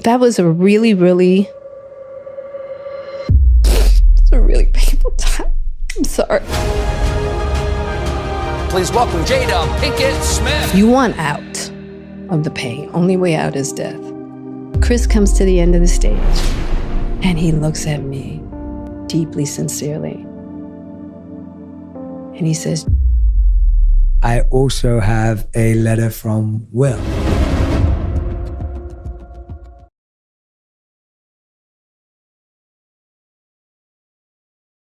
That was a really painful time. I'm sorry. Please welcome Jada Pinkett Smith. You want out of the pain. Only way out is death. Chris comes to the end of the stage and he looks at me deeply, sincerely. And he says, I also have a letter from Will.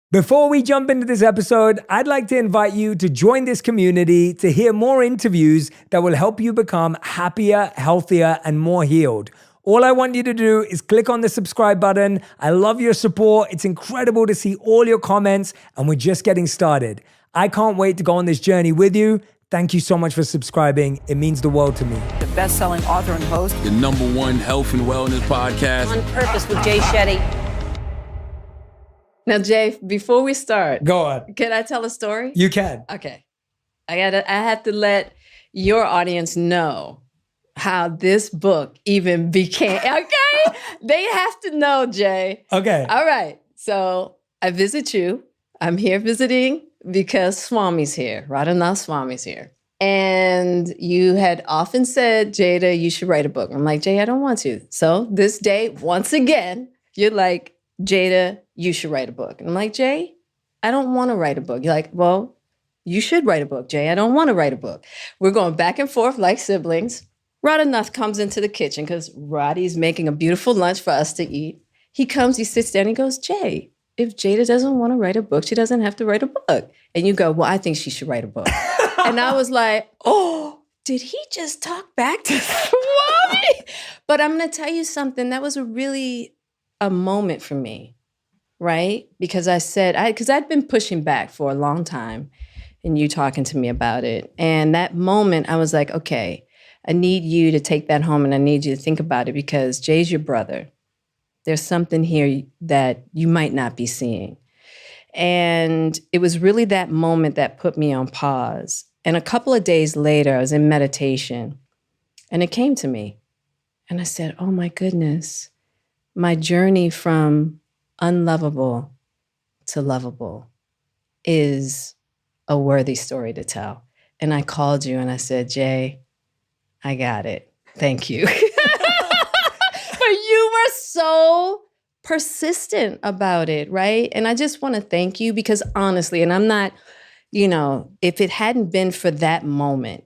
Before we jump into this episode, I'd like to invite you to join this community to hear more interviews that will help you become happier, healthier, and more healed. All I want you to do is click on the subscribe button. I love your support. It's incredible to see all your comments, and we're just getting started. I can't wait to go on this journey with you. Thank you so much for subscribing. It means the world to me. The best-selling author and host. The #1 health and wellness podcast. On Purpose with Jay Shetty. now, Jay, before we start, Go on. can I tell a story? You can. Okay. I have to let your audience know how this book even became. Okay? They have to know, Jay. Okay. All right. So I visit you. I'm here visiting because Swami's here. Radhanath Swami's here. And you had often said, Jada, you should write a book. I'm like, Jay, I don't want to. So this day, once again, you're like, Jada, you should write a book. And I'm like, Jay, I don't want to write a book. You're like, well, you should write a book, Jay. I don't want to write a book. We're going back and forth like siblings. Radhanath comes into the kitchen because Roddy's making a beautiful lunch for us to eat. He comes, he sits down, he goes, Jay, if Jada doesn't want to write a book, she doesn't have to write a book. And you go, well, I think she should write a book. And I was like, oh, did he just talk back to Swami? But I'm going to tell you something. That was a moment for me, right? Because because I'd been pushing back for a long time and you talking to me about it. And that moment, I was like, okay, I need you to take that home and I need you to think about it because Jay's your brother. There's something here that you might not be seeing. And it was really that moment that put me on pause. And a couple of days later, I was in meditation and it came to me. And I said, oh my goodness, my journey from unlovable to lovable is a worthy story to tell. And I called you and I said, Jay, I got it. Thank you. But you were so persistent about it, right? And I just want to thank you because honestly, and I'm not, if it hadn't been for that moment,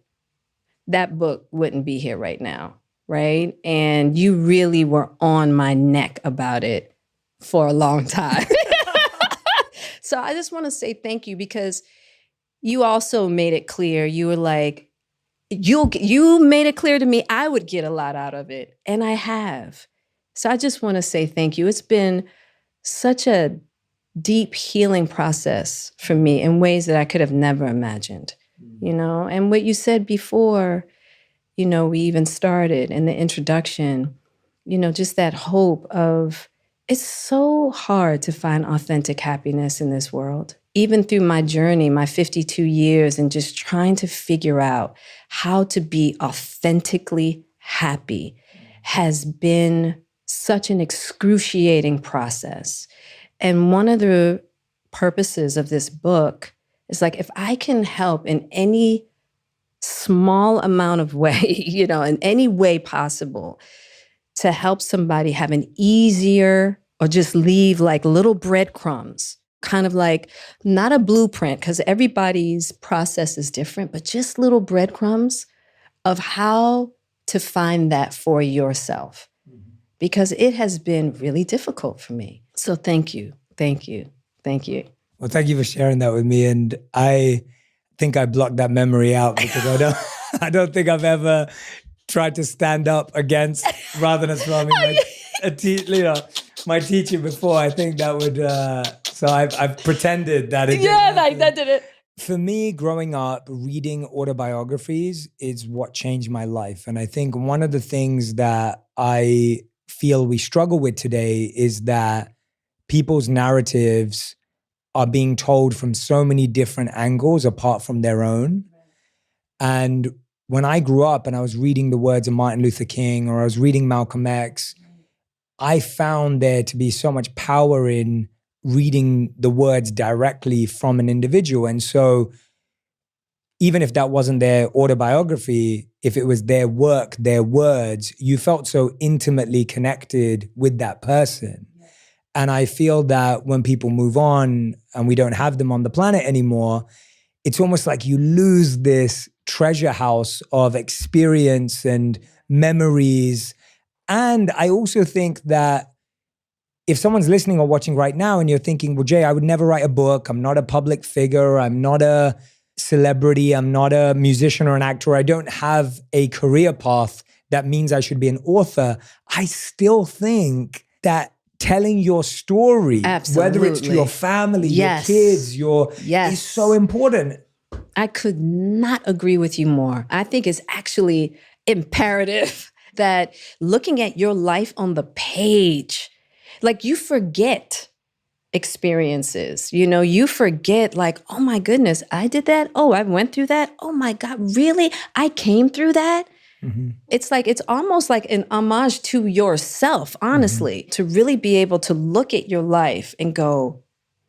that book wouldn't be here right now, right? And you really were on my neck about it for a long time. So I just want to say thank you because you also made it clear. You were like, you made it clear to me I would get a lot out of it, and I have. So I just want to say thank you. It's been such a deep healing process for me in ways that I could have never imagined, And what you said before, we even started in the introduction, just that hope of, it's so hard to find authentic happiness in this world. Even through my journey, my 52 years, and just trying to figure out how to be authentically happy has been such an excruciating process. And one of the purposes of this book is like, if I can help in any small amount of way, in any way possible, to help somebody have an easier, or just leave like little breadcrumbs, kind of like not a blueprint, because everybody's process is different, but just little breadcrumbs of how to find that for yourself. Because it has been really difficult for me. So thank you, thank you, thank you. Well, thank you for sharing that with me. And I think I blocked that memory out because I don't think I've ever tried to stand up against Radhanath Swami, my teacher before. I think that would, so I've pretended that it didn't happen. Like that did it. For me, growing up, reading autobiographies is what changed my life. And I think one of the things that I feel we struggle with today is that people's narratives are being told from so many different angles apart from their own. And when I grew up and I was reading the words of Martin Luther King or I was reading Malcolm X, I found there to be so much power in reading the words directly from an individual. And so even if that wasn't their autobiography, if it was their work, their words, you felt so intimately connected with that person. And I feel that when people move on and we don't have them on the planet anymore, it's almost like you lose this treasure house of experience and memories. And I also think that if someone's listening or watching right now and you're thinking, well, Jay, I would never write a book. I'm not a public figure. I'm not a celebrity. I'm not a musician or an actor. I don't have a career path that means I should be an author. I still think that telling your story, whether it's to your family, your kids, is so important. I could not agree with you more. I think it's actually imperative that looking at your life on the page, like you forget experiences, you forget like, oh my goodness, I did that. Oh, I went through that. Oh my God, really? I came through that. Mm-hmm. It's almost like an homage to yourself, honestly, to really be able to look at your life and go,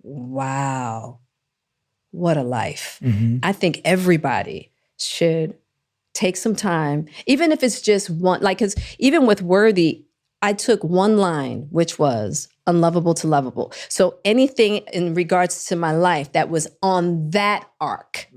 wow, what a life. Mm-hmm. I think everybody should take some time, even if it's just one, like, because even with Worthy, I took one line, which was unlovable to lovable. So anything in regards to my life that was on that arc,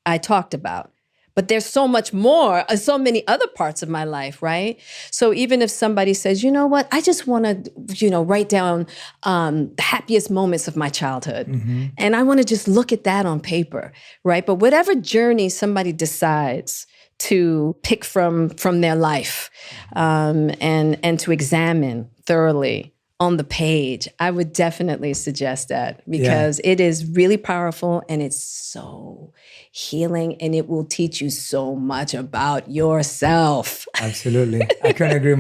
I talked about. But there's so much more, so many other parts of my life, right? So even if somebody says, you know what, I just want to, write down the happiest moments of my childhood. Mm-hmm. And I want to just look at that on paper, right? But whatever journey somebody decides to pick from their life and to examine thoroughly on the page, I would definitely suggest that because it is really powerful and it's so healing and it will teach you so much about yourself. Absolutely. I couldn't agree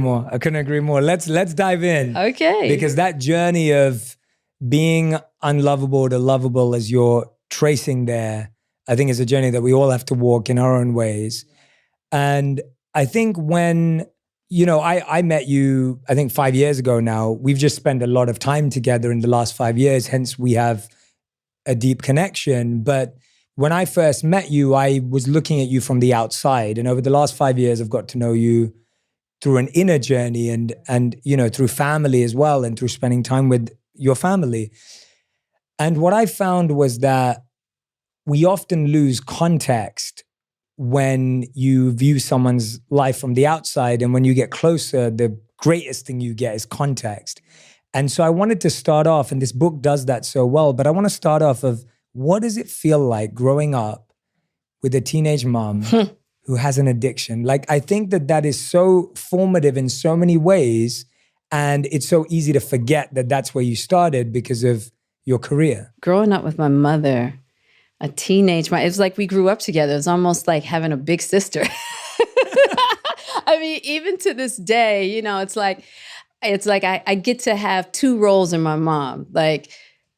more. Let's dive in. Okay. Because that journey of being unlovable to lovable as you're tracing there, I think is a journey that we all have to walk in our own ways. And I think when, I met you, I think 5 years ago now. We've just spent a lot of time together in the last 5 years, hence we have a deep connection. But when I first met you, I was looking at you from the outside. And over the last 5 years, I've got to know you through an inner journey and through family as well and through spending time with your family. And what I found was that we often lose context when you view someone's life from the outside, and when you get closer, the greatest thing you get is context. And so I wanted to start off, and this book does that so well, but I want to start off of what does it feel like growing up with a teenage mom who has an addiction? Like, I think that is so formative in so many ways, and it's so easy to forget that that's where you started because of your career. Growing up with my mother, a teenage, it was like we grew up together. It's almost like having a big sister. I mean, even to this day, it's like I get to have two roles in my mom. Like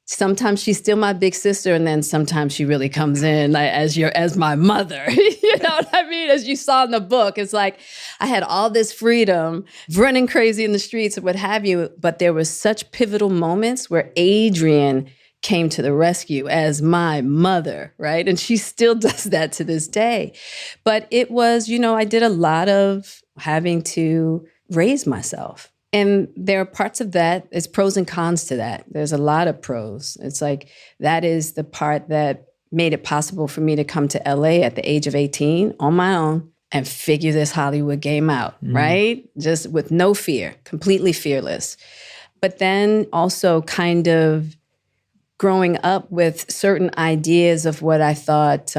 sometimes she's still my big sister, and then sometimes she really comes in like, as my mother. You know what I mean? As you saw in the book, it's like I had all this freedom, running crazy in the streets and what have you. But there was such pivotal moments where Adrienne came to the rescue as my mother, right? And she still does that to this day. But it was, I did a lot of having to raise myself. And there are parts of that, there's pros and cons to that. There's a lot of pros. It's like, that is the part that made it possible for me to come to LA at the age of 18 on my own and figure this Hollywood game out, right? Just with no fear, completely fearless. But then also kind of growing up with certain ideas of what I thought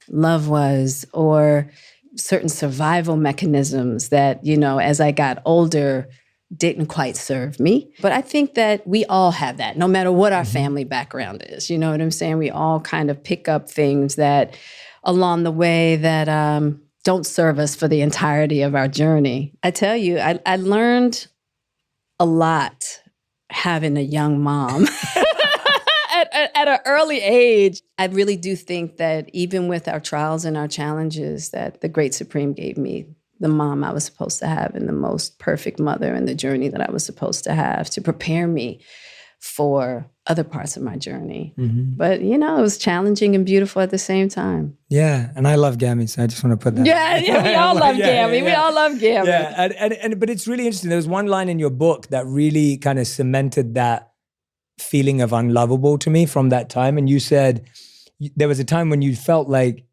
love was, or certain survival mechanisms that, as I got older, didn't quite serve me. But I think that we all have that, no matter what our family background is. You know what I'm saying? We all kind of pick up things that along the way that don't serve us for the entirety of our journey. I tell you, I learned a lot having a young mom. At an early age. I really do think that even with our trials and our challenges, that the Great Supreme gave me the mom I was supposed to have and the most perfect mother and the journey that I was supposed to have to prepare me for other parts of my journey. But, it was challenging and beautiful at the same time. Yeah, and I love Gammy, so I just want to put that. Yeah, we all love Gammy. We all love Gammy. Yeah, but it's really interesting. There was one line in your book that really kind of cemented that feeling of unlovable to me from that time. And you said there was a time when you felt like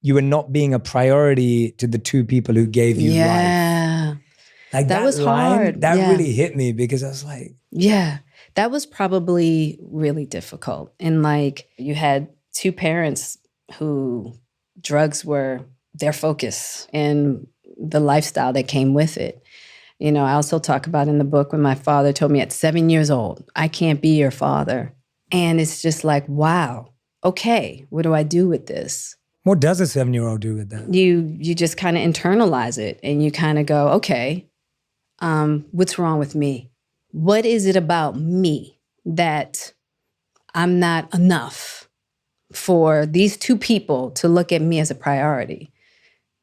you were not being a priority to the two people who gave you life. Like that was line, hard. That really hit me because I was like, that was probably really difficult. And like you had two parents who drugs were their focus and the lifestyle that came with it. I also talk about in the book when my father told me at 7 years old, I can't be your father. And it's just like, wow, okay, what do I do with this? What does a 7-year-old do with that? You just kind of internalize it and you kind of go, okay, what's wrong with me? What is it about me that I'm not enough for these two people to look at me as a priority?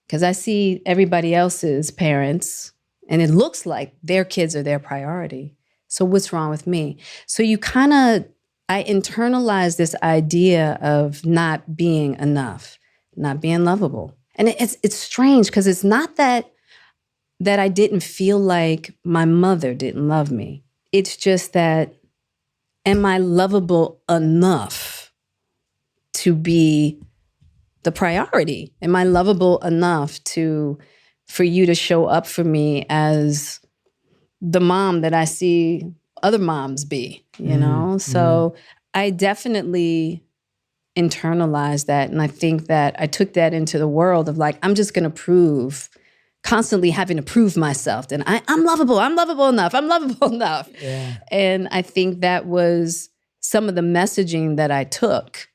Because I see everybody else's parents and it looks like their kids are their priority. So what's wrong with me? So I internalized this idea of not being enough, not being lovable. And it's strange because it's not that I didn't feel like my mother didn't love me. It's just that, am I lovable enough to be the priority? Am I lovable enough for you to show up for me as the mom that I see other moms be, So I definitely internalized that. And I think that I took that into the world of like, I'm just going to constantly having to prove myself. And I'm lovable enough. Yeah. And I think that was some of the messaging that I took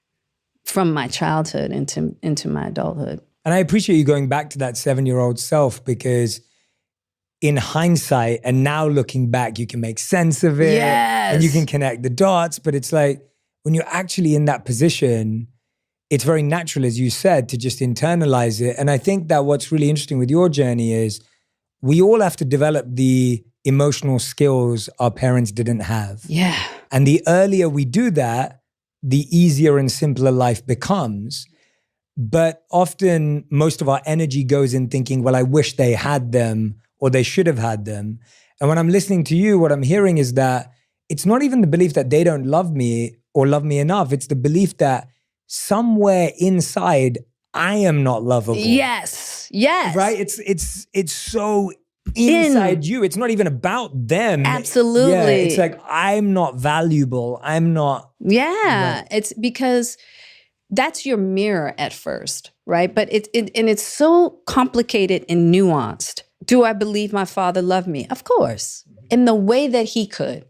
from my childhood into my adulthood. And I appreciate you going back to that 7-year-old self because in hindsight and now looking back, you can make sense of it and you can connect the dots. But it's like when you're actually in that position, it's very natural, as you said, to just internalize it. And I think that what's really interesting with your journey is we all have to develop the emotional skills our parents didn't have. Yeah. And the earlier we do that, the easier and simpler life becomes. But often most of our energy goes in thinking, well, I wish they had them or they should have had them. And when I'm listening to you, what I'm hearing is that it's not even the belief that they don't love me or love me enough. It's the belief that somewhere inside, I am not lovable. Yes. Right? It's so inside you. It's not even about them. Absolutely. Yeah, it's like, I'm not valuable. I'm not. Yeah. It's because that's your mirror at first, right? But it's so complicated and nuanced. Do I believe my father loved me? Of course. In the way that he could.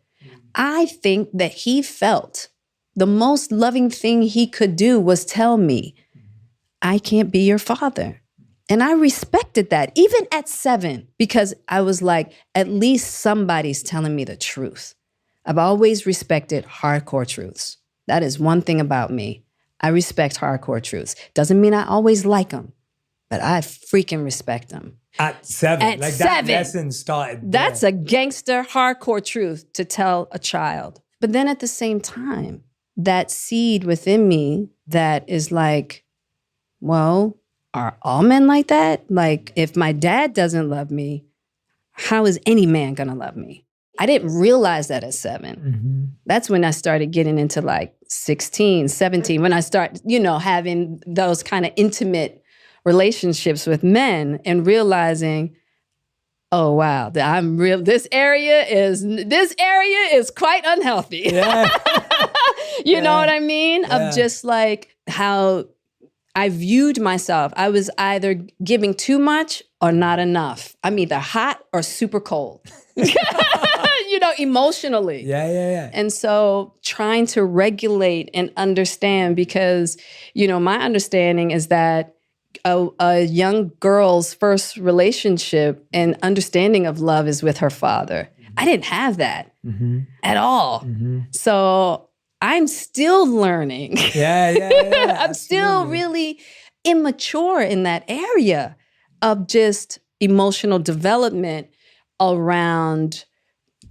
I think that he felt the most loving thing he could do was tell me, I can't be your father. And I respected that, even at 7, because I was like, at least somebody's telling me the truth. I've always respected hardcore truths. That is one thing about me. I respect hardcore truths. Doesn't mean I always like them, but I freaking respect them. At 7. At like 7. That lesson started. That's a gangster hardcore truth to tell a child. But then at the same time, that seed within me that is like, well, are all men like that? Like, if my dad doesn't love me, how is any man gonna love me? I didn't realize that at 7. Mm-hmm. That's when I started getting into like 16, 17, when I start, having those kind of intimate relationships with men and realizing, oh wow, this area is quite unhealthy. Yeah. You know what I mean? Of just like how I viewed myself. I was either giving too much or not enough. I'm either hot or super cold. Emotionally. Yeah. And so trying to regulate and understand, because, my understanding is that a young girl's first relationship and understanding of love is with her father. I didn't have that at all. Mm-hmm. So I'm still learning. Yeah. I'm still really immature in that area of just emotional development around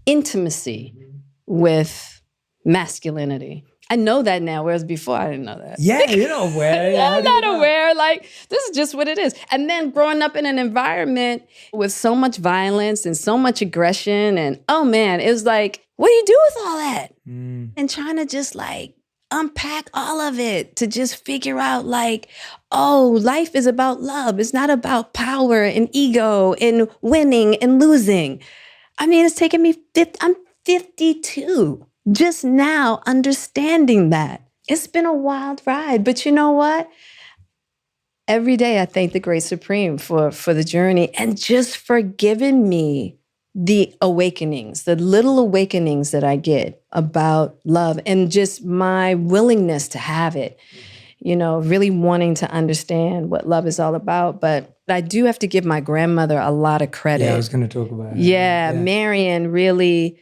intimacy with masculinity. I know that now, whereas before I didn't know that. Yeah, you're not aware. I'm not aware. Like, this is just what it is. And then growing up in an environment with so much violence and so much aggression, and oh man, it was like, what do you do with all that? And trying to just like unpack all of it to just figure out like, oh, life is about love. It's not about power and ego and winning and losing. I mean, it's taken me, I'm 52. Just now understanding that. It's been a wild ride, but you know what? Every day I thank the Great Supreme for the journey and just for giving me the awakenings, the little awakenings that I get about love and just my willingness to have it, you know, really wanting to understand what love is all about. But I do have to give my grandmother a lot of credit. Yeah, I was going to talk about it. Yeah, Marion really...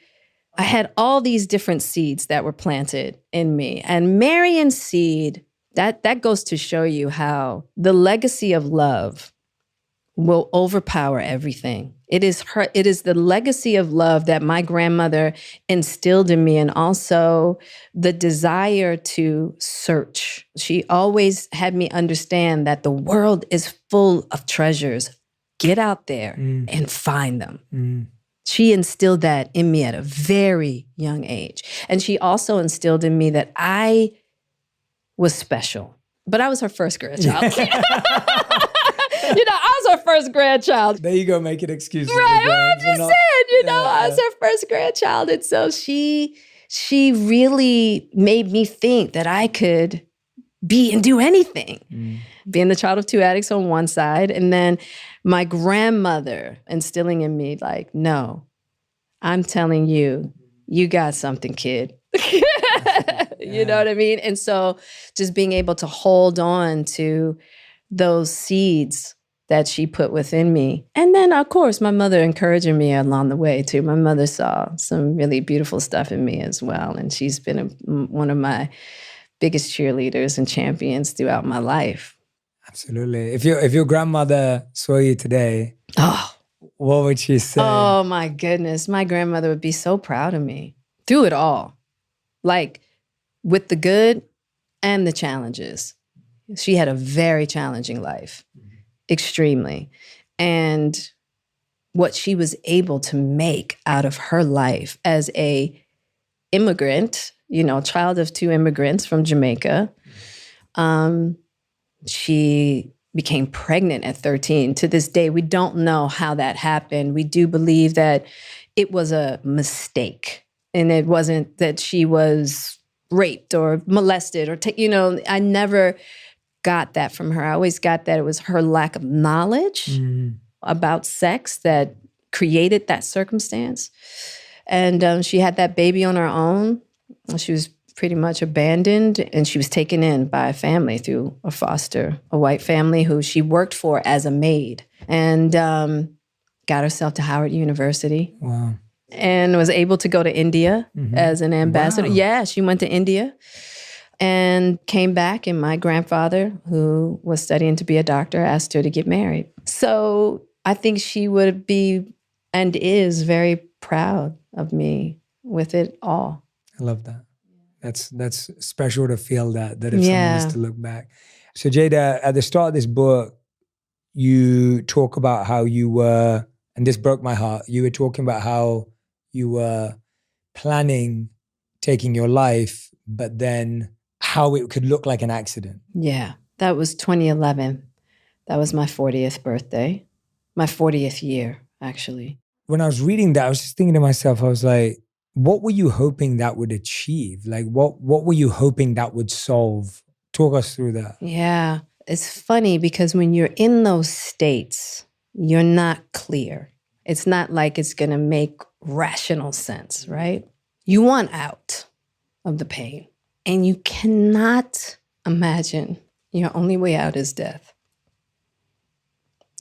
I had all these different seeds that were planted in me. And Marion's seed, that goes to show you how the legacy of love will overpower everything. It is the legacy of love that my grandmother instilled in me, and also the desire to search. She always had me understand that the world is full of treasures. Get out there and find them. She instilled that in me at a very young age. And she also instilled in me that I was special. But I was her first grandchild. You know, I was her first grandchild. There you go, make it excuse. Right, I'm just saying, you know, I was her first grandchild. And so she really made me think that I could be and do anything. Being the child of two addicts on one side, and then my grandmother instilling in me like, no, I'm telling you, you got something, kid. You know what I mean? And so just being able to hold on to those seeds that she put within me. And then, of course, my mother encouraging me along the way, too. My mother saw some really beautiful stuff in me as well. And she's been one of my biggest cheerleaders and champions throughout my life. Absolutely. If your grandmother saw you today, what would she say? Oh, my goodness. My grandmother would be so proud of me through it all. Like, with the good and the challenges. She had a very challenging life, extremely. And what she was able to make out of her life as a immigrant, you know, child of two immigrants from Jamaica. She became pregnant at 13. To this day, we don't know how that happened. We do believe that it was a mistake, and it wasn't that she was raped or molested or, you know, I never got that from her. I always got that it was her lack of knowledge about sex that created that circumstance. And she had that baby on her own. She was pretty much abandoned, and she was taken in by a family through a white family who she worked for as a maid, and got herself to Howard University. Wow. And was able to go to India as an ambassador. Wow. Yeah, she went to India and came back, and my grandfather, who was studying to be a doctor, asked her to get married. So I think she would be and is very proud of me with it all. I love that. That's special to feel that if someone was to look back. So Jada, at the start of this book, you talk about how you were, and this broke my heart, you were talking about how you were planning taking your life, but then how it could look like an accident. Yeah, that was 2011. That was my 40th birthday, my 40th year, actually. When I was reading that, I was just thinking to myself, I was like, what were you hoping that would achieve? Like, what were you hoping that would solve? Talk us through that. Yeah, it's funny because when you're in those states, you're not clear. It's not like it's going to make rational sense, right? You want out of the pain, and you cannot imagine your only way out is death.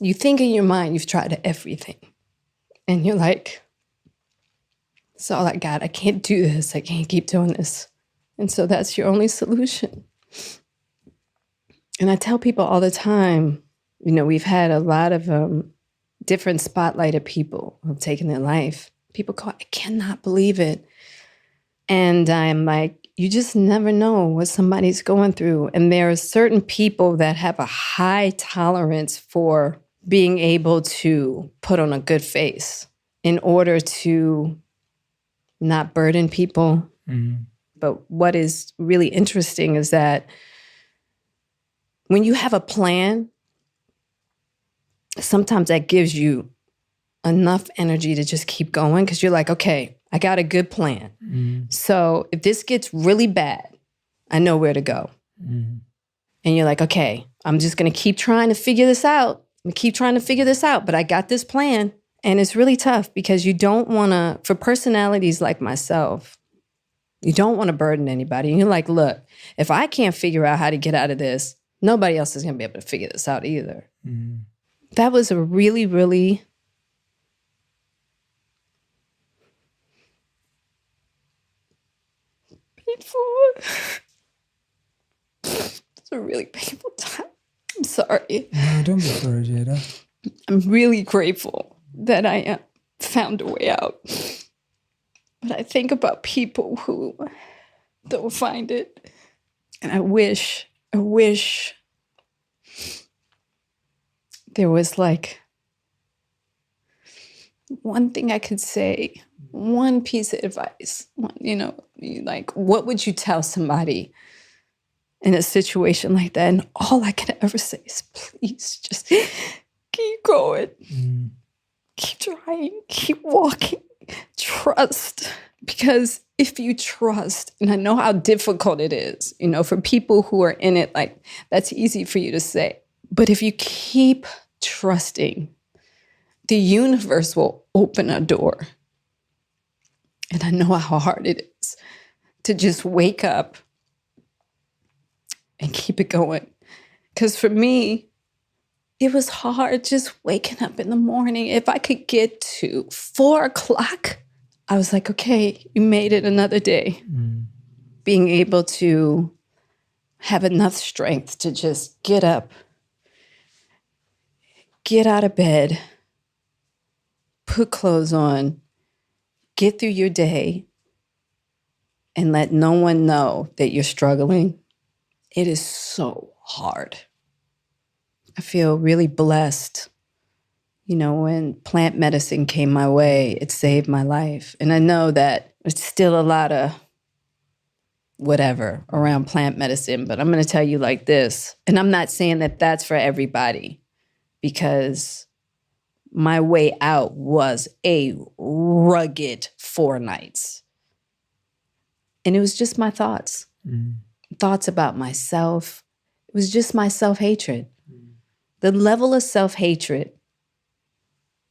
You think in your mind you've tried everything, and you're like, it's all I got. I can't do this. I can't keep doing this. And so that's your only solution. And I tell people all the time, you know, we've had a lot of different spotlighted people who've taken their life. People go, I cannot believe it. And I'm like, you just never know what somebody's going through. And there are certain people that have a high tolerance for being able to put on a good face in order to not burden people. Mm-hmm. But what is really interesting is that when you have a plan, sometimes that gives you enough energy to just keep going because you're like, okay, I got a good plan. Mm. So if this gets really bad, I know where to go. Mm. And you're like, okay, I'm just going to keep trying to figure this out. But I got this plan. And it's really tough because you don't want to, for personalities like myself, you don't want to burden anybody. And you're like, look, if I can't figure out how to get out of this, nobody else is going to be able to figure this out either. Mm. That was a really, really painful. It's a really painful time. I'm sorry. No, don't be sorry, Jada. I'm really grateful that I found a way out. But I think about people who don't find it. And I wish there was like one thing I could say, one piece of advice, like what would you tell somebody in a situation like that? And all I can ever say is, please just keep going, keep trying, keep walking, trust. Because if you trust, and I know how difficult it is, for people who are in it, like that's easy for you to say. But if you keep trusting, the universe will open a door. And I know how hard it is to just wake up and keep it going. Because for me, it was hard just waking up in the morning. If I could get to 4 o'clock, I was like, okay, you made it another day. Mm. Being able to have enough strength to just get up, get out of bed, put clothes on, get through your day, and let no one know that you're struggling. It is so hard. I feel really blessed. When plant medicine came my way, it saved my life. And I know that it's still a lot of whatever around plant medicine, but I'm going to tell you like this. And I'm not saying that that's for everybody, because my way out was a rugged 4 nights. And it was just my thoughts. Thoughts about myself. It was just my self-hatred. The level of self-hatred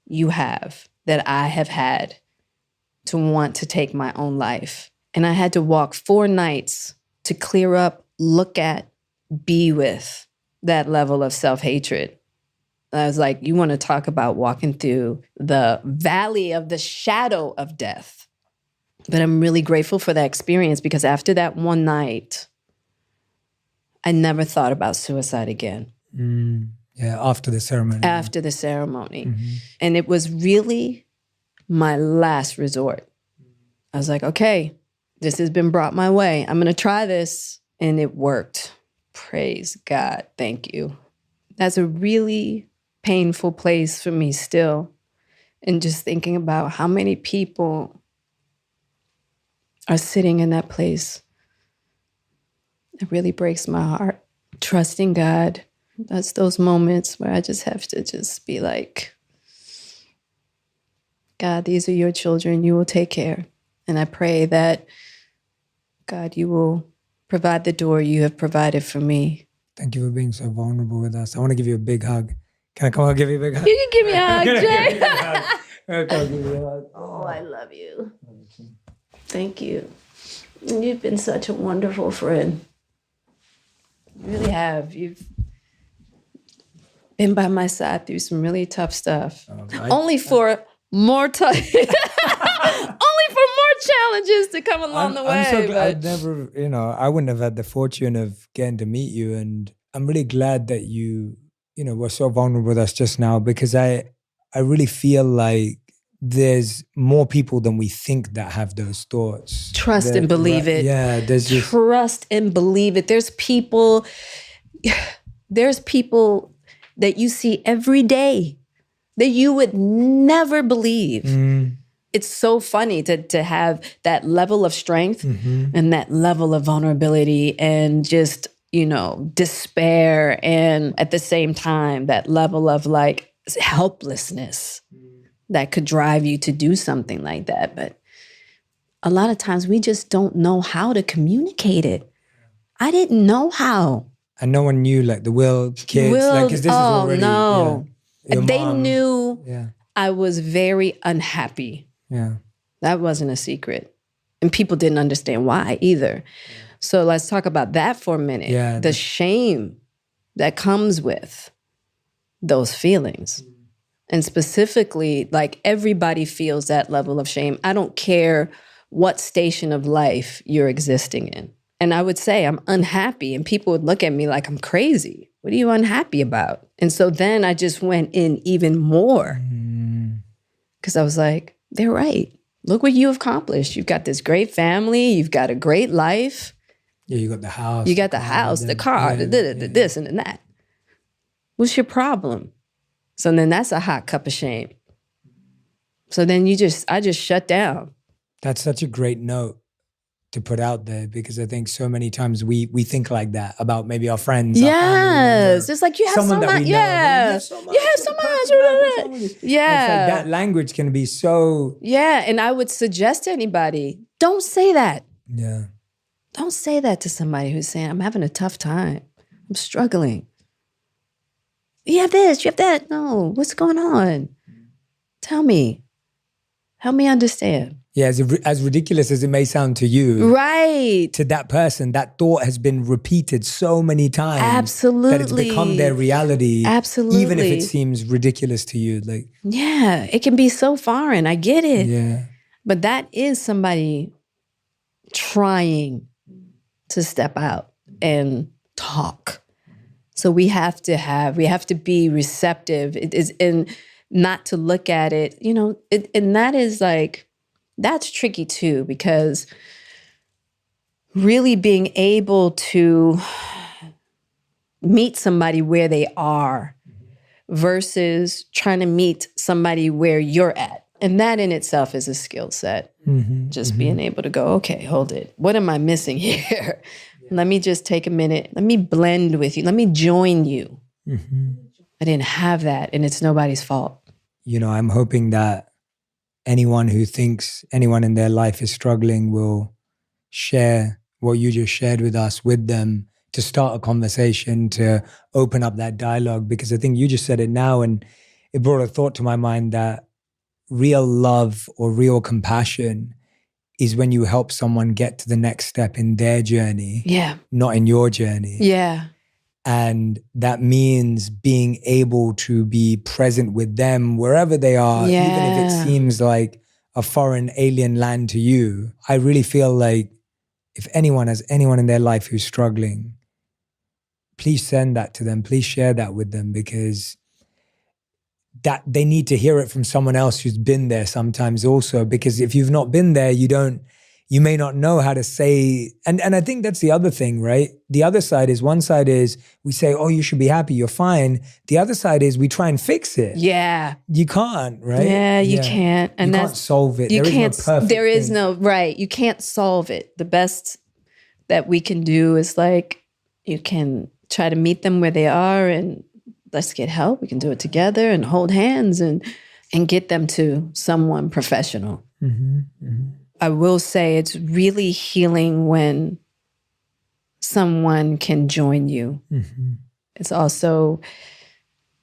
you have that I have had to want to take my own life. And I had to walk 4 nights to clear up, look at, be with that level of self-hatred. I was like, you want to talk about walking through the valley of the shadow of death. But I'm really grateful for that experience, because after that one night, I never thought about suicide again. Yeah, after the ceremony. After the ceremony. Mm-hmm. And it was really my last resort. I was like, okay, this has been brought my way. I'm going to try this. And it worked. Praise God. Thank you. That's a really painful place for me still. And just thinking about how many people are sitting in that place. It really breaks my heart. Trusting God. That's those moments where I just have to just be like, God, these are your children. You will take care. And I pray that, God, you will provide the door you have provided for me. Thank you for being so vulnerable with us. I want to give you a big hug. Can I come and give you a big hug? You can give me a hug, Jay. I'll give you a hug. Oh, I love you. Thank you. You've been such a wonderful friend. You really have. You've been by my side through some really tough stuff. Only for more challenges to come along the way. I'm so glad I wouldn't have had the fortune of getting to meet you. And I'm really glad that you were so vulnerable with us just now, because I I really feel like there's more people than we think that have those thoughts. Trust and believe it. Yeah, there's just... Trust and believe it. There's people that you see every day that you would never believe. It's so funny to have that level of strength and that level of vulnerability and just, despair, and at the same time, that level of like helplessness that could drive you to do something like that. But a lot of times we just don't know how to communicate it. I didn't know how. And no one knew, like, the Will kids. Like, 'cause this is already... no. Yeah, They mom, knew yeah. I was very unhappy. Yeah. That wasn't a secret. And people didn't understand why either. So let's talk about that for a minute. Yeah, the shame that comes with those feelings. And specifically, like, everybody feels that level of shame. I don't care what station of life you're existing in. And I would say I'm unhappy, and people would look at me like I'm crazy. What are you unhappy about? And so then I just went in even more because I was like, they're right. Look what you accomplished. You've got this great family. You've got a great life. Yeah, you got the house. You got the house, the car, the this and that. What's your problem? So then that's a hot cup of shame. So then I just shut down. That's such a great note to put out there, because I think so many times we think like that about maybe our friends. Yes. It's like you have someone so that much. we know. Yeah. You have so much. You have so much. Yeah. It's like that language can be so... Yeah. And I would suggest to anybody, don't say that. Yeah. Don't say that to somebody who's saying, I'm having a tough time. I'm struggling. You have this, you have that. No, what's going on? Tell me. Help me understand. Yeah, as ridiculous as it may sound to you, right? To that person, that thought has been repeated so many times. Absolutely. That it's become their reality. Absolutely. Even if it seems ridiculous to you. Like, yeah, it can be so foreign. I get it. Yeah. But that is somebody trying to step out and talk. So we have to be receptive. It is, and not to look at it, and that is like, that's tricky too, because really being able to meet somebody where they are versus trying to meet somebody where you're at. And that in itself is a skill set. Just being able to go, okay, hold it. What am I missing here? Let me just take a minute. Let me blend with you. Let me join you. I didn't have that, and it's nobody's fault. I'm hoping that anyone who thinks anyone in their life is struggling will share what you just shared with us with them, to start a conversation, to open up that dialogue. Because I think you just said it now, and it brought a thought to my mind that real love or real compassion is when you help someone get to the next step in their journey, not in your journey. Yeah. And that means being able to be present with them wherever they are, even if it seems like a foreign alien land to you. I really feel like if anyone has anyone in their life who's struggling, please send that to them. Please share that with them, because that they need to hear it from someone else who's been there sometimes also. Because if you've not been there, you may not know how to say, and I think that's the other thing, right? The other side is, one side is we say, oh, you should be happy, you're fine. The other side is we try and fix it. Yeah. You can't, right? Yeah, you can't. And you can't solve it. There is no perfect thing. Right. You can't solve it. The best that we can do is like, you can try to meet them where they are and let's get help. We can do it together and hold hands and get them to someone professional. I will say it's really healing when someone can join you. It's also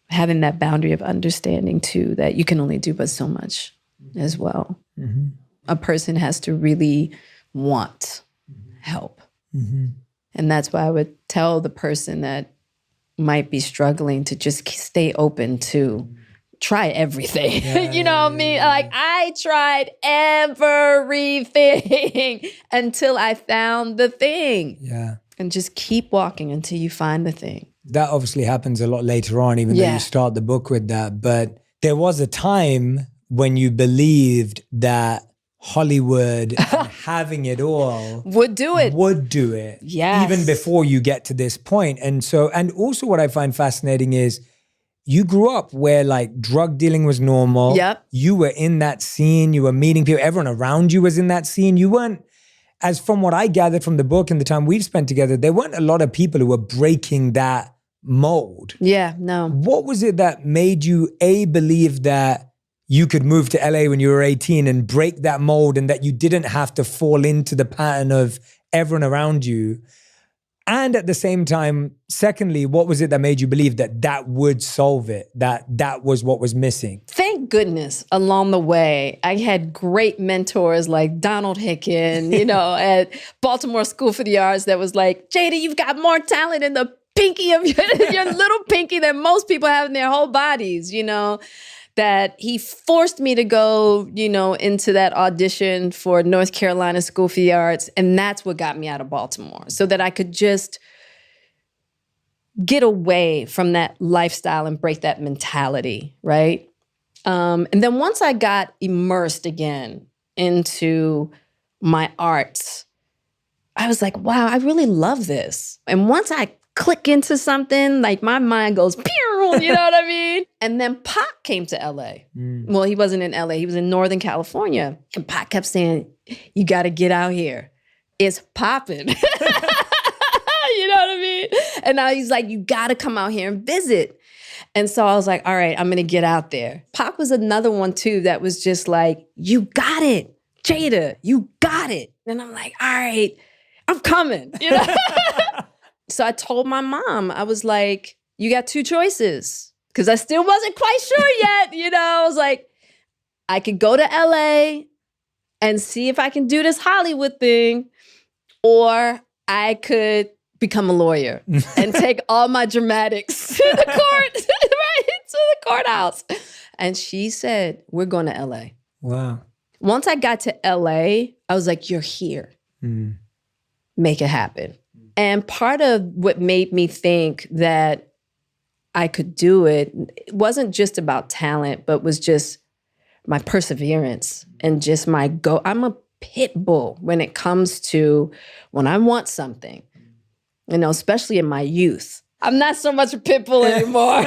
having that boundary of understanding too, that you can only do but so much as well. A person has to really want help. And that's why I would tell the person that might be struggling to just stay open to try everything. You know what I mean? Like, I tried everything until I found the thing. Yeah. And just keep walking until you find the thing. That obviously happens a lot later on, even though you start the book with that. But there was a time when you believed that Hollywood and having it all Would do it. Yes. Even before you get to this point. And also what I find fascinating is you grew up where like drug dealing was normal. Yep. You were in that scene. You were meeting people. Everyone around you was in that scene. You weren't, as from what I gathered from the book and the time we've spent together, there weren't a lot of people who were breaking that mold. Yeah, no. What was it that made you, believe that you could move to LA when you were 18 and break that mold and that you didn't have to fall into the pattern of everyone around you? And at the same time, secondly, what was it that made you believe that that would solve it, that was what was missing? Thank goodness along the way, I had great mentors like Donald Hicken, at Baltimore School for the Arts that was like, Jada, you've got more talent in the pinky of your little pinky than most people have in their whole bodies, that he forced me to go, into that audition for North Carolina School for the Arts. And that's what got me out of Baltimore, so that I could just get away from that lifestyle and break that mentality, right? And then once I got immersed again into my arts, I was like, wow, I really love this. And once I click into something, like my mind goes, pew, you know what I mean? And then Pac came to LA. Well, he wasn't in LA, he was in Northern California. And Pac kept saying, you got to get out here. It's popping. You know what I mean? And now he's like, you got to come out here and visit. And so I was like, all right, I'm going to get out there. Pac was another one too that was just like, you got it. Jada, you got it. And I'm like, all right, I'm coming, So I told my mom, I was like, you got two choices. Because I still wasn't quite sure yet, I was like, I could go to LA and see if I can do this Hollywood thing, or I could become a lawyer and take all my dramatics to the court, right? To the courthouse. And she said, we're going to LA. Wow. Once I got to LA, I was like, you're here. Make it happen. And part of what made me think that I could do it wasn't just about talent, but was just my perseverance and just my go. I'm a pit bull when it comes to when I want something, especially in my youth. I'm not so much a pit bull anymore.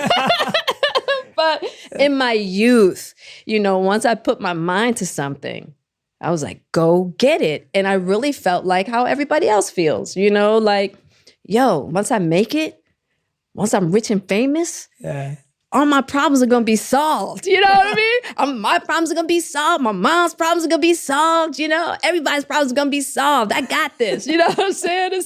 But in my youth, once I put my mind to something, I was like, go get it. And I really felt like how everybody else feels, like, once I make it, once I'm rich and famous, all my problems are going to be solved. You know what I mean? My problems are going to be solved. My mom's problems are going to be solved. Everybody's problems are going to be solved. I got this. You know what I'm saying?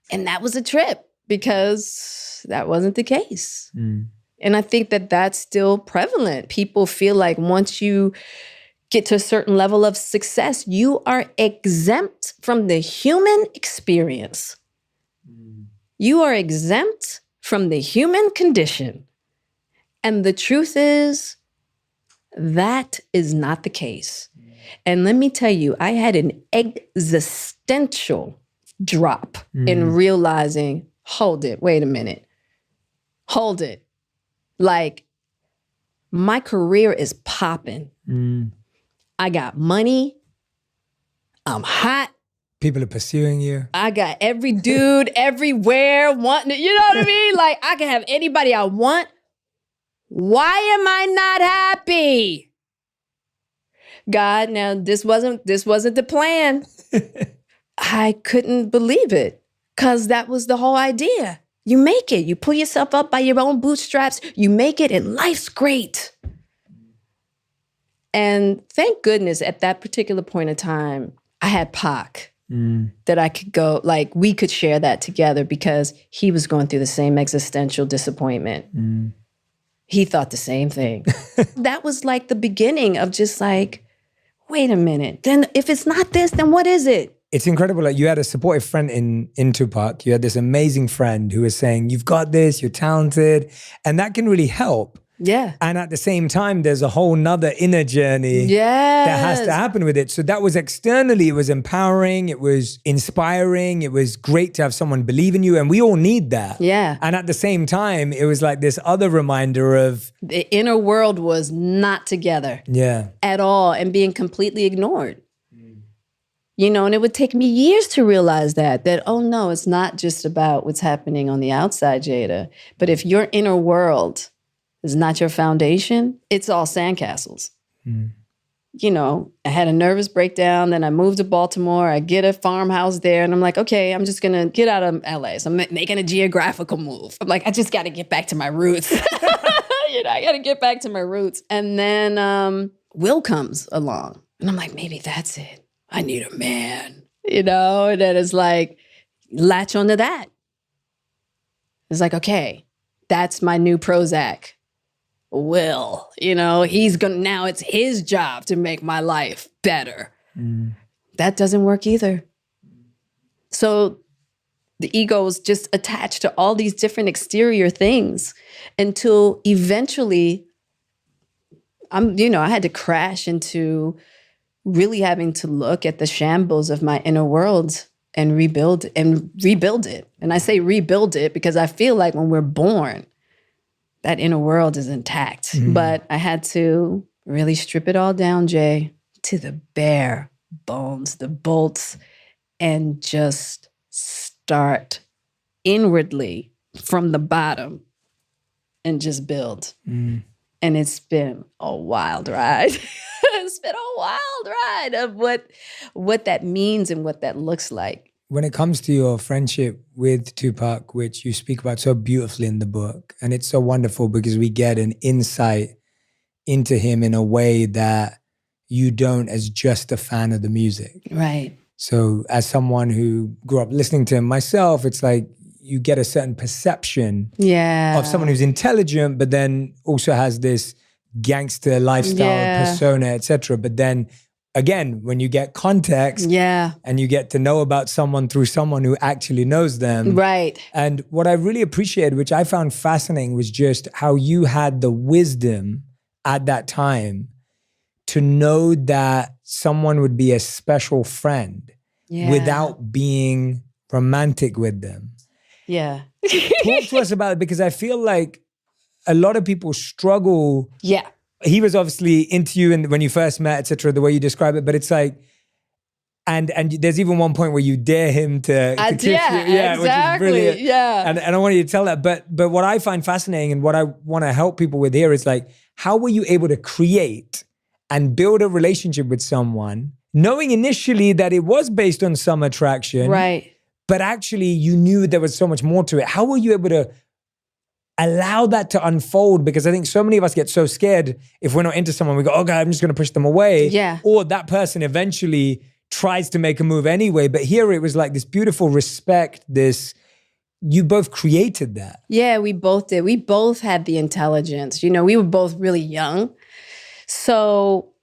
And that was a trip because that wasn't the case. And I think that that's still prevalent. People feel like once you get to a certain level of success, you are exempt from the human experience. You are exempt from the human condition. And the truth is, that is not the case. And let me tell you, I had an existential drop in realizing, hold it, wait a minute. Hold it. Like, my career is popping. I got money. I'm hot. People are pursuing you. I got every dude everywhere wanting it. You know what I mean? Like, I can have anybody I want. Why am I not happy? God, now this wasn't the plan. I couldn't believe it because that was the whole idea. You make it. You pull yourself up by your own bootstraps. You make it and life's great. And thank goodness at that particular point in time, I had Pac that I could go, like we could share that together because he was going through the same existential disappointment. He thought the same thing. That was like the beginning of just like, wait a minute, then if it's not this, then what is it? It's incredible. Like you had a supportive friend in Tupac. You had this amazing friend who was saying, you've got this, you're talented. And that can really help. Yeah. And at the same time, there's a whole nother inner journey that has to happen with it. So that was externally, it was empowering, it was inspiring, it was great to have someone believe in you. And we all need that. Yeah. And at the same time, it was like this other reminder of the inner world was not together at all and being completely ignored. You know, and it would take me years to realize that, oh no, it's not just about what's happening on the outside, Jada. But if your inner world is not your foundation, it's all sandcastles. You know, I had a nervous breakdown, then I moved to Baltimore, I get a farmhouse there, and I'm like, okay, I'm just gonna get out of LA. So I'm making a geographical move. I'm like, I just gotta get back to my roots. You know, I gotta get back to my roots. And then Will comes along, and I'm like, maybe that's it. I need a man, you know? And then it's like, latch onto that. It's like, okay, that's my new Prozac. Will, you know, now it's his job to make my life better. That doesn't work either. So the ego is just attached to all these different exterior things until eventually I had to crash into really having to look at the shambles of my inner world and rebuild it. And I say rebuild it because I feel like when we're born, that inner world is intact. But I had to really strip it all down, Jay, to the bare bones, the bolts, and just start inwardly from the bottom and just build. And it's been a wild ride. It's been a wild ride of what that means and what that looks like. when it comes to your friendship with Tupac, which you speak about so beautifully in the book, and it's so wonderful because we get an insight into him in a way that you don't as just a fan of the music. Right. So as someone who grew up listening to him myself, it's like you get a certain perception of someone who's intelligent, but then also has this gangster lifestyle persona, etc. But then again, when you get context and you get to know about someone through someone who actually knows them. Right. And what I really appreciated, which I found fascinating, was just how you had the wisdom at that time to know that someone would be a special friend without being romantic with them. Yeah. Talk to us about it, because I feel like a lot of people struggle. Yeah. He was obviously into you and when you first met, etc., the way you describe it, but it's like, and there's even one point where you dare him to kiss you. Yeah, exactly. Which is brilliant. Yeah. And I want you to tell that. But what I find fascinating and what I want to help people with here is like, how were you able to create and build a relationship with someone, knowing initially that it was based on some attraction, right? But actually you knew there was so much more to it. How were you able to allow that to unfold? Because I think so many of us get so scared if we're not into someone, we go, oh God, I'm just going to push them away. Yeah. Or that person eventually tries to make a move anyway. But here it was like this beautiful respect, you both created that. Yeah, we both did. We both had the intelligence. You know, we were both really young. So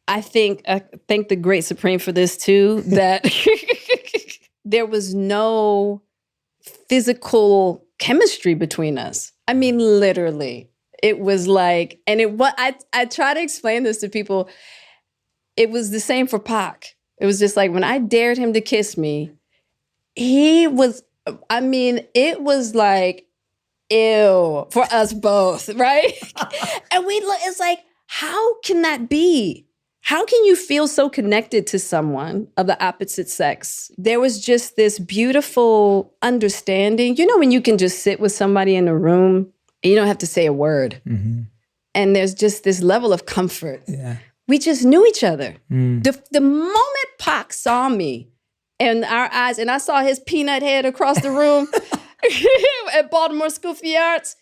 I thank the great Supreme for this too, that there was no physical chemistry between us. I mean, literally, it was like, and I try to explain this to people. It was the same for Pac. It was just like when I dared him to kiss me, it was like, ew, for us both, right? And it's like, how can that be? How can you feel so connected to someone of the opposite sex? There was just this beautiful understanding. You know, when you can just sit with somebody in a room and you don't have to say a word. Mm-hmm. And there's just this level of comfort. Yeah. We just knew each other. Mm. The moment Pac saw me and our eyes, and I saw his peanut head across the room at Baltimore School for the Arts,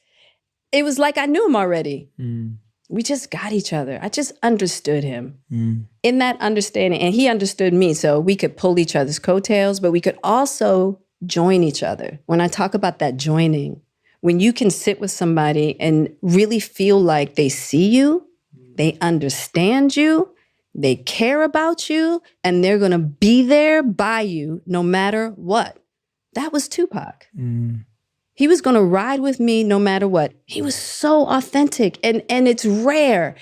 it was like I knew him already. Mm. We just got each other. I just understood him. Mm. In that understanding, and he understood me, so we could pull each other's coattails, but we could also join each other. When I talk about that joining, when you can sit with somebody and really feel like they see you, they understand you, they care about you, and they're gonna be there by you no matter what. That was Tupac. Mm. He was going to ride with me no matter what. He was so authentic, and it's rare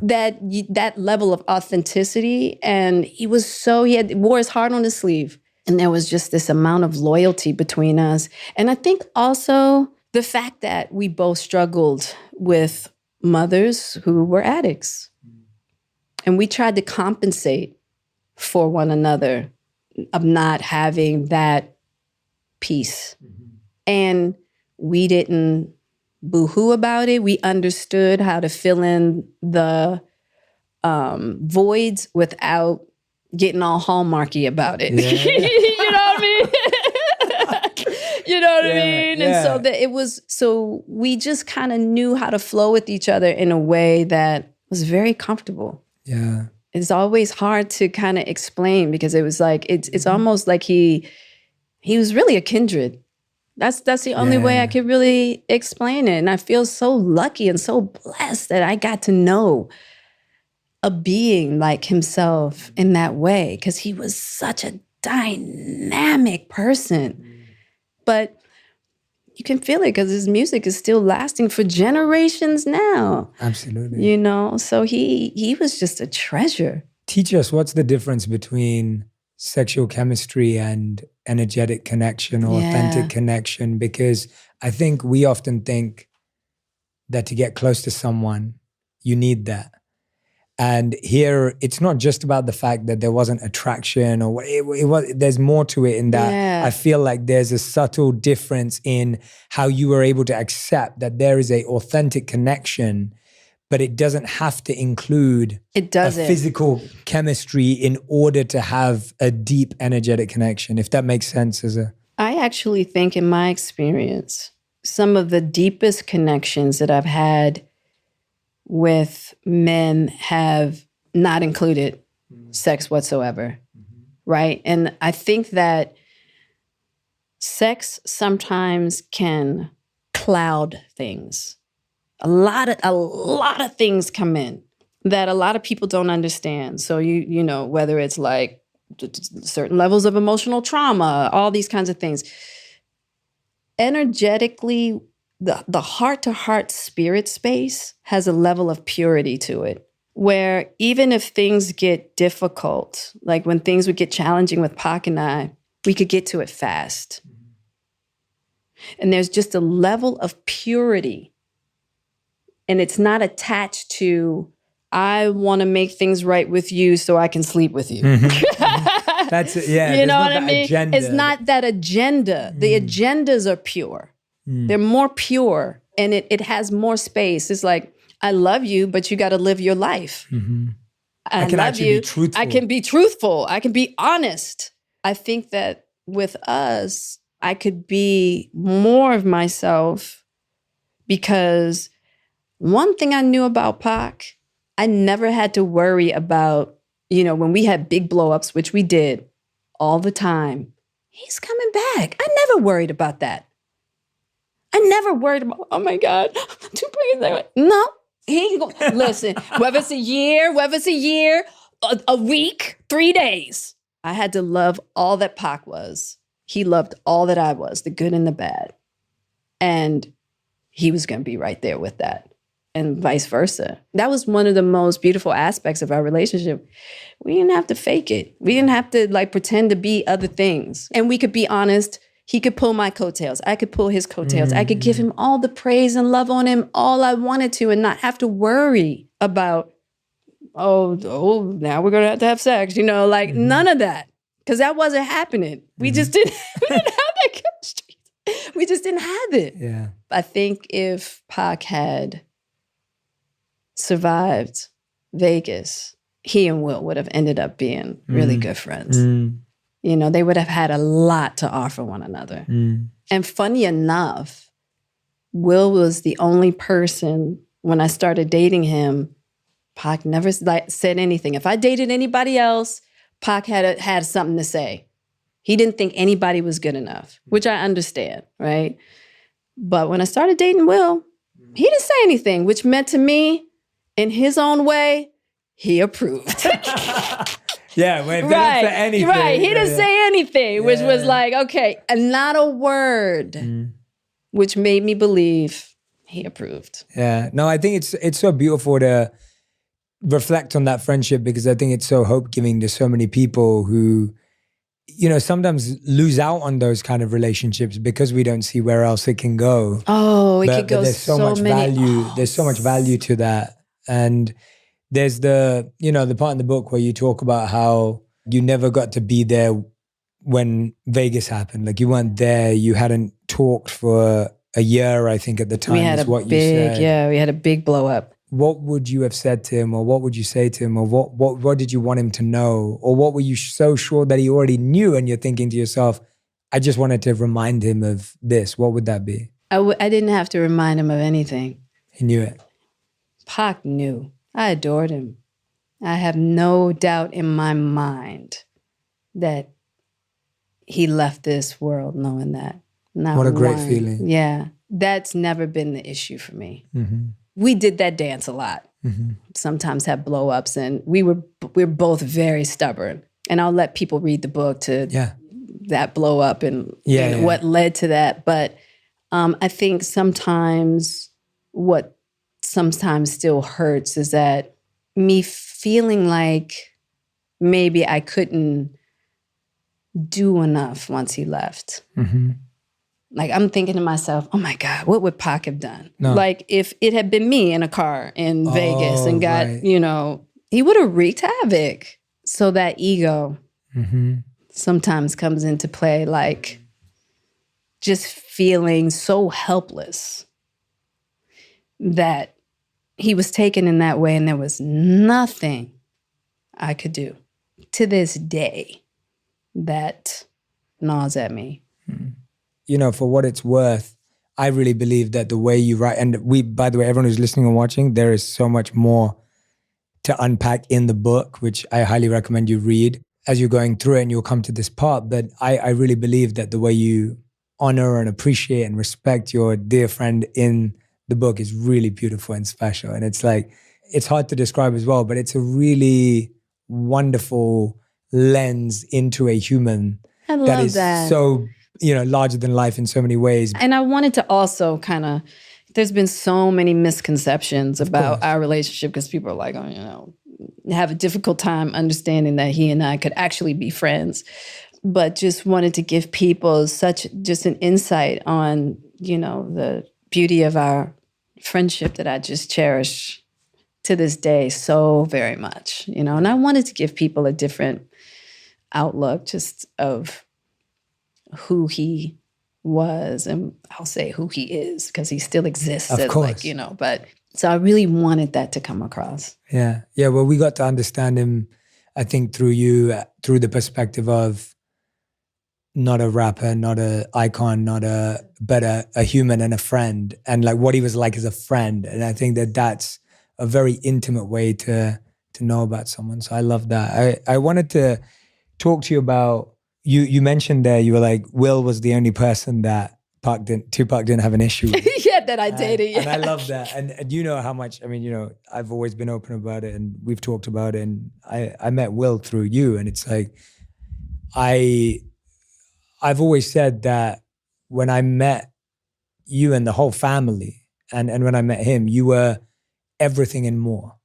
that level of authenticity. And he wore his heart on his sleeve. And there was just this amount of loyalty between us. And I think also the fact that we both struggled with mothers who were addicts. And we tried to compensate for one another of not having that peace. And we didn't boo-hoo about it. We understood how to fill in the voids without getting all hallmarky about it. Yeah. You know what I mean? You know what I mean? And so we just kind of knew how to flow with each other in a way that was very comfortable. Yeah. It's always hard to kind of explain because it was like, it's almost like he was really a kindred. That's the only way I could really explain it. And I feel so lucky and so blessed that I got to know a being like himself in that way, because he was such a dynamic person. But you can feel it because his music is still lasting for generations now. Absolutely. You know, so he was just a treasure. Teach us, what's the difference between sexual chemistry and energetic connection or authentic connection? Because I think we often think that to get close to someone, you need that. And here, it's not just about the fact that there wasn't attraction or it was. There's more to it in that. Yeah. I feel like there's a subtle difference in how you were able to accept that there is a authentic connection, but it doesn't have to include a physical chemistry in order to have a deep energetic connection, if that makes sense. I actually think in my experience, some of the deepest connections that I've had with men have not included sex whatsoever, right? And I think that sex sometimes can cloud things. A lot of things come in that a lot of people don't understand. So you know, whether it's like certain levels of emotional trauma, all these kinds of things. Energetically, the heart-to-heart spirit space has a level of purity to it, where even if things get difficult, like when things would get challenging with Pac and I, we could get to it fast. And there's just a level of purity. And it's not attached to, I want to make things right with you so I can sleep with you. That's it, yeah. You know what I mean? Agenda. It's not that agenda. The agendas are pure. They're more pure, and it has more space. It's like, I love you, but you got to live your life. I can love actually you. be truthful. I can be truthful. I can be honest. I think that with us, I could be more of myself, because one thing I knew about Pac, I never had to worry about, you know, when we had big blow-ups, which we did all the time, he's coming back. I never worried about that. I never worried about, oh my God, no, he ain't gonna, listen, whether it's a year, a week, 3 days. I had to love all that Pac was. He loved all that I was, the good and the bad. And he was gonna be right there with that, and vice versa. That was one of the most beautiful aspects of our relationship. We didn't have to fake it. We didn't have to like pretend to be other things. And we could be honest. He could pull my coattails. I could pull his coattails. I could give him all the praise and love on him all I wanted to, and not have to worry about, oh, now we're going to have sex. You know, like none of that. Because that wasn't happening. We just didn't have that chemistry. We just didn't have it. Yeah. I think if Pac had survived Vegas, he and Will would have ended up being really good friends. You know, they would have had a lot to offer one another. And funny enough, Will was the only person, when I started dating him, Pac never said anything. If I dated anybody else, Pac had something to say. He didn't think anybody was good enough, which I understand, right? But when I started dating Will, he didn't say anything, which meant to me, in his own way, he approved. Yeah, well, if they didn't say anything. Right, he didn't say anything, which was like, okay, and not a word. which made me believe he approved. Yeah. No, I think it's so beautiful to reflect on that friendship, because I think it's so hope-giving to so many people who, sometimes lose out on those kind of relationships because we don't see where else it can go. Oh, it But could go there's so much many value. There's so much value to that. And there's the part in the book where you talk about how you never got to be there when Vegas happened. Like, you weren't there. You hadn't talked for a year, I think, at the time. We had you said. we had a big blow up. What would you have said to him, or what would you say to him, or what did you want him to know, or what were you so sure that he already knew and you're thinking to yourself, I just wanted to remind him of this? What would that be? I didn't have to remind him of anything. He knew it. Pac knew. I adored him. I have no doubt in my mind that he left this world knowing that. Not What a great one. feeling. Yeah. That's never been the issue for me. Mm-hmm. We did that dance a lot. Mm-hmm. Sometimes have blow-ups, and we're both very stubborn. And I'll let people read the book to that blow-up and what led to that. But I think sometimes what sometimes still hurts is that me feeling like maybe I couldn't do enough once he left. Mm-hmm. Like, I'm thinking to myself, oh my God, what would Pac have done? No. Like, if it had been me in a car in Vegas and got, he would have wreaked havoc. So that ego sometimes comes into play, like just feeling so helpless that he was taken in that way and there was nothing I could do to this day that gnaws at me. For what it's worth, I really believe that the way you write, and by the way, everyone who's listening and watching, there is so much more to unpack in the book, which I highly recommend you read as you're going through it, and you'll come to this part. But I really believe that the way you honor and appreciate and respect your dear friend in the book is really beautiful and special. And it's like, it's hard to describe as well, but it's a really wonderful lens into a human that is so larger than life in so many ways. And I wanted to also there's been so many misconceptions about our relationship, because people are like, have a difficult time understanding that he and I could actually be friends. But just wanted to give people just an insight on, the beauty of our friendship that I just cherish to this day so very much, And I wanted to give people a different outlook just of who he was, and I'll say who he is, because he still exists. Of course. But so I really wanted that to come across. Yeah. Yeah. Well, we got to understand him, I think, through you, through the perspective of not a rapper, not an icon, but a human and a friend, and like what he was like as a friend. And I think that that's a very intimate way to know about someone. So I love that. I wanted to talk to you about, you mentioned there, you were like, Will was the only person that Tupac didn't have an issue with. Yeah, that I dated. And I love that. And you know how much, I've always been open about it, and we've talked about it. And I met Will through you. And it's like, I've always said that when I met you and the whole family, and when I met him, you were everything and more.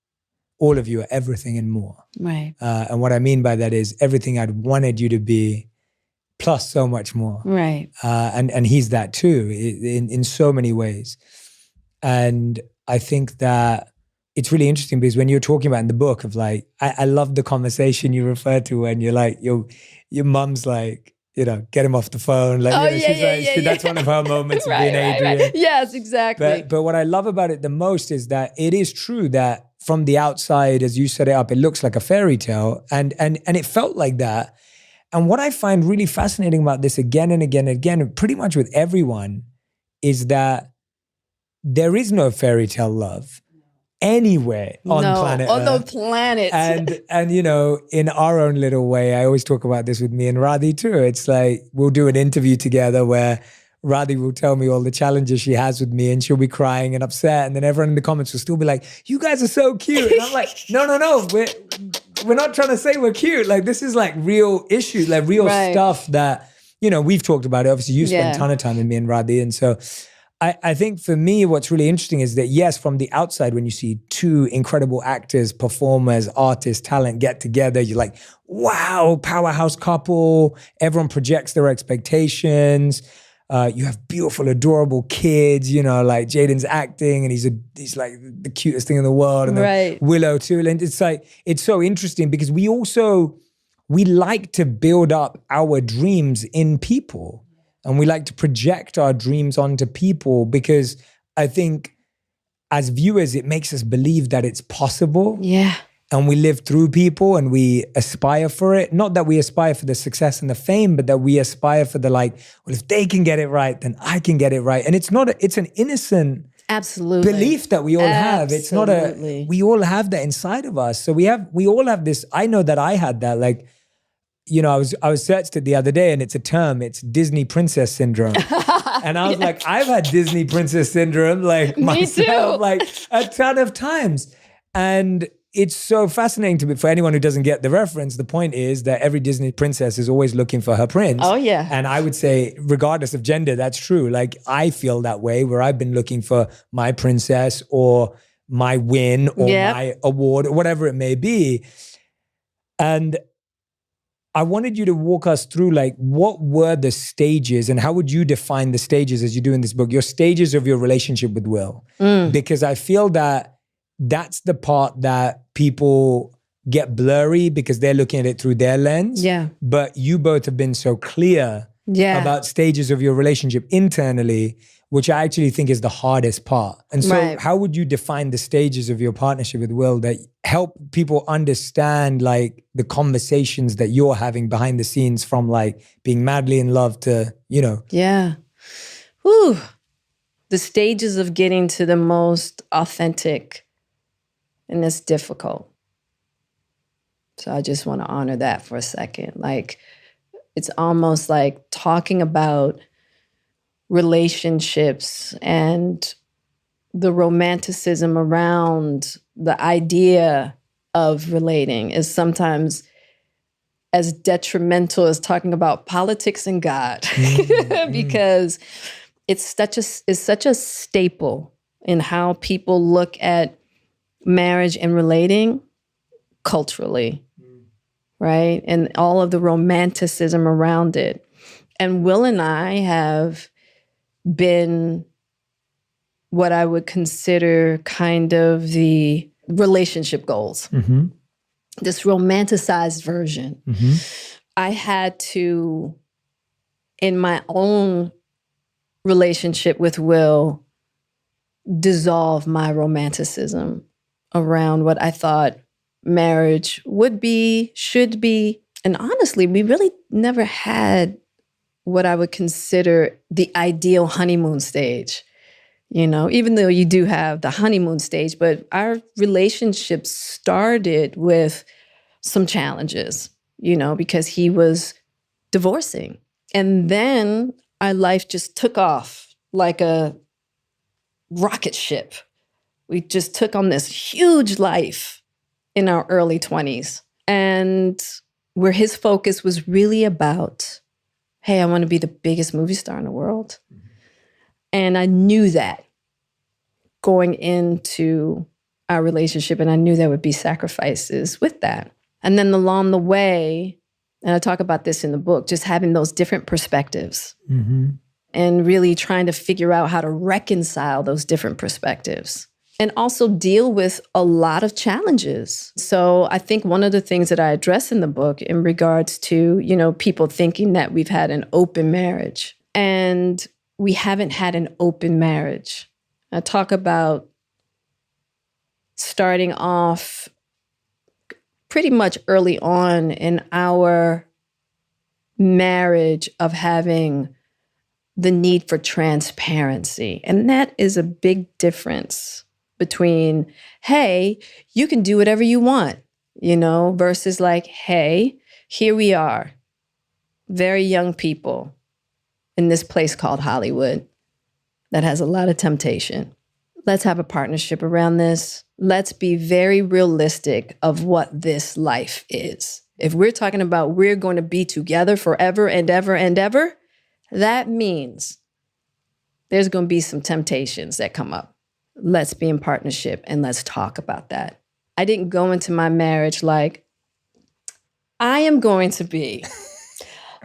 All of you are everything and more. Right. And what I mean by that is everything I'd wanted you to be, plus so much more. Right. And he's that too, in so many ways. And I think that it's really interesting, because when you're talking about in the book of like, I love the conversation you refer to when you're like, your mum's like, get him off the phone. Like, that's one of her moments of being Adrian. Right. Yes, exactly. But what I love about it the most is that it is true that from the outside, as you set it up, it looks like a fairy tale. And it felt like that. And what I find really fascinating about this again and again and again, pretty much with everyone, is that there is no fairy tale love anywhere on planet Earth. On the planet. And in our own little way, I always talk about this with me and Radhi too. It's like, we'll do an interview together where Radhi will tell me all the challenges she has with me, and she'll be crying and upset. And then everyone in the comments will still be like, you guys are so cute. And I'm like, no, we're not trying to say we're cute. Like, this is like real issues, like real stuff that, we've talked about it. Obviously, you spent a ton of time with me and Radhi. And so I think for me, what's really interesting is that, yes, from the outside, when you see two incredible actors, performers, artists, talent get together, you're like, wow, powerhouse couple. Everyone projects their expectations. You have beautiful, adorable kids, like Jaden's acting and he's like the cutest thing in the world. And Right. Willow too. And it's so interesting because we like to build up our dreams in people. And we like to project our dreams onto people because I think as viewers, it makes us believe that it's possible. Yeah. And we live through people and we aspire for it. Not that we aspire for the success and the fame, but that we aspire for the well, if they can get it right, then I can get it right. And it's an innocent Absolutely. belief that we all have. It's not we all have that inside of us. So we all have this, I know that I had that, I was searched it the other day and it's a term, it's Disney princess syndrome. And I was like, I've had Disney princess syndrome, myself, a ton of times. And it's so fascinating for anyone who doesn't get the reference. The point is that every Disney princess is always looking for her prince. Oh, yeah. And I would say, regardless of gender, that's true. I feel that way where I've been looking for my princess or my win or my award or whatever it may be. And I wanted you to walk us through what were the stages and how would you define the stages as you do in this book, your stages of your relationship with Will? Because I feel that that's the part that people get blurry because they're looking at it through their lens. Yeah. But you both have been so clear about stages of your relationship internally, which I actually think is the hardest part. And so how would you define the stages of your partnership with Will that help people understand the conversations that you're having behind the scenes from being madly in love to, Yeah. Whew. The stages of getting to the most authentic, and it's difficult. So I just want to honor that for a second. It's almost like talking about relationships and the romanticism around the idea of relating is sometimes as detrimental as talking about politics and God, because it's such a staple in how people look at marriage and relating culturally, right? And all of the romanticism around it. And Will and I have been what I would consider kind of the relationship goals. Mm-hmm. This romanticized version. Mm-hmm. I had to, in my own relationship with Will, dissolve my romanticism around what I thought marriage would be, should be. And honestly, we really never had what I would consider the ideal honeymoon stage. Even though you do have the honeymoon stage, but our relationship started with some challenges, because he was divorcing. And then our life just took off like a rocket ship. We just took on this huge life in our early 20s. And where his focus was really about, hey, I want to be the biggest movie star in the world. And I knew that going into our relationship, and I knew there would be sacrifices with that. And then along the way, and I talk about this in the book, just having those different perspectives and really trying to figure out how to reconcile those different perspectives and also deal with a lot of challenges. So I think one of the things that I address in the book in regards to, people thinking that we've had an open marriage, and we haven't had an open marriage. I talk about starting off pretty much early on in our marriage of having the need for transparency. And that is a big difference between, hey, you can do whatever you want, versus hey, here we are, very young people in this place called Hollywood that has a lot of temptation. Let's have a partnership around this. Let's be very realistic of what this life is. If we're talking about we're going to be together forever and ever and ever, that means there's going to be some temptations that come up. Let's be in partnership and let's talk about that. I didn't go into my marriage like, I am going to be.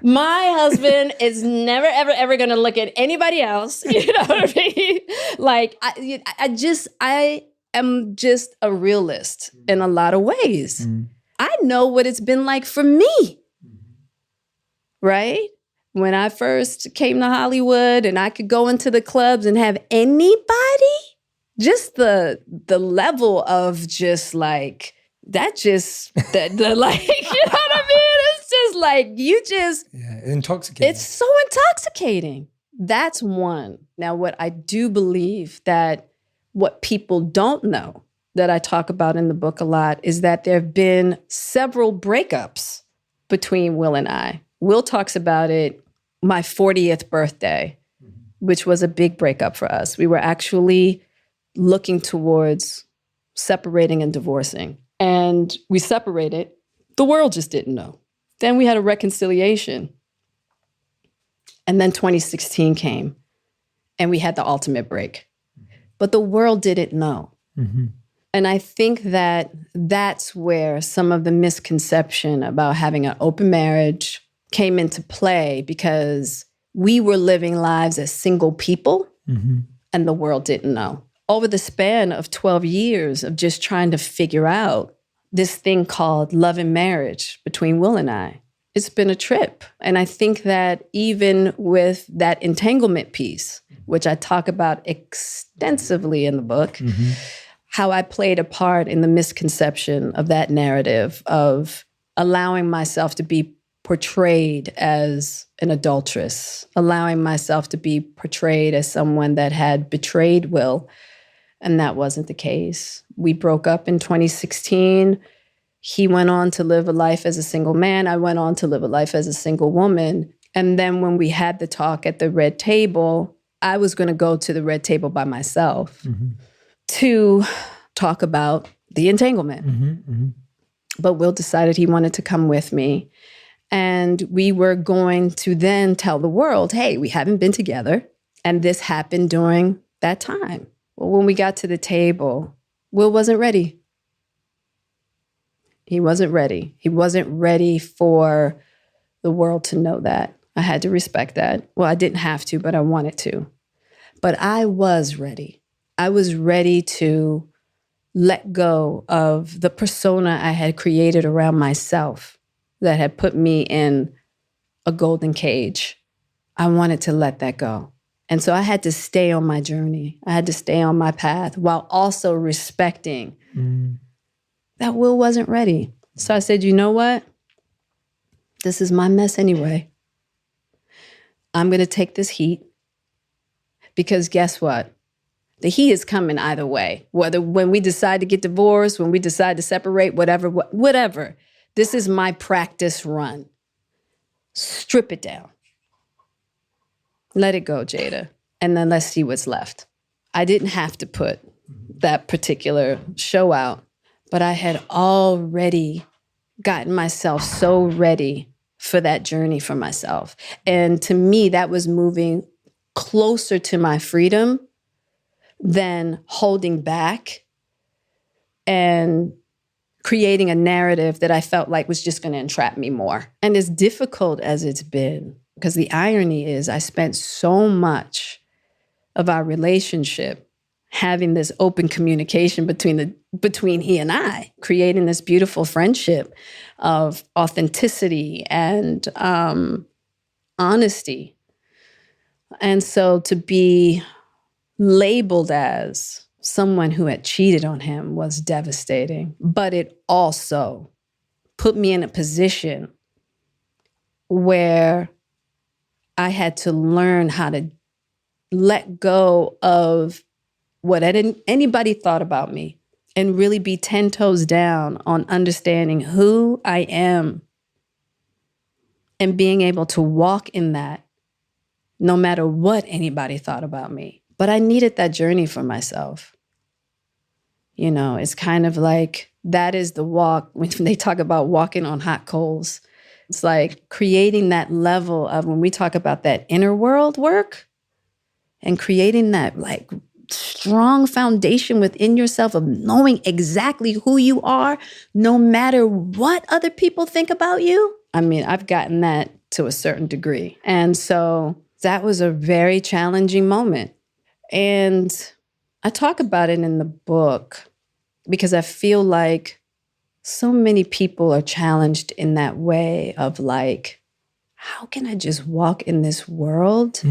My husband is never, ever, ever going to look at anybody else. You know what I mean? Like, I am just a realist in a lot of ways. I know what it's been like for me, right? When I first came to Hollywood and I could go into the clubs and have anybody, just the level of just like, like, you know what I mean? It's just like, Intoxicating. It's so intoxicating. That's one. Now, what I do believe that what people don't know that I talk about in the book a lot is that there have been several breakups between Will and I. Will talks about it, my 40th birthday, which was a big breakup for us. We were actually looking towards separating and divorcing. And we separated. The world just didn't know. Then we had a reconciliation. And then 2016 came and we had the ultimate break. But the world didn't know. And I think that that's where some of the misconception about having an open marriage came into play, because we were living lives as single people and the world didn't know. Over the span of 12 years of just trying to figure out this thing called love and marriage between Will and I, it's been a trip. And I think that even with that entanglement piece, which I talk about extensively in the book, how I played a part in the misconception of that narrative of allowing myself to be portrayed as an adulteress, allowing myself to be portrayed as someone that had betrayed Will. And that wasn't the case. We broke up in 2016. He went on to live a life as a single man. I went on to live a life as a single woman. And then when we had the talk at the red table, I was going to go to the red table by myself to talk about the entanglement. But Will decided he wanted to come with me. And we were going to then tell the world, hey, we haven't been together. And this happened during that time. Well, when we got to the table, Will wasn't ready. He wasn't ready. He wasn't ready for the world to know that. I had to respect that. Well, I didn't have to, but I wanted to. But I was ready. I was ready to let go of the persona I had created around myself that had put me in a golden cage. I wanted to let that go. And so I had to stay on my journey. I had to stay on my path while also respecting that Will wasn't ready. So I said, you know what? This is my mess anyway. I'm going to take this heat, because guess what? The heat is coming either way. Whether when we decide to get divorced, when we decide to separate, whatever. This is my practice run. Strip it down. Let it go, Jada. And then let's see what's left. I didn't have to put that particular show out, but I had already gotten myself so ready for that journey for myself. And to me, that was moving closer to my freedom than holding back and creating a narrative that I felt like was just going to entrap me more. And as difficult as it's been, because the irony is I spent so much of our relationship having this open communication between he and I, creating this beautiful friendship of authenticity and honesty. And so to be labeled as someone who had cheated on him was devastating. But it also put me in a position where I had to learn how to let go of what anybody thought about me and really be 10 toes down on understanding who I am and being able to walk in that no matter what anybody thought about me. But I needed that journey for myself. You know, it's kind of like that is the walk when they talk about walking on hot coals. It's like creating that level of when we talk about that inner world work, and creating that like strong foundation within yourself of knowing exactly who you are, no matter what other people think about you. I mean, I've gotten that to a certain degree. And so that was a very challenging moment. And I talk about it in the book because I feel like so many people are challenged in that way of like, how can I just walk in this world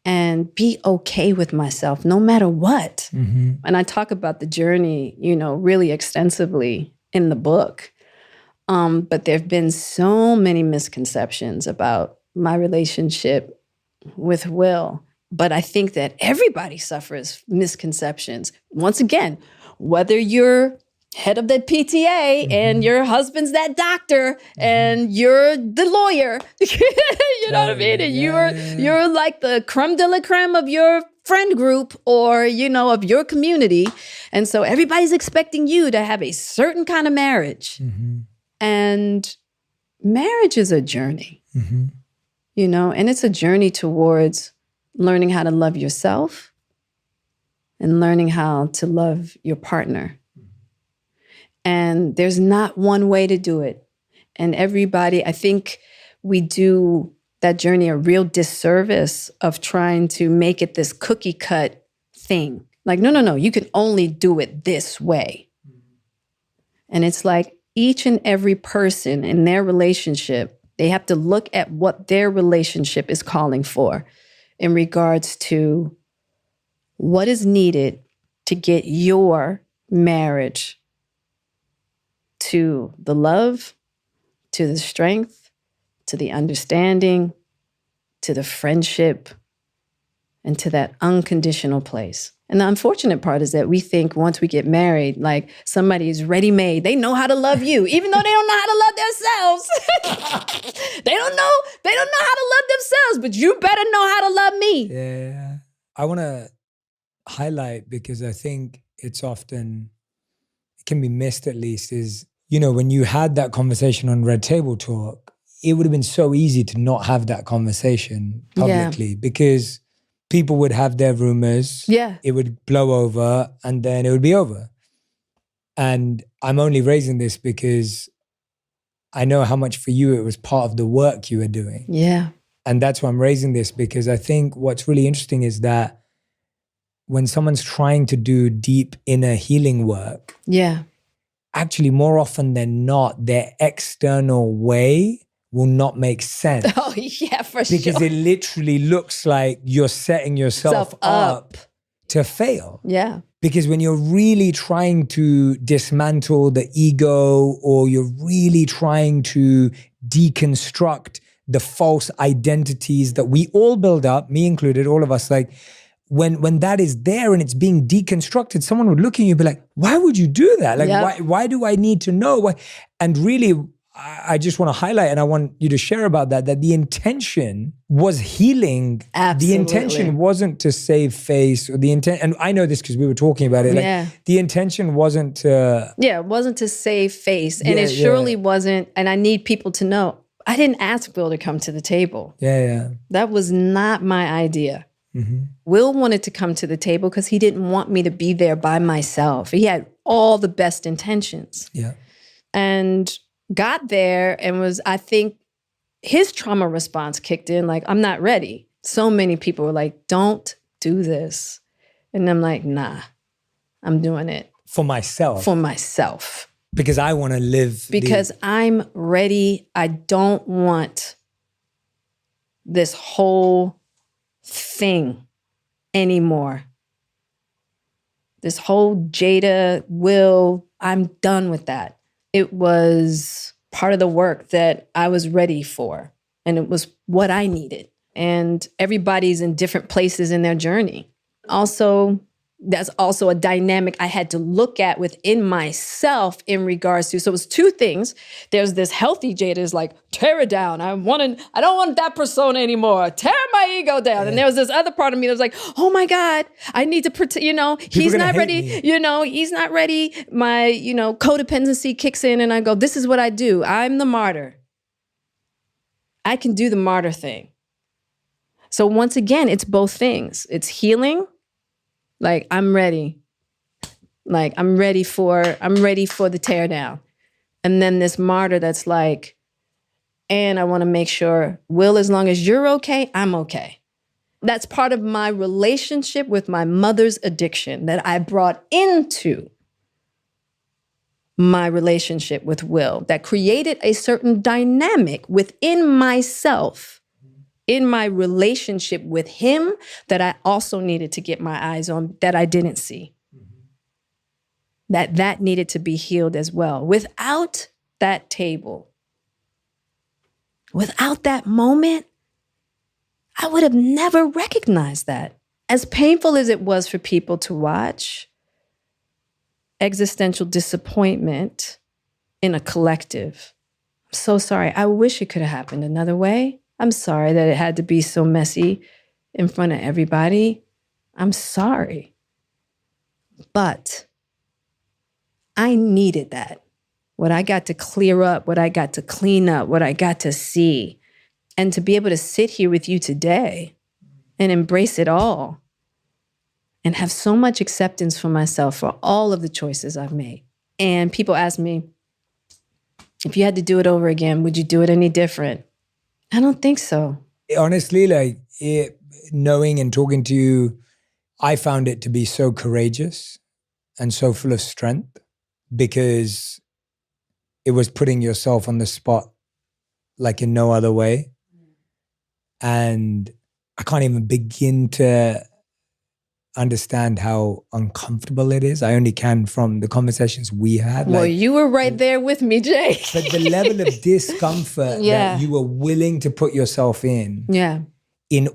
and be okay with myself no matter what? And I talk about the journey, you know, really extensively in the book. But there have been so many misconceptions about my relationship with Will. But I think that everybody suffers misconceptions. Once again, whether you're head of the PTA and your husband's that doctor and you're the lawyer, you know what I mean? And you're like the creme de la creme of your friend group or, you know, of your community. And so everybody's expecting you to have a certain kind of marriage. And marriage is a journey, you know, and it's a journey towards learning how to love yourself and learning how to love your partner. And there's not one way to do it. And everybody, I think we do that journey a real disservice of trying to make it this cookie cut thing. Like, no, you can only do it this way. And it's like each and every person in their relationship, they have to look at what their relationship is calling for in regards to what is needed to get your marriage to the love, to the strength, to the understanding, to the friendship, and to that unconditional place. And the unfortunate part is that we think once we get married, like somebody is ready-made. They know how to love you, even though they don't know how to love themselves. They don't know how to love themselves, but you better know how to love me. Yeah. I want to highlight, because I think it's often, it can be missed at least, is, you know, when you had that conversation on Red Table Talk, it would have been so easy to not have that conversation publicly because people would have their rumors. Yeah. It would blow over and then it would be over. And I'm only raising this because I know how much for you it was part of the work you were doing. Yeah. And that's why I'm raising this, because I think what's really interesting is that when someone's trying to do deep inner healing work, actually more often than not, their external way will not make sense. Oh, yeah, for sure. Because it literally looks like you're setting yourself up to fail. Yeah. Because when you're really trying to dismantle the ego, or you're really trying to deconstruct the false identities that we all build up, me included, all of us, like when that is there and it's being deconstructed, someone would look at you and be like, why would you do that? Like, why do I need to know? Why? And really, I just want to highlight, and I want you to share about that the intention was healing. Absolutely. The intention wasn't to save face, or the intent, and I know this because we were talking about it. Like, the intention wasn't to... Yeah, it wasn't to save face. And it surely wasn't, and I need people to know, I didn't ask Will to come to the table. That was not my idea. Will wanted to come to the table because he didn't want me to be there by myself. He had all the best intentions. And got there and was, I think his trauma response kicked in, like, I'm not ready. So many people were like, don't do this. And I'm like, nah, I'm doing it. For myself. For myself. Because I want to live. Because I'm ready. I don't want this whole thing anymore. This whole Jada, Will, I'm done with that. It was part of the work that I was ready for, and it was what I needed. And everybody's in different places in their journey. Also, that's also a dynamic I had to look at within myself in regards to, so it was two things. There's this healthy Jada is like, tear it down. I don't want that persona anymore. Tear my ego down. And there was this other part of me that was like, oh my God, I need to protect, he's not ready. He's not ready. My, codependency kicks in and I go, this is what I do. I'm the martyr. I can do the martyr thing. So once again, it's both things. It's healing. Like, I'm ready. Like, I'm ready for the tear down. And then this martyr that's like, and I want to make sure, Will, as long as you're okay, I'm okay. That's part of my relationship with my mother's addiction that I brought into my relationship with Will, that created a certain dynamic within myself, in my relationship with him, that I also needed to get my eyes on, that I didn't see. That needed to be healed as well. Without that table, without that moment, I would have never recognized that. As painful as it was for people to watch, existential disappointment in a collective. I'm so sorry. I wish it could have happened another way. I'm sorry that it had to be so messy in front of everybody. I'm sorry. But I needed that. What I got to clear up, what I got to clean up, what I got to see. And to be able to sit here with you today and embrace it all and have so much acceptance for myself for all of the choices I've made. And people ask me, if you had to do it over again, would you do it any different? I don't think so. Honestly, like knowing and talking to you, I found it to be so courageous and so full of strength, because it was putting yourself on the spot like in no other way. And I can't even begin to understand how uncomfortable it is. I only can from the conversations we had. Well, you were right there with me, Jay. But the level of discomfort that you were willing to put yourself in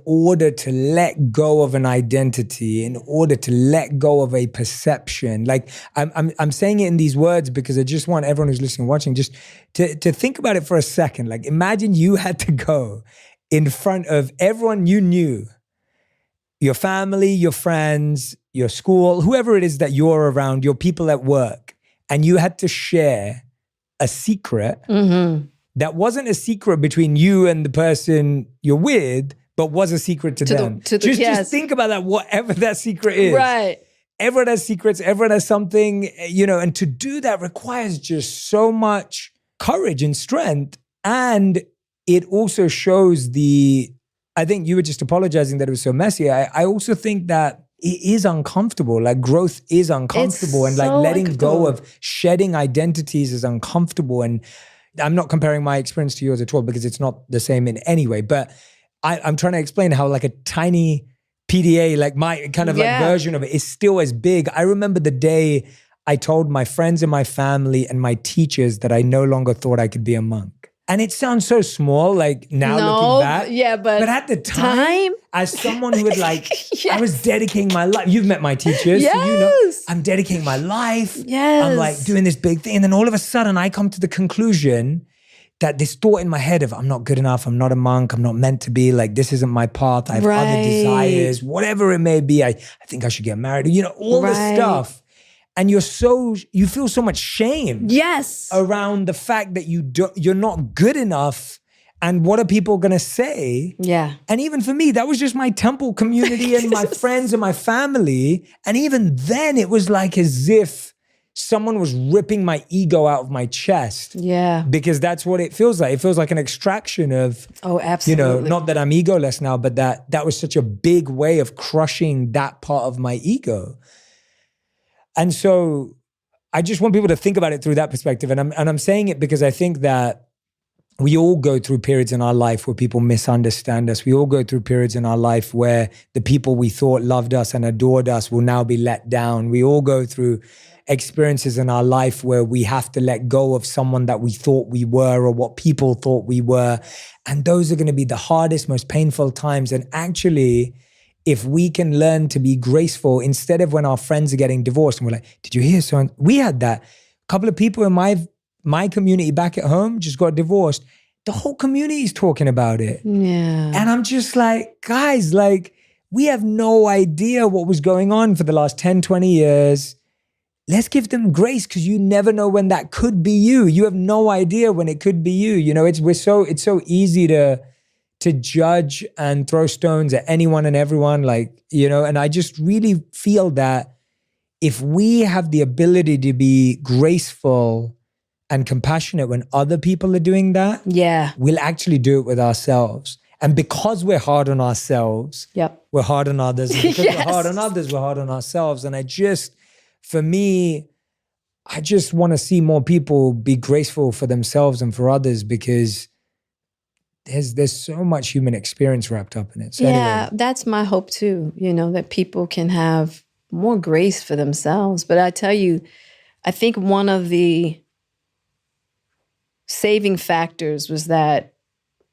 order to let go of an identity, in order to let go of a perception. Like I'm saying it in these words because I just want everyone who's listening, watching, just to think about it for a second. Like, imagine you had to go in front of everyone you knew, your family, your friends, your school, whoever it is that you're around, your people at work, and you had to share a secret that wasn't a secret between you and the person you're with, but was a secret to them. Just think about that, whatever that secret is. Right. Everyone has secrets, everyone has something, and to do that requires just so much courage and strength. And it also shows I think you were just apologizing that it was so messy. I also think that it is uncomfortable. Like, growth is uncomfortable, and like letting go of shedding identities is uncomfortable. And I'm not comparing my experience to yours at all, because it's not the same in any way. But I'm trying to explain how like a tiny PDA, like my kind of like version of it, is still as big. I remember the day I told my friends and my family and my teachers that I no longer thought I could be a monk. And it sounds so small, like now looking back. Yeah, but at the time, as someone who had like, I was dedicating my life. You've met my teachers, so you know, I'm dedicating my life. Yes. I'm like doing this big thing. And then all of a sudden I come to the conclusion that this thought in my head of, I'm not good enough, I'm not a monk, I'm not meant to be, like, this isn't my path, I have other desires, whatever it may be, I think I should get married, all this stuff. And you feel so much shame around the fact that you're not good enough, and what are people gonna say? Yeah. And even for me, that was just my temple community and my friends and my family. And even then it was like as if someone was ripping my ego out of my chest. Yeah. Because that's what it feels like. It feels like an extraction of, absolutely. Not that I'm egoless now, but that was such a big way of crushing that part of my ego. And so I just want people to think about it through that perspective. And I'm saying it because I think that we all go through periods in our life where people misunderstand us. We all go through periods in our life where the people we thought loved us and adored us will now be let down. We all go through experiences in our life where we have to let go of someone that we thought we were or what people thought we were. And those are going to be the hardest, most painful times. And actually, if we can learn to be graceful, instead of when our friends are getting divorced and we're like, did you hear so? We had that. A couple of people in my community back at home just got divorced. The whole community is talking about it. Yeah. And I'm just like, guys, like, we have no idea what was going on for the last 10, 20 years. Let's give them grace, because you never know when that could be you. You have no idea when it could be you. It's so easy to to judge and throw stones at anyone and everyone, like, and I just really feel that if we have the ability to be graceful and compassionate when other people are doing that, we'll actually do it with ourselves. And because we're hard on ourselves, we're hard on others. And because we're hard on others, we're hard on ourselves. And for me, I just want to see more people be graceful for themselves and for others, because there's so much human experience wrapped up in it. So anyway. That's my hope too, that people can have more grace for themselves. But I tell you, I think one of the saving factors was that,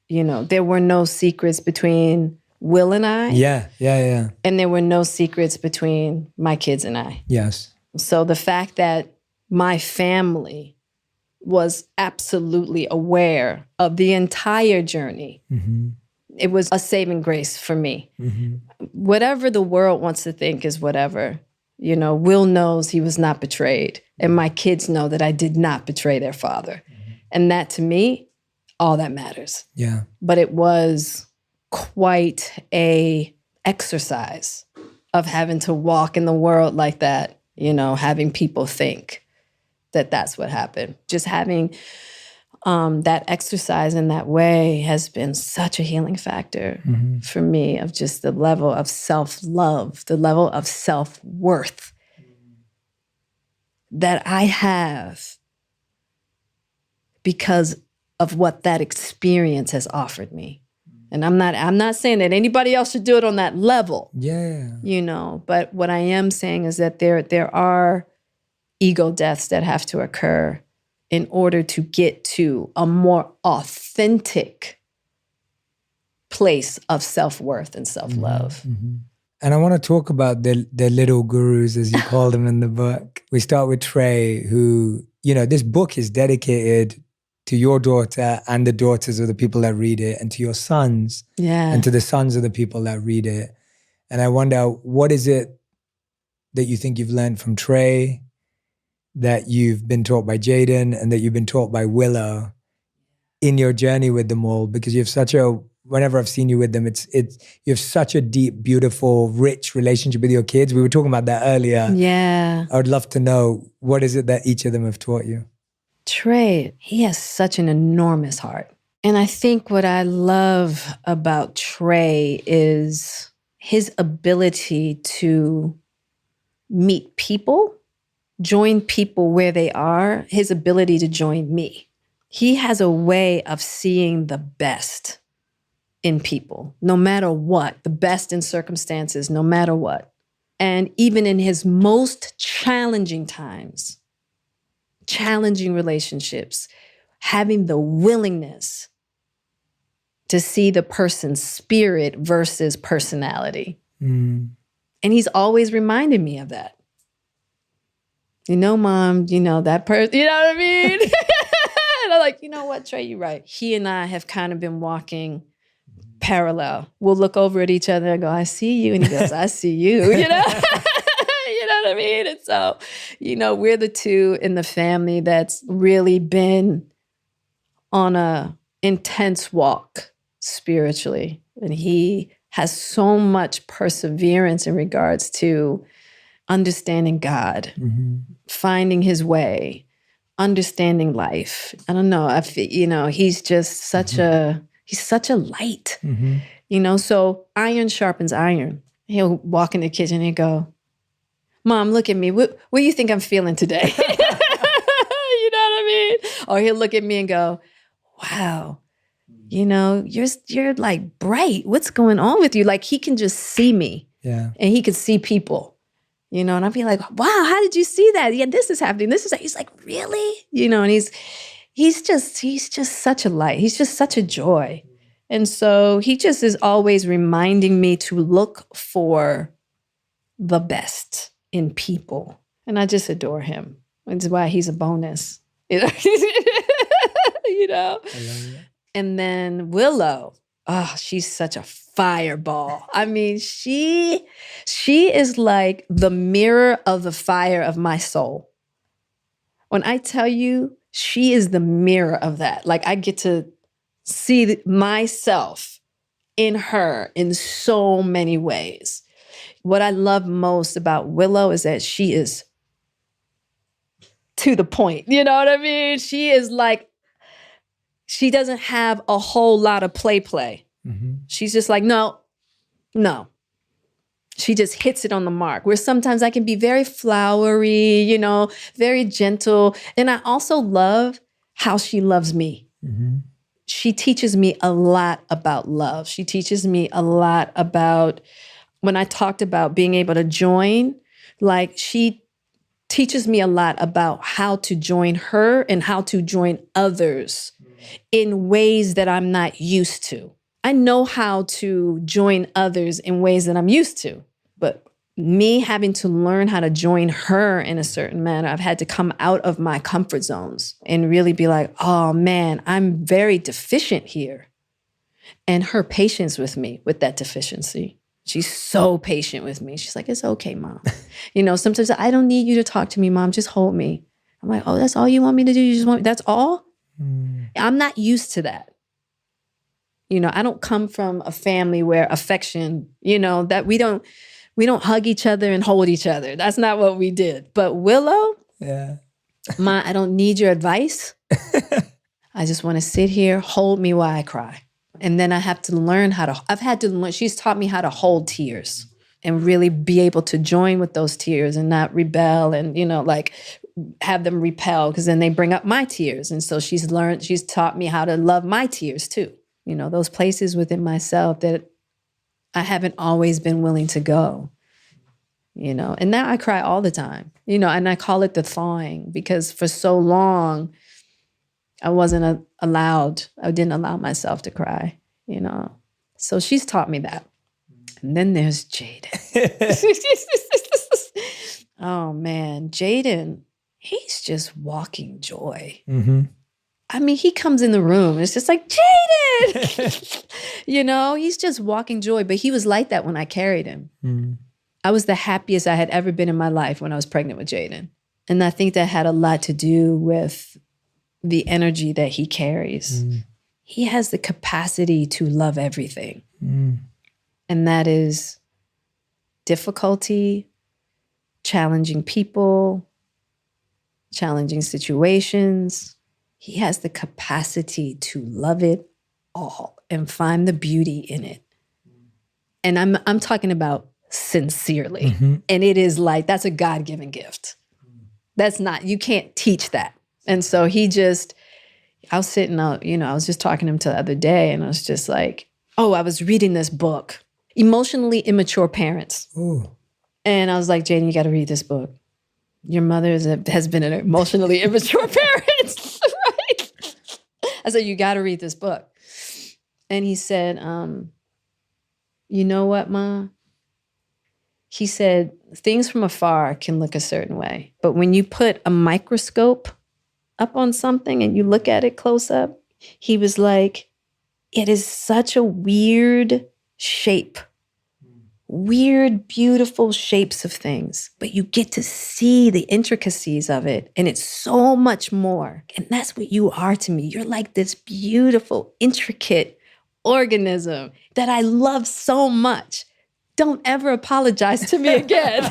there were no secrets between Will and I. Yeah. And there were no secrets between my kids and I. Yes. So the fact that my family was absolutely aware of the entire journey, it was a saving grace for me. Whatever the world wants to think is whatever. Will knows he was not betrayed. And my kids know that I did not betray their father. And that, to me, all that matters. Yeah. But it was quite a exercise of having to walk in the world like that, having people think that that's what happened. Just having that exercise in that way has been such a healing factor for me, of just the level of self-love, the level of self-worth that I have because of what that experience has offered me. And I'm not saying that anybody else should do it on that level. Yeah. But what I am saying is that there are ego deaths that have to occur in order to get to a more authentic place of self-worth and self-love. And I want to talk about the little gurus, as you call them in the book. We start with Trey, who, this book is dedicated to your daughter and the daughters of the people that read it, and to your sons and to the sons of the people that read it. And I wonder, what is it that you think you've learned from Trey, that you've been taught by Jaden, and that you've been taught by Willow in your journey with them all? Because you have whenever I've seen you with them, you have such a deep, beautiful, rich relationship with your kids. We were talking about that earlier. Yeah. I would love to know, what is it that each of them have taught you? Trey, he has such an enormous heart. And I think what I love about Trey is his ability to meet people, join people where they are, his ability to join me. He has a way of seeing the best in people, no matter what, the best in circumstances, no matter what. And even in his most challenging times, challenging relationships, having the willingness to see the person's spirit versus personality. And he's always reminded me of that. Mom, that person, you know what I mean? And I'm like, you know what, Trey, you're right. He and I have kind of been walking parallel. We'll look over at each other and go, I see you. And he goes, I see you, You know what I mean? And so, we're the two in the family that's really been on a intense walk spiritually. And he has so much perseverance in regards to understanding God, finding his way, understanding life. I don't know. I feel, he's just such he's such a light, so iron sharpens iron. He'll walk in the kitchen and he'll go, Mom, look at me. What do you think I'm feeling today? You know what I mean? Or he'll look at me and go, wow, you're like bright. What's going on with you? Like, he can just see me. Yeah. And he can see people, and I'll be like, wow, how did you see that? Yeah, this is happening. He's like, really? And he's just such a light. He's just such a joy. And so he just is always reminding me to look for the best in people. And I just adore him. That's why he's a bonus. I love it. And then Willow, she's such a fireball. I mean, she is like the mirror of the fire of my soul. When I tell you, she is the mirror of that. Like, I get to see myself in her in so many ways. What I love most about Willow is that she is to the point. You know what I mean? She is like, she doesn't have a whole lot of play. She's just like, no. She just hits it on the mark. Where sometimes I can be very flowery, you know, very gentle. And I also love how she loves me. She teaches me a lot about love. She teaches me a lot about, when I talked about being able to join, like she teaches me a lot about how to join her and how to join others in ways that I'm not used to. I know how to join others in ways that I'm used to, but me having to learn how to join her in a certain manner, I've had to come out of my comfort zones and really be like, oh man, I'm very deficient here. And her patience with me with that deficiency. She's so patient with me. She's like, it's okay, Mom. You know, sometimes I don't need you to talk to me, Mom, just hold me. I'm like, oh, that's all you want me to do? You just want, that's all? I'm not used to that. You know, I don't come from a family where affection, you know, that we don't hug each other and hold each other. That's not what we did. But Willow, Ma, I don't need your advice. I just want to sit here, hold me while I cry. And then I have to learn she's taught me how to hold tears and really be able to join with those tears and not rebel and, you know, like have them repel because then they bring up my tears. And so she's taught me how to love my tears too. You know, those places within myself that I haven't always been willing to go, you know, and now I cry all the time, you know, and I call it the thawing because for so long I wasn't allowed, I didn't allow myself to cry, you know. So she's taught me that. And then there's Jaden. Oh man, Jaden, he's just walking joy. I mean, he comes in the room and it's just like, Jaden! You know, he's just walking joy. But he was like that when I carried him. I was the happiest I had ever been in my life when I was pregnant with Jaden. And I think that had a lot to do with the energy that he carries. He has the capacity to love everything. And that is difficulty, challenging people, challenging situations. He has the capacity to love it all and find the beauty in it. And I'm talking about sincerely. And it is like, that's a God-given gift. That's not, you can't teach that. And so I was sitting out, you know, I was just talking to him the other day and I was just like, oh, I was reading this book, Emotionally Immature Parents. Ooh. And I was like, Jaden, you got to read this book. Your mother has been an emotionally immature parent, right? I said, you got to read this book. And he said, you know what, Ma? He said, things from afar can look a certain way. But when you put a microscope up on something and you look at it close up, he was like, it is such a weird shape. Weird, beautiful shapes of things, but you get to see the intricacies of it, and it's so much more. And that's what you are to me. You're like this beautiful, intricate organism that I love so much. Don't ever apologize to me again.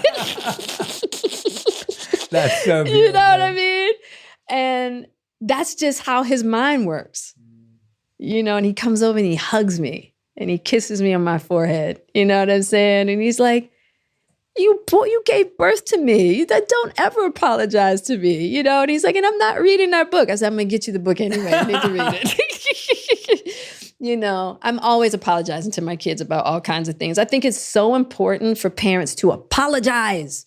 That's so beautiful. You know what I mean? And that's just how his mind works. You know, and he comes over and he hugs me. And he kisses me on my forehead. You know what I'm saying? And he's like, you gave birth to me. Don't ever apologize to me. You know? And he's like, and I'm not reading that book. I said, I'm going to get you the book anyway. You need to read it. You know, I'm always apologizing to my kids about all kinds of things. I think it's so important for parents to apologize.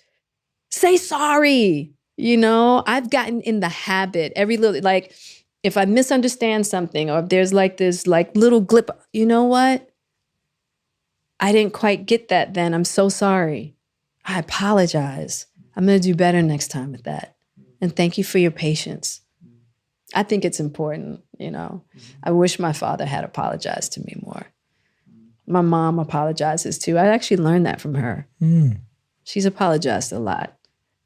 Say sorry. You know, I've gotten in the habit if I misunderstand something or if there's like this like little glip, you know what? I didn't quite get that then. I'm so sorry. I apologize. I'm going to do better next time with that. And thank you for your patience. I think it's important, you know. I wish my father had apologized to me more. My mom apologizes too. I actually learned that from her. She's apologized a lot.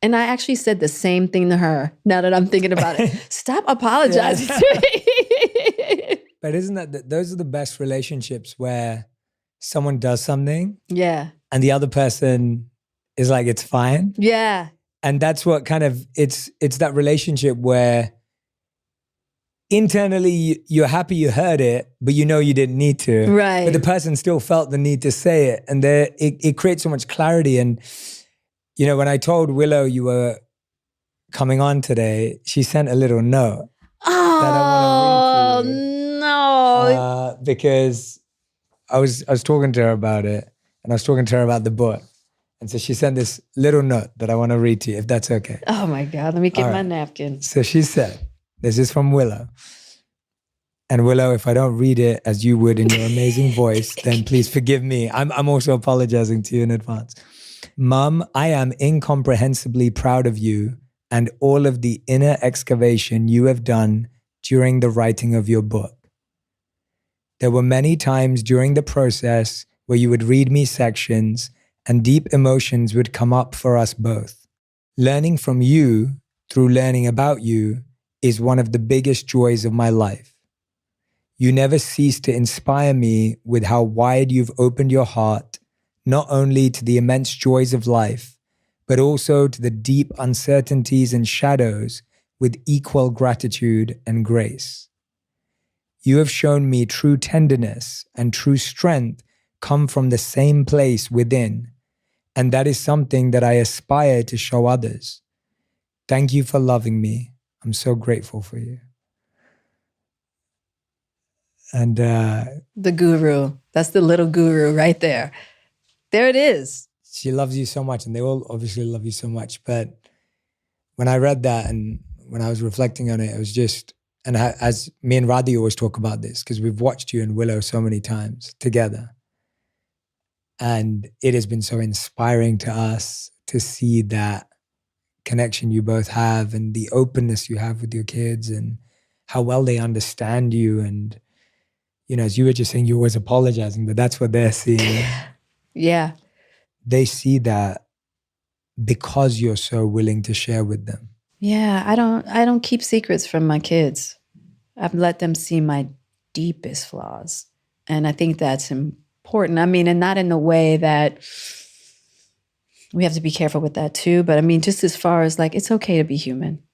And I actually said the same thing to her now that I'm thinking about it. Stop apologizing to me. But isn't that, those are the best relationships where someone does something Yeah. and the other person is like, it's fine. Yeah. And that's what kind of, it's that relationship where internally you're happy you heard it, but you know you didn't need to. Right. But the person still felt the need to say it. And it creates so much clarity. And, you know, when I told Willow you were coming on today, she sent a little note that I want to read to you. No. Because I was talking to her about it, and I was talking to her about the book. And so she sent this little note that I want to read to you, if that's okay. Oh my God. Let me get All my right. napkin. So she said, this is from Willow. And Willow, if I don't read it as you would in your amazing voice, then please forgive me. I'm also apologizing to you in advance. Mom, I am incomprehensibly proud of you and all of the inner excavation you have done during the writing of your book. There were many times during the process where you would read me sections and deep emotions would come up for us both. Learning from you through learning about you is one of the biggest joys of my life. You never cease to inspire me with how wide you've opened your heart, not only to the immense joys of life, but also to the deep uncertainties and shadows with equal gratitude and grace. You have shown me true tenderness and true strength come from the same place within, and that is something that I aspire to show others. Thank you for loving me. I'm so grateful for you. And The guru. That's the little guru right there. There it is. she loves you so much, and they all obviously love you so much. But when I read that and when I was reflecting on it, it was just, and as me and Radhi always talk about this, because we've watched you and Willow so many times together. And it has been so inspiring to us to see that connection you both have and the openness you have with your kids and how well they understand you. And, you know, as you were just saying, you're always apologizing, but that's what they're seeing. Yeah. They see that because you're so willing to share with them. Yeah. I don't keep secrets from my kids. I've let them see my deepest flaws. And I think that's important. I mean, and not in the way that we have to be careful with that too. But I mean, just as far as like, it's okay to be human,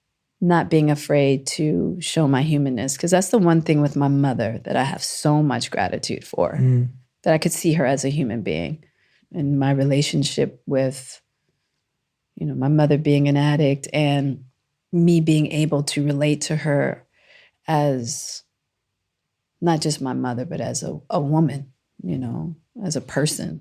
not being afraid to show my humanness. Because that's the one thing with my mother that I have so much gratitude for, that I could see her as a human being. And my relationship with, you know, my mother being an addict and me being able to relate to her as not just my mother, but as a woman, you know, as a person.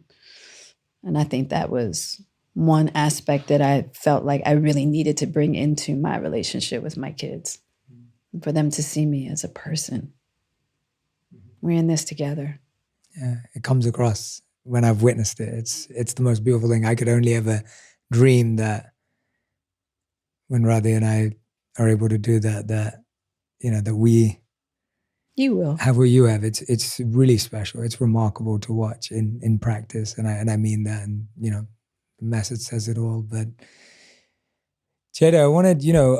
And I think that was one aspect that I felt like I really needed to bring into my relationship with my kids, for them to see me as a person. We're in this together. Yeah, it comes across when I've witnessed it. It's the most beautiful thing. I could only ever dream that when Radhi and I are able to do that, you know, that we You will. have what you have. It's really special. It's remarkable to watch in practice. And I mean that, and, you know, the message says it all. But Jada, I wanted, you know,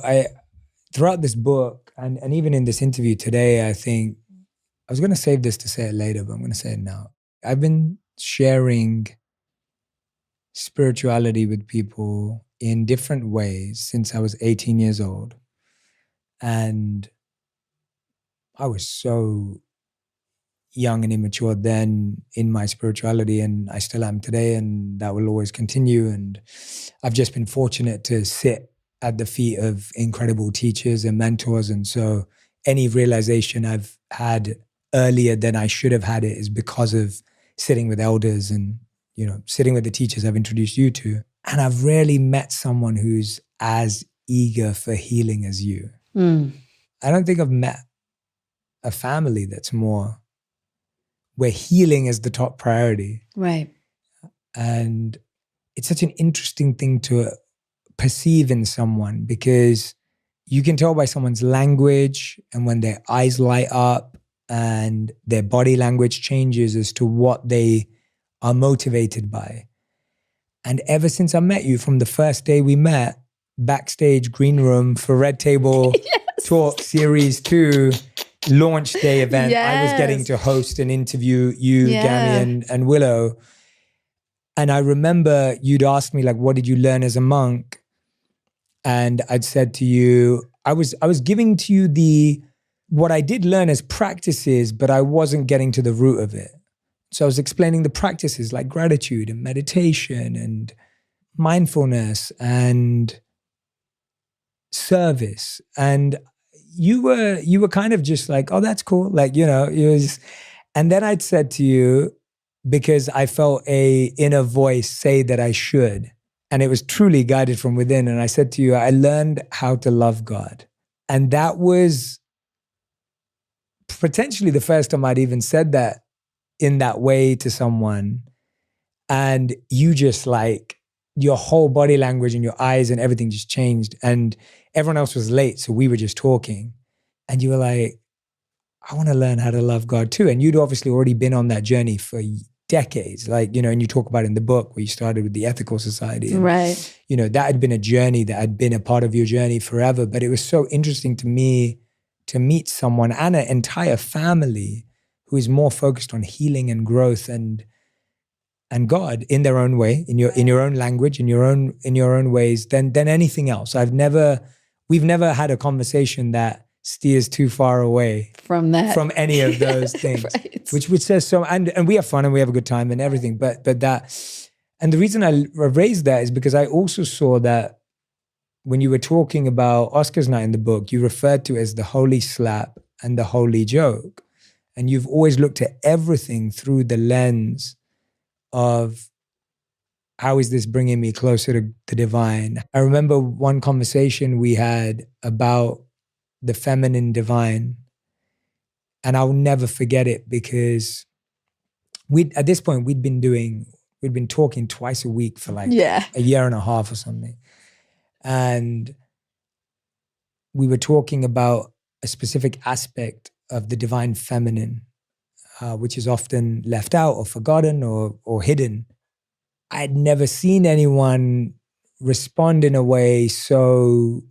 throughout this book and even in this interview today, I think I was going to save this to say it later, but I'm going to say it now. I've been sharing spirituality with people in different ways since I was 18 years old. And I was so young and immature then in my spirituality, and I still am today, and that will always continue. And I've just been fortunate to sit at the feet of incredible teachers and mentors. And so any realization I've had earlier than I should have had it is because of sitting with elders and, you know, sitting with the teachers I've introduced you to. And I've rarely met someone who's as eager for healing as you. I don't think I've met a family that's more, where healing is the top priority. Right. And it's such an interesting thing to perceive in someone, because you can tell by someone's language and when their eyes light up and their body language changes as to what they are motivated by. And ever since I met you, from the first day we met, backstage green room for Red Table Talk Series 2, launch day event, I was getting Yes. to host and interview you, Yeah. Gami, and Willow. And I remember you'd asked me, like, what did you learn as a monk? And I'd said to you, I was giving to you what I did learn as practices, but I wasn't getting to the root of it. So I was explaining the practices like gratitude and meditation and mindfulness and service. And you were kind of just like, oh, that's cool. Like, you know, and then I'd said to you, because I felt a inner voice say that I should, and it was truly guided from within. And I said to you, I learned how to love God. And that was potentially the first time I'd even said that in that way to someone. And you just like, your whole body language and your eyes and everything just changed. And everyone else was late, so we were just talking. And you were like, I want to learn how to love God too. And you'd obviously already been on that journey for decades. Like, you know, and you talk about it in the book where you started with the Ethical Society. And, Right. you know, that had been a journey that had been a part of your journey forever. But it was so interesting to me to meet someone and an entire family who is more focused on healing and growth and God in their own way, in your own language, in your own ways than anything else. We've never had a conversation that steers too far away From any of those things, Right. which says so. And we have fun and we have a good time and everything. But that, and the reason I raised that is because I also saw that when you were talking about Oscar's night in the book, you referred to it as the holy slap and the holy joke, and you've always looked at everything through the lens of how is this bringing me closer to the divine. I remember one conversation we had about the feminine divine, and I'll never forget it because at this point we'd been talking twice a week for like a year and a half or something. And we were talking about a specific aspect of the divine feminine, which is often left out or forgotten or hidden. I'd never seen anyone respond in a way so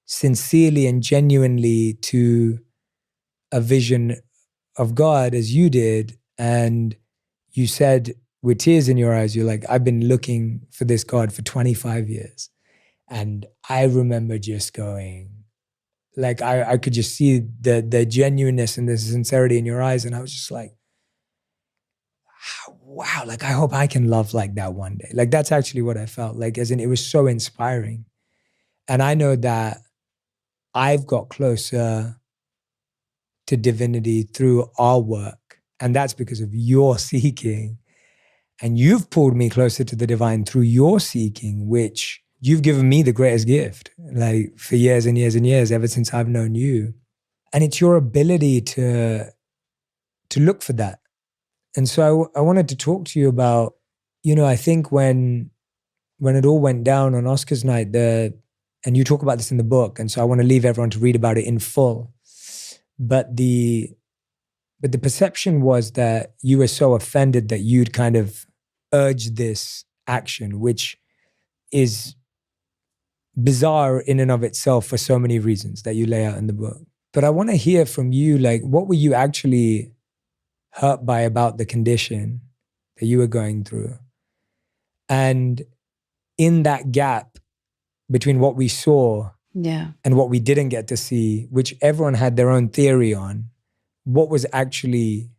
sincerely and genuinely to a vision of God as you did. And you said with tears in your eyes, you're like, I've been looking for this God for 25 years. And I remember just going, like, I could just see the genuineness and the sincerity in your eyes. And I was just like, wow, like, I hope I can love like that one day. Like, that's actually what I felt like, as in it was so inspiring. And I know that I've got closer to divinity through our work. And that's because of your seeking. And you've pulled me closer to the divine through your seeking, which you've given me the greatest gift, like for years and years and years, ever since I've known you. And it's your ability to look for that. And so I wanted to talk to you about, you know, I think when it all went down on Oscar's night, and you talk about this in the book, and so I want to leave everyone to read about it in full. But the perception was that you were so offended that you'd kind of urged this action, which is bizarre in and of itself for so many reasons that you lay out in the book. But I want to hear from you, like, what were you actually hurt by about the condition that you were going through? And in that gap between what we saw and what we didn't get to see, which everyone had their own theory on, what was actually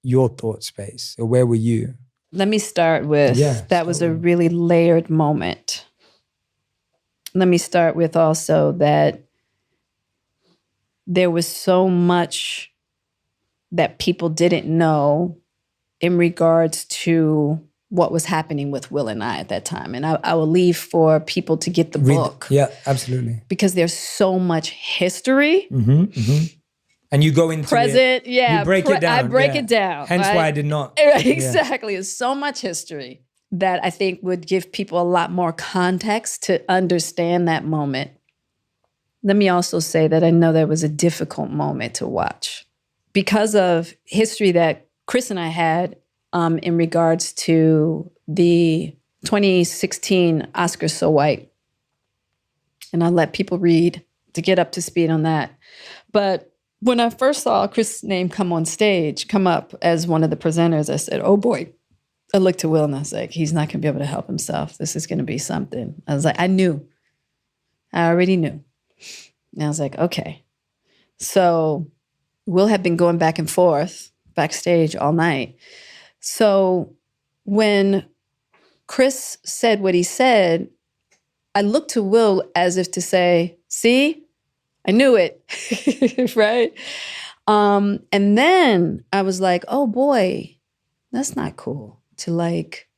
your thought space, or where were you? Let me start with, that was a really layered moment. Let me start with also that there was so much that people didn't know in regards to what was happening with Will and I at that time. And I will leave for people to get the book. Yeah, absolutely. Because there's so much history. Mm-hmm, mm-hmm. And you go into present, it. You break it down. I break it down. Hence why I did not. Exactly. There's so much history that I think would give people a lot more context to understand that moment. Let me also say that I know that was a difficult moment to watch because of history that Chris and I had in regards to the 2016 Oscar So White. And I'll let people read to get up to speed on that. But when I first saw Chris' name come up as one of the presenters, I said, oh boy. I looked to Will and I was like, he's not going to be able to help himself. This is going to be something. I was like, I already knew. And I was like, okay. So Will had been going back and forth backstage all night. So when Chris said what he said, I looked to Will as if to say, see, I knew it, right? And then I was like, oh boy, that's not cool to like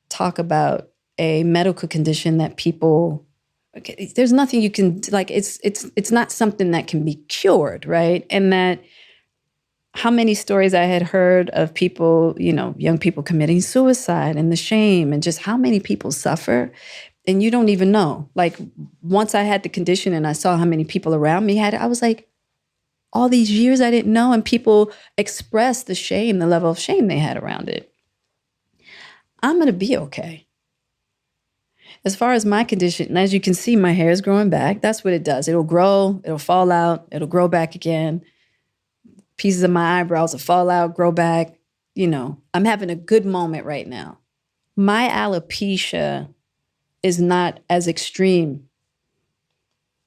talk about a medical condition that people, there's nothing you can, like, it's not something that can be cured, right? And that how many stories I had heard of people, young people committing suicide and the shame and just how many people suffer. And you don't even know. Like, once I had the condition and I saw how many people around me had it, I was like, all these years I didn't know. And people expressed the shame, the level of shame they had around it. I'm going to be okay. As far as my condition, and as you can see, my hair is growing back. That's what it does. It'll grow, it'll fall out, it'll grow back again. Pieces of my eyebrows will fall out, grow back. I'm having a good moment right now. My alopecia is not as extreme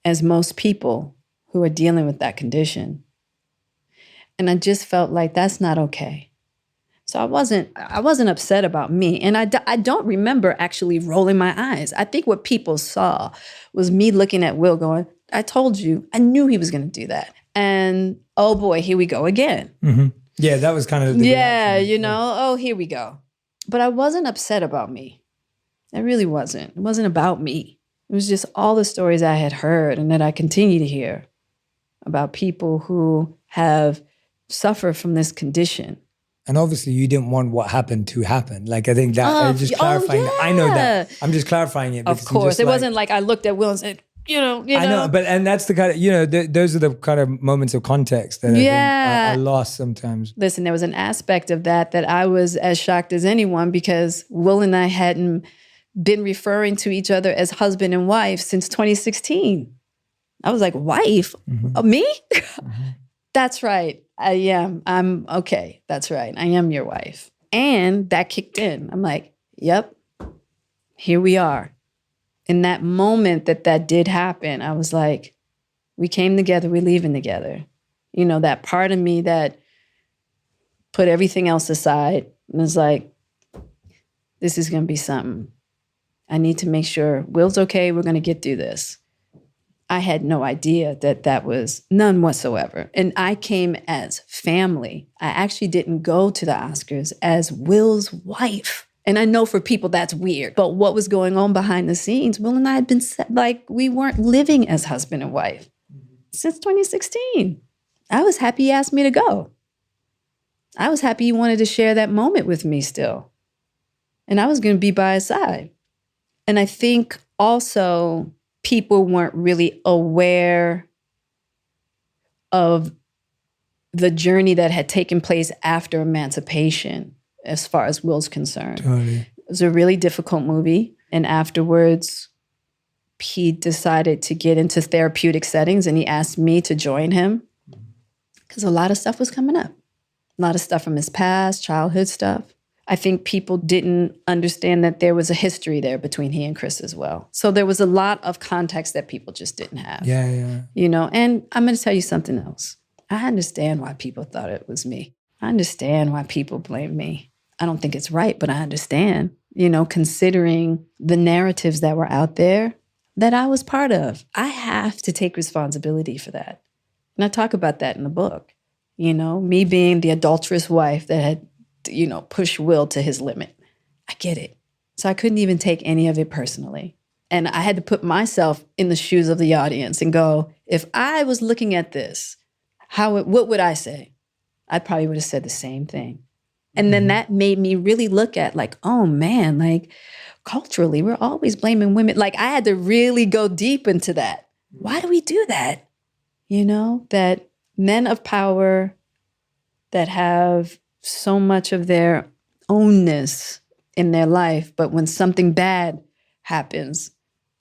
as most people who are dealing with that condition. And I just felt like that's not okay. So I wasn't upset about me. And I don't remember actually rolling my eyes. I think what people saw was me looking at Will going, I told you, I knew he was going to do that. And oh boy, here we go again. Mm-hmm. Yeah, that was kind of the reaction. Oh, here we go. But I wasn't upset about me. I really wasn't. It wasn't about me. It was just all the stories I had heard and that I continue to hear about people who have suffered from this condition. And obviously you didn't want what happened to happen. Like, I think that I'm just clarifying that. I know that. I'm just clarifying it. Of course. It wasn't like I looked at Will and said, I know, and that's the kind of, those are the kind of moments of context that I think are lost sometimes. Listen, there was an aspect of that I was as shocked as anyone because Will and I hadn't been referring to each other as husband and wife since 2016. I was like, wife? Mm-hmm. Me? Mm-hmm. That's right. I am. I'm okay. That's right. I am your wife. And that kicked in. I'm like, yep, here we are. In that moment that did happen, I was like, we came together, we're leaving together. That part of me that put everything else aside and was like, this is going to be something. I need to make sure Will's okay. We're going to get through this. I had no idea that was none whatsoever. And I came as family. I actually didn't go to the Oscars as Will's wife. And I know for people that's weird, but what was going on behind the scenes, Will and I had been like, we weren't living as husband and wife since 2016. I was happy he asked me to go. I was happy he wanted to share that moment with me still. And I was going to be by his side. And I think also people weren't really aware of the journey that had taken place after emancipation. As far as Will's concerned. Totally. It was a really difficult movie. And afterwards, he decided to get into therapeutic settings and he asked me to join him because a lot of stuff was coming up. A lot of stuff from his past, childhood stuff. I think people didn't understand that there was a history there between he and Chris as well. So there was a lot of context that people just didn't have. Yeah. And I'm going to tell you something else. I understand why people thought it was me. I understand why people blame me. I don't think it's right, but I understand, considering the narratives that were out there that I was part of. I have to take responsibility for that. And I talk about that in the book. Me being the adulterous wife that had, pushed Will to his limit. I get it. So I couldn't even take any of it personally. And I had to put myself in the shoes of the audience and go, if I was looking at this, what would I say? I probably would have said the same thing. And then that made me really look at like, oh man, like culturally, we're always blaming women. Like I had to really go deep into that. Why do we do that? That men of power that have so much of their ownness in their life, but when something bad happens,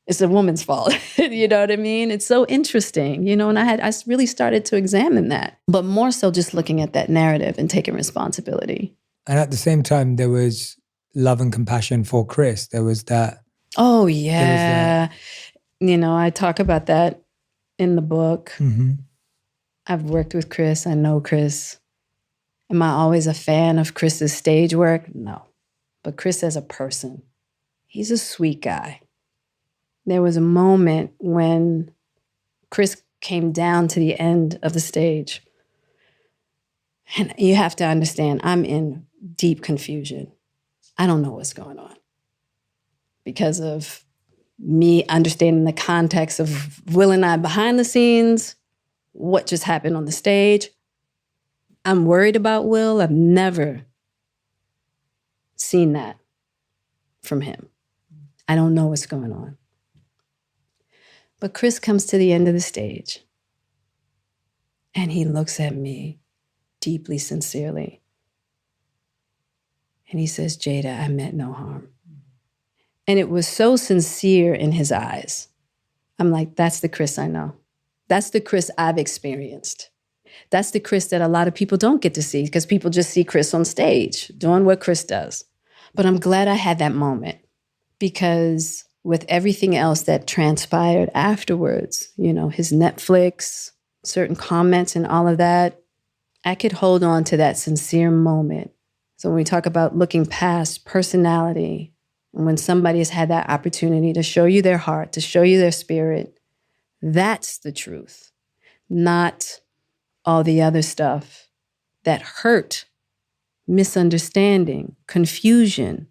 it's a woman's fault. You know what I mean? It's so interesting, you know, and I really started to examine that, but more so just looking at that narrative and taking responsibility. And at the same time, there was love and compassion for Chris. There was that. Oh, yeah. You know, I talk about that in the book. Mm-hmm. I've worked with Chris. I know Chris. Am I always a fan of Chris's stage work? No. But Chris as a person, he's a sweet guy. There was a moment when Chris came down to the end of the stage. And you have to understand, I'm in deep confusion. I don't know what's going on because of me understanding the context of Will and I behind the scenes, what just happened on the stage. I'm worried about Will. I've never seen that from him. I don't know what's going on. But Chris comes to the end of the stage and he looks at me deeply, sincerely. And he says, Jada, I meant no harm. And it was so sincere in his eyes. I'm like, that's the Chris I know. That's the Chris I've experienced. That's the Chris that a lot of people don't get to see because people just see Chris on stage doing what Chris does. But I'm glad I had that moment because with everything else that transpired afterwards, you know, his Netflix, certain comments and all of that, I could hold on to that sincere moment. So when we talk about looking past personality, and when somebody has had that opportunity to show you their heart, to show you their spirit, that's the truth, not all the other stuff that hurt, misunderstanding, confusion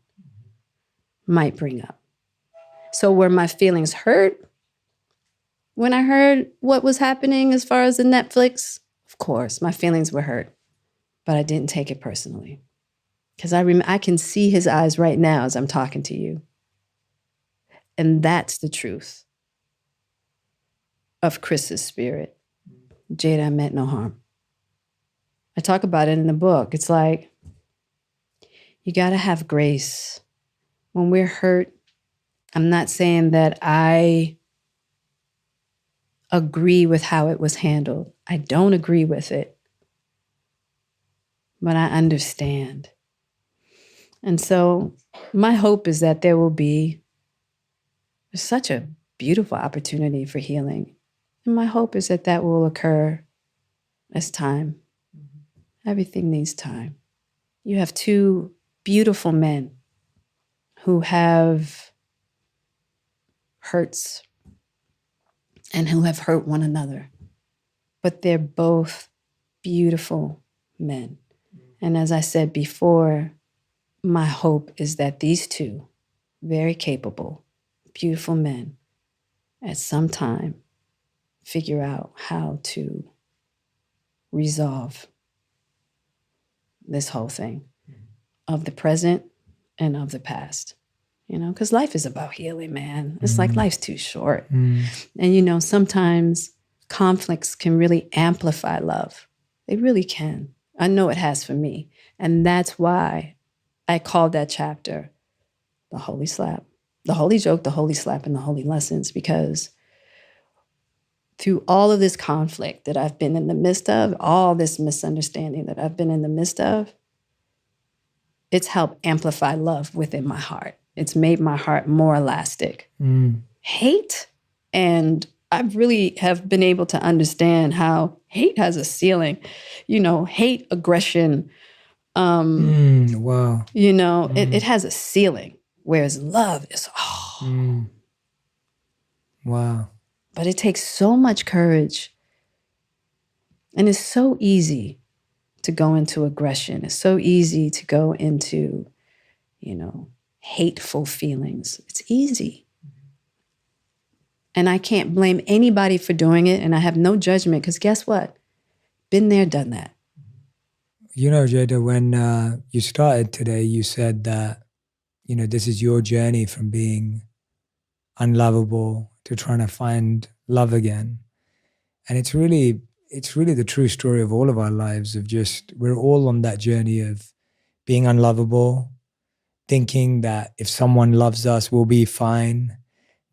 might bring up. So were my feelings hurt when I heard what was happening as far as the Netflix? Of course, my feelings were hurt, but I didn't take it personally. Because I can see his eyes right now as I'm talking to you. And that's the truth of Chris's spirit. Jada, I meant no harm. I talk about it in the book. It's like, you got to have grace. When we're hurt, I'm not saying that I agree with how it was handled. I don't agree with it. But I understand. And so my hope is that there will be such a beautiful opportunity for healing. And my hope is that that will occur as time. Everything needs time. You have two beautiful men who have hurts and who have hurt one another. But they're both beautiful men. And as I said before, my hope is that these two very capable, beautiful men at some time figure out how to resolve this whole thing of the present and of the past. You know, because life is about healing, man. It's like life's too short. And, you know, sometimes conflicts can really amplify love. They really can. I know it has for me. And that's why I called that chapter The Holy Slap, The Holy Joke, The Holy Slap, and The Holy Lessons, because through all of this conflict that I've been in the midst of, all this misunderstanding that I've been in the midst of, it's helped amplify love within my heart. It's made my heart more elastic. Hate, and I really have been able to understand how hate has a ceiling. You know, hate, aggression, Wow. you know, it has a ceiling, whereas love is, Wow. But it takes so much courage. And it's so easy to go into aggression. It's so easy to go into, you know, hateful feelings. It's easy. And I can't blame anybody for doing it. And I have no judgment because guess what? Been there, done that. You know, Jada, when you started today, you said that, you know, this is your journey from being unlovable to trying to find love again. And it's really the true story of all of our lives of just, we're all on that journey of being unlovable, thinking that if someone loves us, we'll be fine.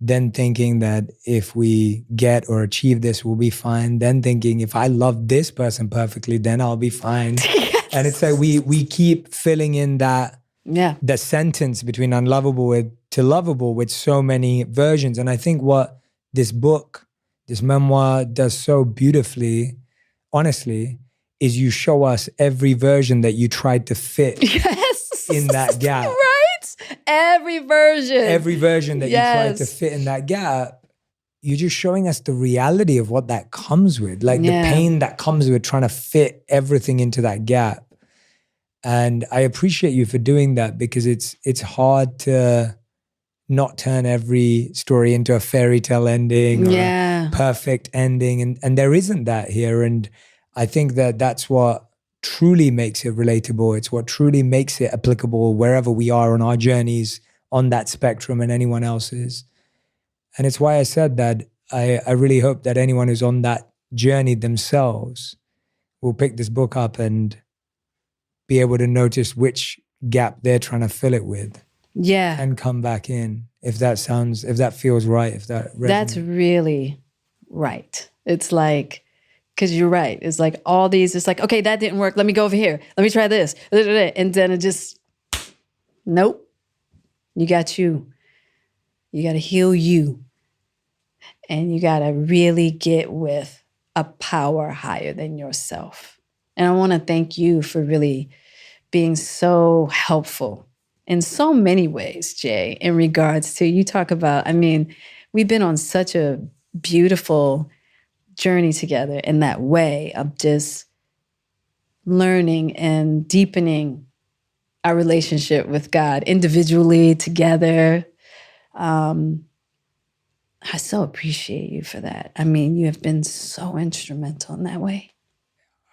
then thinking that if we get or achieve this, we'll be fine. Then thinking if I love this person perfectly, then I'll be fine. Yes. And it's like we keep filling in that Yeah. the sentence between unlovable to lovable with so many versions. And I think what this book, this memoir does so beautifully, honestly, is you show us every version that you tried to fit Yes. in that gap. Right? Every version That you tried to fit in that gap, you're just showing us the reality of what that comes with, like the pain that comes with trying to fit everything into that gap. And I appreciate you for doing that, because it's hard to not turn every story into a fairy tale ending or a perfect ending. And there isn't that here. And I think that that's what truly makes it relatable. It's what truly makes it applicable wherever we are on our journeys on that spectrum and anyone else's. And it's why I said that I really hope that anyone who's on that journey themselves will pick this book up and be able to notice which gap they're trying to fill it with. Yeah. And come back in, if that feels right, if that resonates. That's really right. It's like, because you're right. It's like all these, it's like, okay, that didn't work. Let me go over here. Let me try this. And then it just, nope. You got you. You got to heal you. And you got to really get with a power higher than yourself. And I want to thank you for really being so helpful in so many ways, Jay, in regards to, you talk about, I mean, we've been on such a beautiful journey together in that way of just learning and deepening our relationship with God individually, together. I so appreciate you for that. I mean, you have been so instrumental in that way.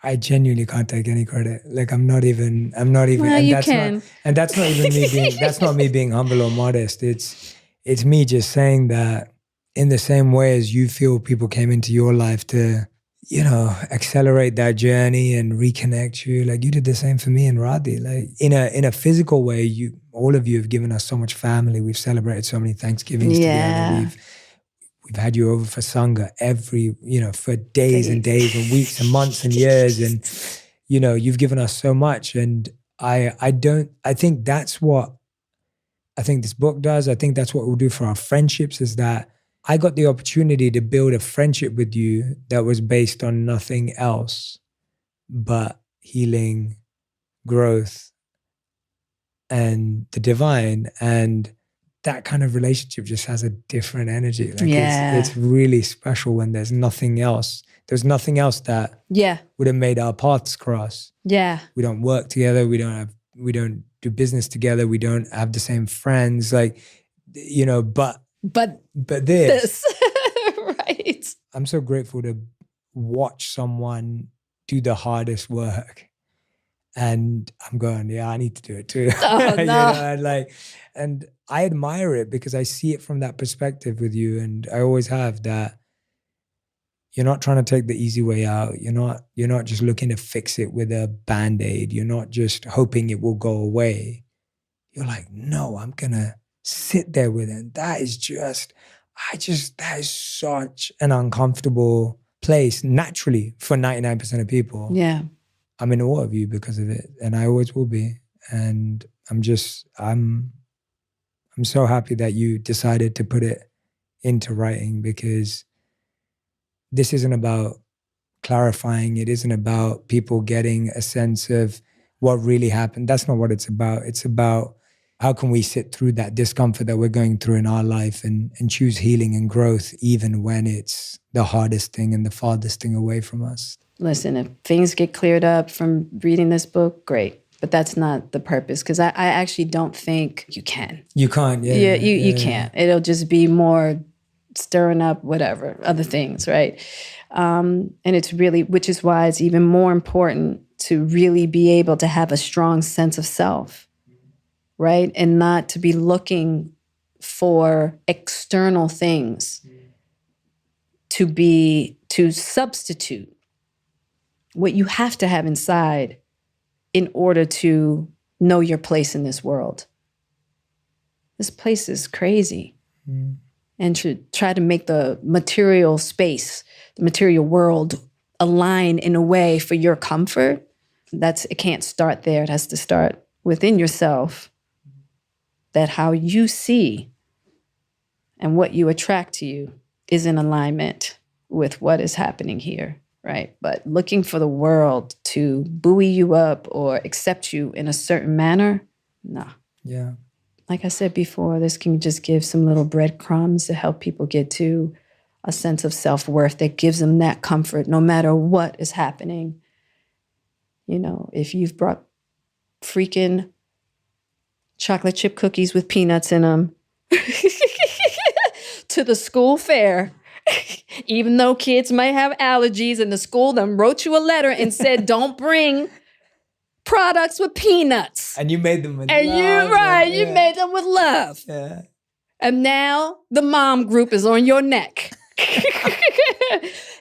I genuinely can't take any credit. Like I'm not even, Well, and you that's can. not, and that's not even me being, that's not me being humble or modest. It's me just saying that in the same way as you feel people came into your life to, accelerate that journey and reconnect you, like you did the same for me and Radhi. Like in a physical way, all of you have given us so much family. We've celebrated so many Thanksgivings together. We've had you over for Sangha for days and days and weeks and months and years. And, you've given us so much. And I think that's what I think this book does. I think that's what we'll do for our friendships, is that I got the opportunity to build a friendship with you that was based on nothing else but healing, growth, and the divine. And that kind of relationship just has a different energy. Like it's really special when there's nothing else. There's nothing else that would have made our paths cross. Yeah. We don't work together. We don't do business together. We don't have the same friends. Like, but this. Right. I'm so grateful to watch someone do the hardest work. And I'm going, I need to do it too. Oh, no. And I admire it because I see it from that perspective with you. And I always have that. You're not trying to take the easy way out. You're not just looking to fix it with a Band-Aid. You're not just hoping it will go away. You're like, no, I'm going to sit there with it. And that is that is such an uncomfortable place naturally for 99% of people. Yeah. I'm in awe of you because of it. And I always will be. And I'm so happy that you decided to put it into writing, because this isn't about clarifying. It isn't about people getting a sense of what really happened. That's not what it's about. It's about how can we sit through that discomfort that we're going through in our life and choose healing and growth even when it's the hardest thing and the farthest thing away from us. Listen, if things get cleared up from reading this book, great. But that's not the purpose, because I actually don't think you can. You can't, yeah. You can't. It'll just be more stirring up whatever, other things, right? And it's really, which is why it's even more important to really be able to have a strong sense of self, right? And not to be looking for external things to substitute what you have to have inside in order to know your place in this world. This place is crazy. and to try to make the material space, the material world align in a way for your comfort, it can't start there. It has to start within yourself, that how you see and what you attract to you is in alignment with what is happening here, right? But looking for the world to buoy you up or accept you in a certain manner, nah. Yeah. Like I said before, this can just give some little breadcrumbs to help people get to a sense of self-worth that gives them that comfort no matter what is happening. You know, if you've brought freaking chocolate chip cookies with peanuts in them to the school fair, even though kids might have allergies, and the school then wrote you a letter and said, don't bring products with peanuts. And you made them with and love. You made them with love. Yeah. And now the mom group is on your neck.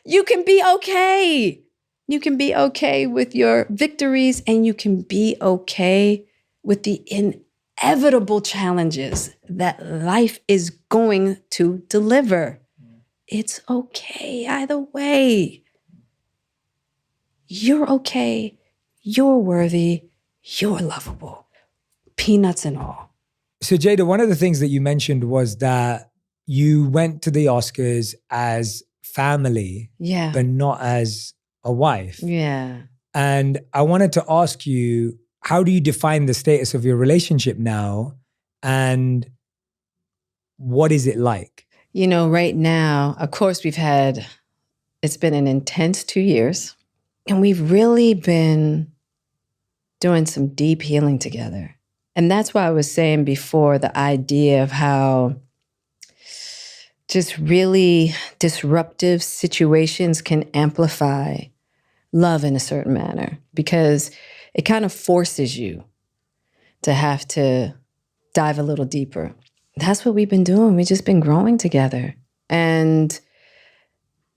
You can be okay. You can be okay with your victories, and you can be okay with the inevitable challenges that life is going to deliver. It's okay either way. You're okay. You're worthy. You're lovable. Peanuts and all. So Jada, one of the things that you mentioned was that you went to the Oscars as family, Yeah. but not as a wife. Yeah. And I wanted to ask you, how do you define the status of your relationship now? And what is it like? You know, right now, of course, it's been an intense 2 years, and we've really been doing some deep healing together. And that's why I was saying before, the idea of how just really disruptive situations can amplify love in a certain manner, because it kind of forces you to have to dive a little deeper. That's what we've been doing. We've just been growing together and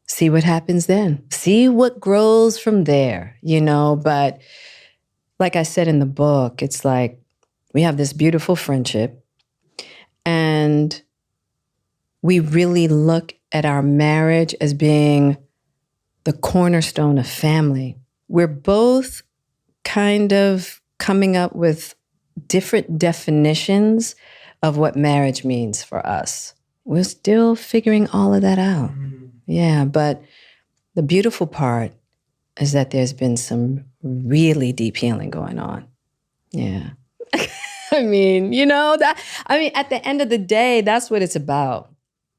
see what happens then. See what grows from there, you know? But like I said in the book, it's like we have this beautiful friendship, and we really look at our marriage as being the cornerstone of family. We're both kind of coming up with different definitions of what marriage means for us. We're still figuring all of that out. Yeah, but the beautiful part is that there's been some really deep healing going on. Yeah. I mean, at the end of the day, that's what it's about.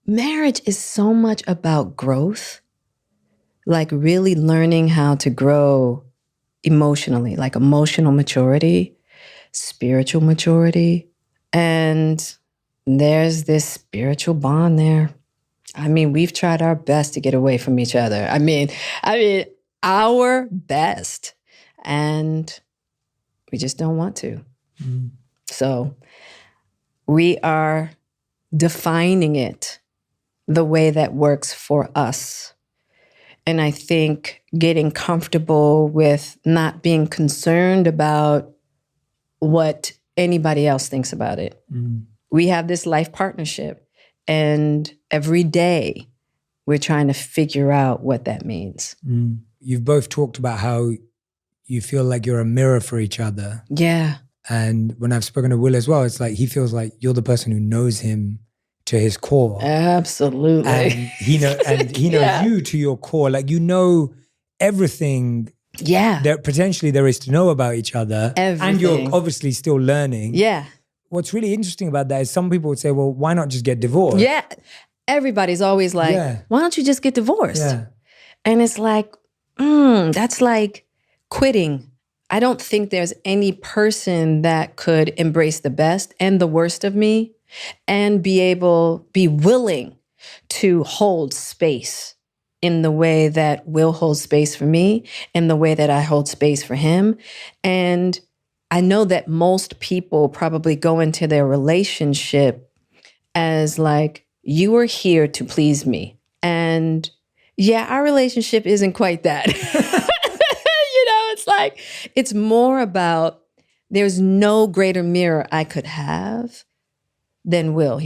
Marriage is so much about growth, like really learning how to grow emotionally, like emotional maturity, spiritual maturity. And there's this spiritual bond there. I mean, we've tried our best to get away from each other. I mean, our best. And we just don't want to. Mm. So we are defining it the way that works for us. And I think getting comfortable with not being concerned about what anybody else thinks about it. Mm. We have this life partnership, and every day we're trying to figure out what that means. Mm. You've both talked about how you feel like you're a mirror for each other. Yeah. And when I've spoken to Will as well, it's like he feels like you're the person who knows him to his core. Absolutely. And he knows you to your core. Like, you know everything that potentially there is to know about each other. Everything. And you're obviously still learning. Yeah. What's really interesting about that is some people would say, well, why not just get divorced? Yeah. Everybody's always like, why don't you just get divorced? Yeah. And it's like, that's like quitting. I don't think there's any person that could embrace the best and the worst of me and be willing to hold space in the way that Will holds space for me, in the way that I hold space for him. And I know that most people probably go into their relationship as like, you are here to please me. And yeah, our relationship isn't quite that. It's like, it's more about there's no greater mirror I could have than Will.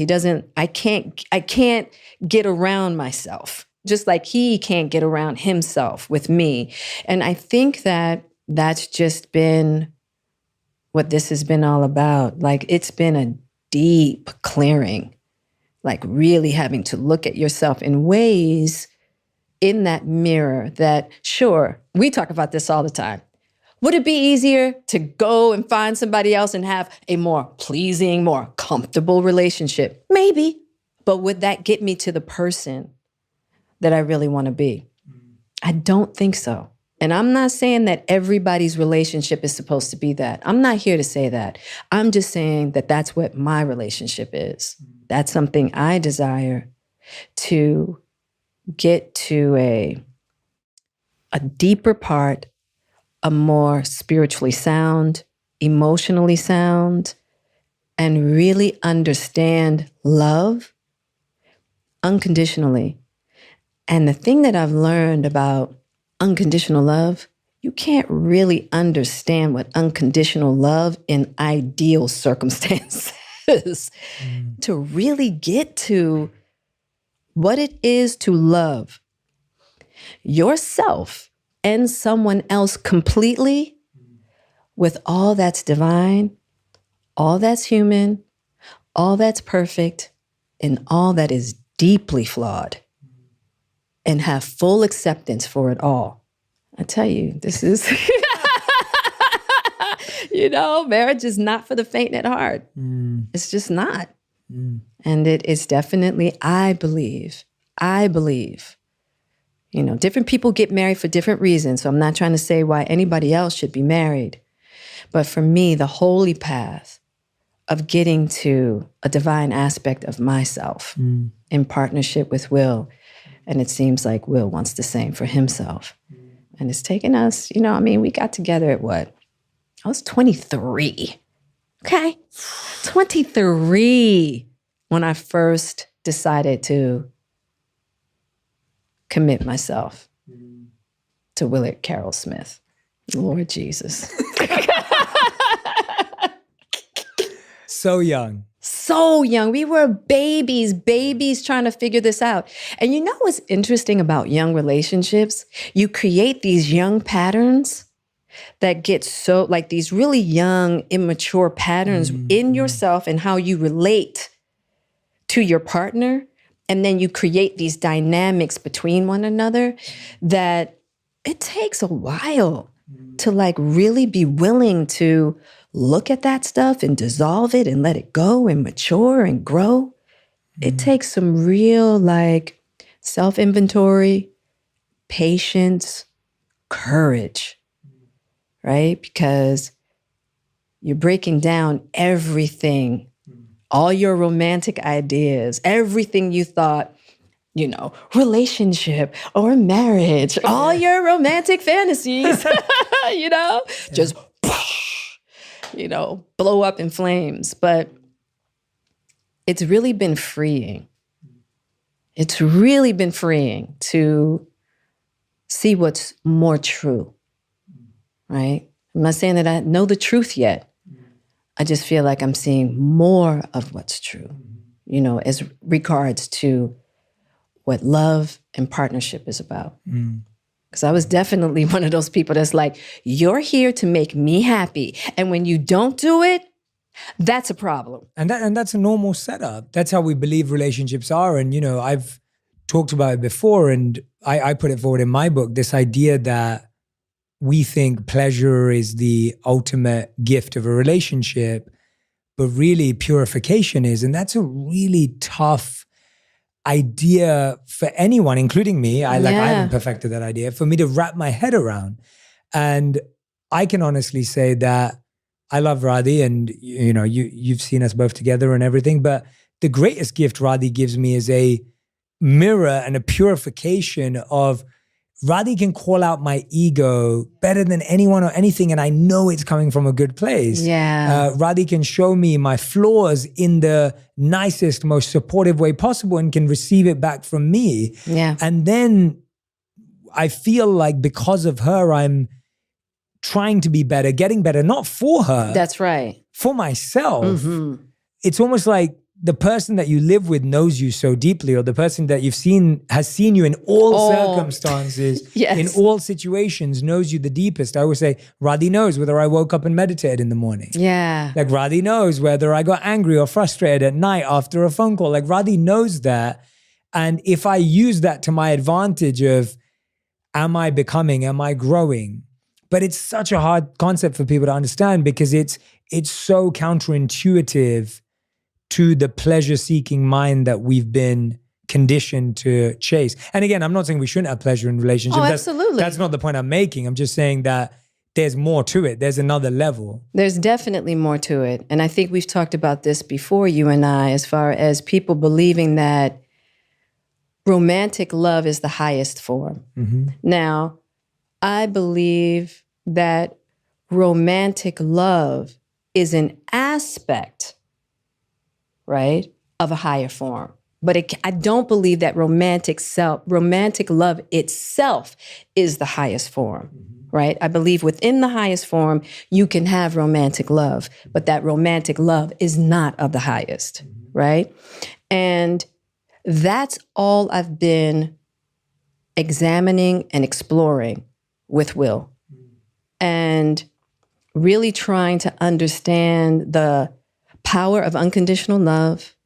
I can't get around myself, just like he can't get around himself with me. And I think that that's just been what this has been all about. Like, it's been a deep clearing, like really having to look at yourself in ways in that mirror that, sure, we talk about this all the time. Would it be easier to go and find somebody else and have a more pleasing, more comfortable relationship? Maybe. But would that get me to the person that I really want to be? I don't think so. And I'm not saying that everybody's relationship is supposed to be that. I'm not here to say that. I'm just saying that that's what my relationship is. That's something I desire to get to a deeper part, a more spiritually sound, emotionally sound, and really understand love unconditionally. And the thing that I've learned about unconditional love, you can't really understand what unconditional love in ideal circumstances to really get to what it is to love yourself and someone else completely with all that's divine, all that's human, all that's perfect, and all that is deeply flawed, and have full acceptance for it all. I tell you, this is, marriage is not for the faint at heart. It's just not. And it is definitely, I believe, different people get married for different reasons. So I'm not trying to say why anybody else should be married. But for me, the holy path of getting to a divine aspect of myself in partnership with Will. And it seems like Will wants the same for himself. And it's taken us, we got together at what? I was 23. Okay? 23 when I first decided to commit myself to Willard Carroll Smith. Lord Jesus. So young. So young. We were babies trying to figure this out. And you know what's interesting about young relationships? You create these young patterns that get so, like these really young, immature patterns in yourself and how you relate to your partner. And then you create these dynamics between one another that it takes a while to like really be willing to look at that stuff and dissolve it and let it go and mature and grow. It takes some real like self-inventory, patience, courage, right? Because you're breaking down everything, all your romantic ideas, everything you thought, relationship or marriage, all your romantic fantasies, just blow up in flames. But it's really been freeing. It's really been freeing to see what's more true, right? I'm not saying that I know the truth yet. I just feel like I'm seeing more of what's true, as regards to what love and partnership is about. Because I was definitely one of those people that's like, you're here to make me happy. And when you don't do it, that's a problem. And that's a normal setup. That's how we believe relationships are. And, I've talked about it before, and I put it forward in my book, this idea that we think pleasure is the ultimate gift of a relationship, but really purification is. And that's a really tough idea for anyone, including me. I haven't perfected that idea, for me to wrap my head around. And I can honestly say that I love Radhi, and you've seen us both together and everything, but the greatest gift Radhi gives me is a mirror and a purification of Radhi can call out my ego better than anyone or anything, and I know it's coming from a good place. Yeah. Radhi can show me my flaws in the nicest, most supportive way possible and can receive it back from me. Yeah. And then I feel like because of her, I'm trying to be better, getting better, not for her. That's right. For myself. It's almost like the person that you live with knows you so deeply, or the person that you've seen has seen you in all circumstances, Yes. in all situations, knows you the deepest. I always say, Radhi knows whether I woke up and meditated in the morning. Yeah. Like Radhi knows whether I got angry or frustrated at night after a phone call. Like Radhi knows that. And if I use that to my advantage of, am I becoming, am I growing? But it's such a hard concept for people to understand because it's so counterintuitive to the pleasure-seeking mind that we've been conditioned to chase. And again, I'm not saying we shouldn't have pleasure in relationships. Oh, absolutely. That's not the point I'm making. I'm just saying that there's more to it. There's another level. There's definitely more to it. And I think we've talked about this before, you and I, as far as people believing that romantic love is the highest form. Now, I believe that romantic love is an aspect, right, of a higher form. But I don't believe that romantic love itself is the highest form, right? I believe within the highest form, you can have romantic love, but that romantic love is not of the highest, right? And that's all I've been examining and exploring with Will, and really trying to understand the power of unconditional love,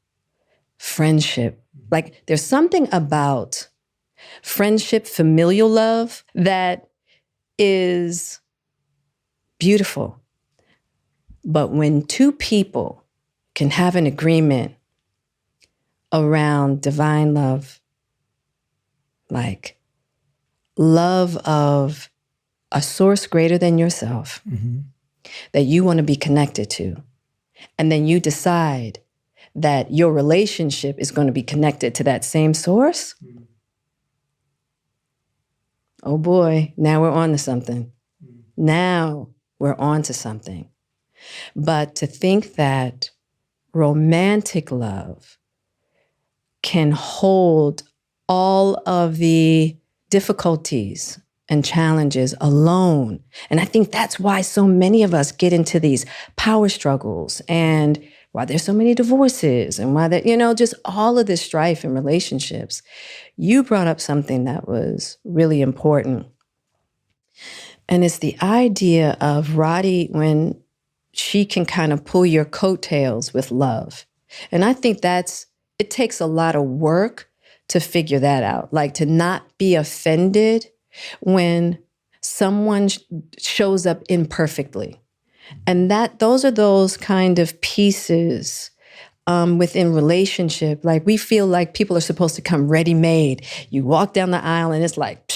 friendship. Like there's something about friendship, familial love that is beautiful. But when two people can have an agreement around divine love, like love of a source greater than yourself that you want to be connected to, and then you decide that your relationship is going to be connected to that same source, oh boy, now we're on to something. Now we're on to something. But to think that romantic love can hold all of the difficulties and challenges alone. And I think that's why so many of us get into these power struggles, and why there's so many divorces, and why that, just all of this strife in relationships. You brought up something that was really important. And it's the idea of Radhi, when she can kind of pull your coattails with love. And I think it takes a lot of work to figure that out. Like to not be offended when someone shows up imperfectly. And those are those kind of pieces within relationship. Like we feel like people are supposed to come ready-made. You walk down the aisle and it's like,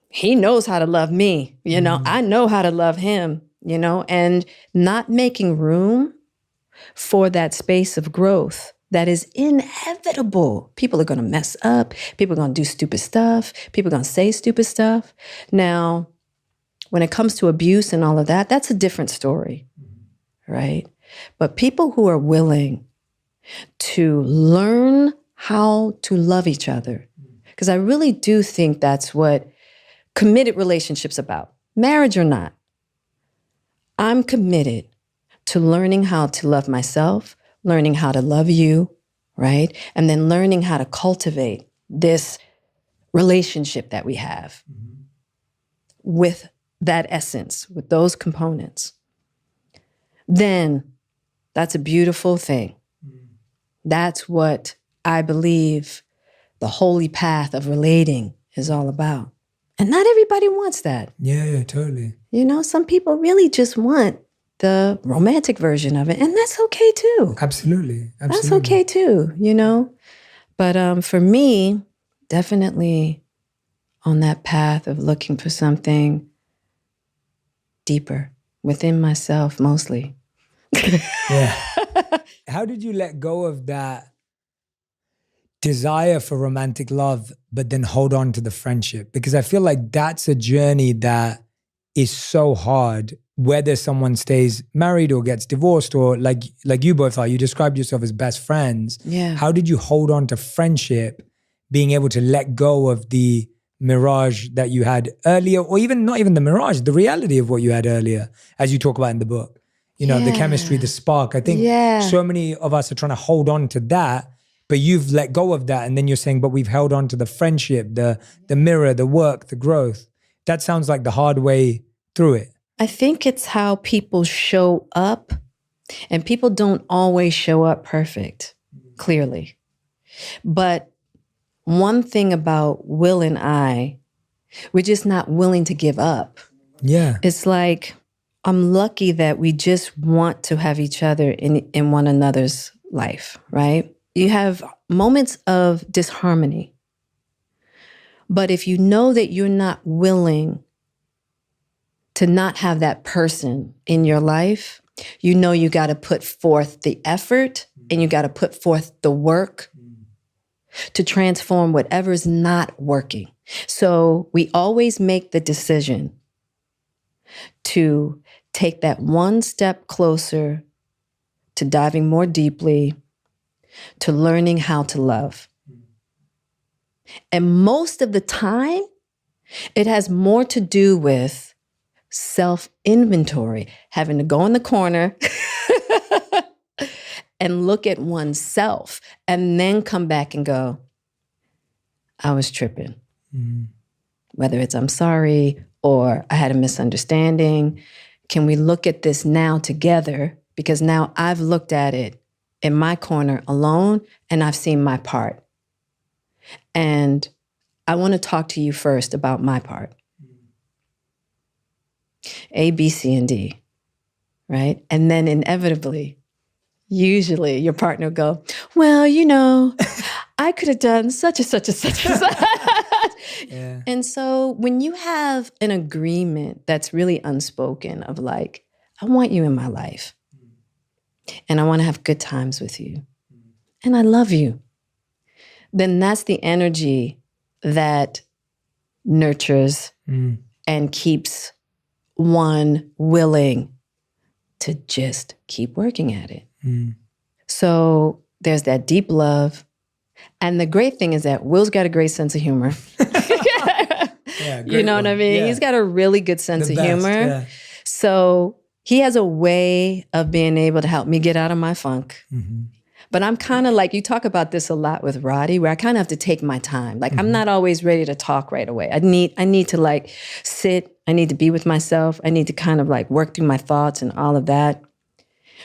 he knows how to love me. I know how to love him, and not making room for that space of growth that is inevitable. People are going to mess up. People are going to do stupid stuff. People are going to say stupid stuff. Now, when it comes to abuse and all of that, that's a different story, right? But people who are willing to learn how to love each other, because I really do think that's what committed relationships about, marriage or not. I'm committed to learning how to love myself, learning how to love you, right? And then learning how to cultivate this relationship that we have with that essence, with those components. Then that's a beautiful thing. That's what I believe the holy path of relating is all about. And not everybody wants that. Yeah, totally. Some people really just want the romantic version of it. And that's okay too. Absolutely. That's okay too, But for me, definitely on that path of looking for something deeper within myself, mostly. Yeah. How did you let go of that desire for romantic love, but then hold on to the friendship? Because I feel like that's a journey that is so hard, whether someone stays married or gets divorced, or like you both are. You described yourself as best friends. Yeah. How did you hold on to friendship, being able to let go of the mirage that you had earlier, or even not even the mirage, the reality of what you had earlier, as you talk about in the book? You know, the Yeah. chemistry, the spark. I think so many of us are trying to hold on to that, but you've let go of that. And then you're saying, but we've held on to the friendship, the mirror, the work, the growth. That sounds like the hard way through it. I think it's how people show up, and people don't always show up perfect, clearly. But one thing about Will and I, we're just not willing to give up. Yeah. It's like, I'm lucky that we just want to have each other in one another's life, right? You have moments of disharmony. But if you know that you're not willing to not have that person in your life, you know you got to put forth the effort and you got to put forth the work to transform whatever's not working. So we always make the decision to take that one step closer to diving more deeply, to learning how to love. And most of the time, it has more to do with self-inventory, having to go in the corner and look at oneself and then come back and go, I was tripping. Whether it's I'm sorry or I had a misunderstanding. Can we look at this now together? Because now I've looked at it in my corner alone and I've seen my part. And I want to talk to you first about my part. A, B, C, and D, right? And then inevitably, usually your partner will go, well, you know, I could have done such and such and such and such. Yeah. And so when you have an agreement that's really unspoken of like, I want you in my life and I want to have good times with you and I love you, then that's the energy that nurtures and keeps one willing to just keep working at it. So there's that deep love. And the great thing is that Will's got a great sense of humor. Yeah, You know what I mean? Yeah. He's got a really good sense The of best, humor. yeah. So he has a way of being able to help me get out of my funk. But I'm kind of like, you talk about this a lot with Roddy, where I kind of have to take my time. Like I'm not always ready to talk right away. I need to like sit. I need to be with myself. I need to kind of like work through my thoughts and all of that.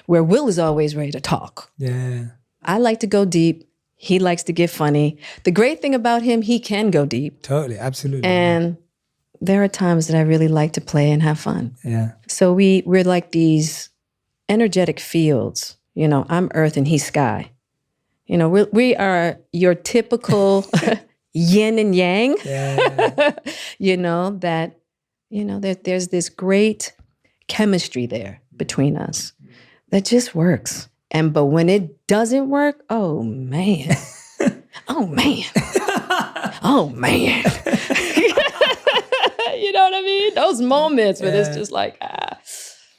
Where Will is always ready to talk. Yeah. I like to go deep. He likes to get funny. The great thing about him, he can go deep. Totally. Absolutely. And there are times that I really like to play and have fun. Yeah. So we're like these energetic fields. You know, I'm earth and he's sky. You know, we are your typical yin and yang. Yeah. There's this great chemistry there between us that just works. But when it doesn't work, oh man. Oh man. Oh man. You know what I mean? Those moments where it's just like,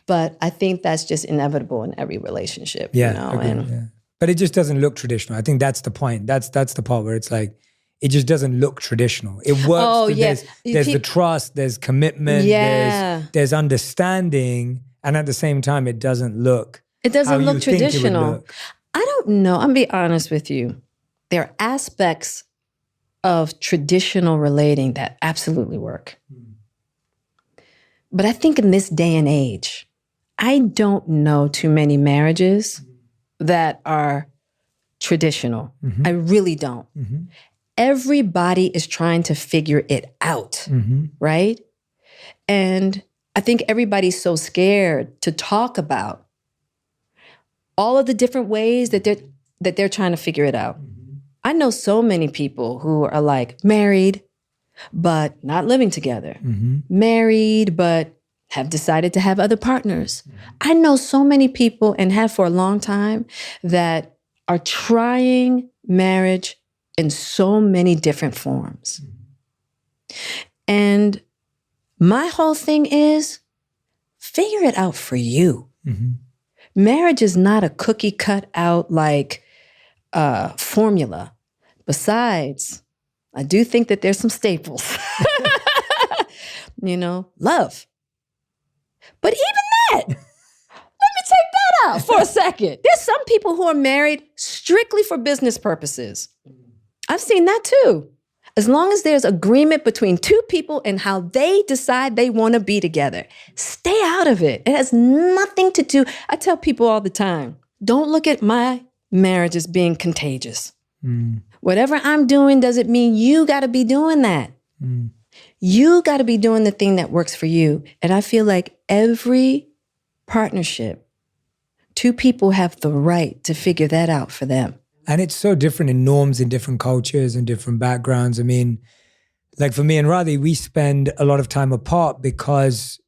But I think that's just inevitable in every relationship, Yeah. you know? Agreed, And yeah. But it just doesn't look traditional. I think that's the point. That's the part where it's like, it just doesn't look traditional. It works. Oh, yeah. There's the trust, there's commitment, Yeah. there's understanding. And at the same time, it doesn't look it doesn't how you look think it would traditional. look. I don't know. I'm gonna be honest with you. There are aspects of traditional relating that absolutely work. But I think in this day and age, I don't know too many marriages that are traditional. I really don't. Everybody is trying to figure it out, right? And I think everybody's so scared to talk about all of the different ways that they're trying to figure it out. I know so many people who are like married, but not living together. Married, but have decided to have other partners. I know so many people and have for a long time that are trying marriage in so many different forms. And my whole thing is figure it out for you. Marriage is not a cookie cut out like formula. Besides, I do think that there's some staples. Love. But even that, let me out for a second. There's some people who are married strictly for business purposes. I've seen that too. As long as there's agreement between two people and how they decide they want to be together, stay out of it. It has nothing to do. I tell people all the time, don't look at my marriage as being contagious. Whatever I'm doing doesn't mean you got to be doing that. You got to be doing the thing that works for you. And I feel like every partnership, two people have the right to figure that out for them. And it's so different in norms in different cultures and different backgrounds. I mean, like for me and Radhi, we spend a lot of time apart because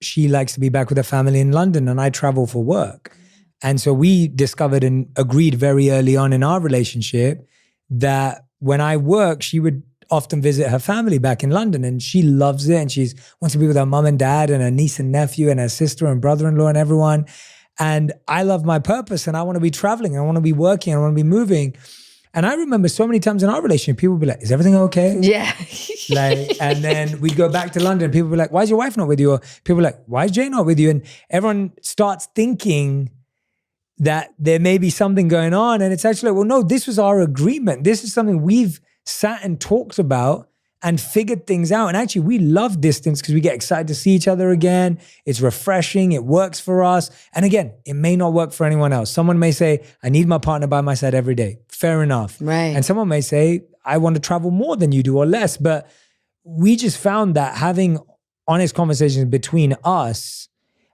she likes to be back with her family in London and I travel for work. And so we discovered and agreed very early on in our relationship that when I work, she would often visit her family back in London and she loves it. And she wants to be with her mom and dad and her niece and nephew and her sister and brother-in-law and everyone. And I love my purpose and I want to be traveling. I want to be working. I want to be moving. And I remember so many times in our relationship, people would be like, is everything okay? Yeah. And then we'd go back to London. People would be like, why is your wife not with you? Or people were like, why is Jay not with you? And everyone starts thinking that there may be something going on. And it's actually like, well, no, this was our agreement. This is something we've sat and talked about and figured things out. And actually, we love distance because we get excited to see each other again. It's refreshing. It works for us. And again, it may not work for anyone else. Someone may say, I need my partner by my side every day. Fair enough. Right. And someone may say, I want to travel more than you do or less. But we just found that having honest conversations between us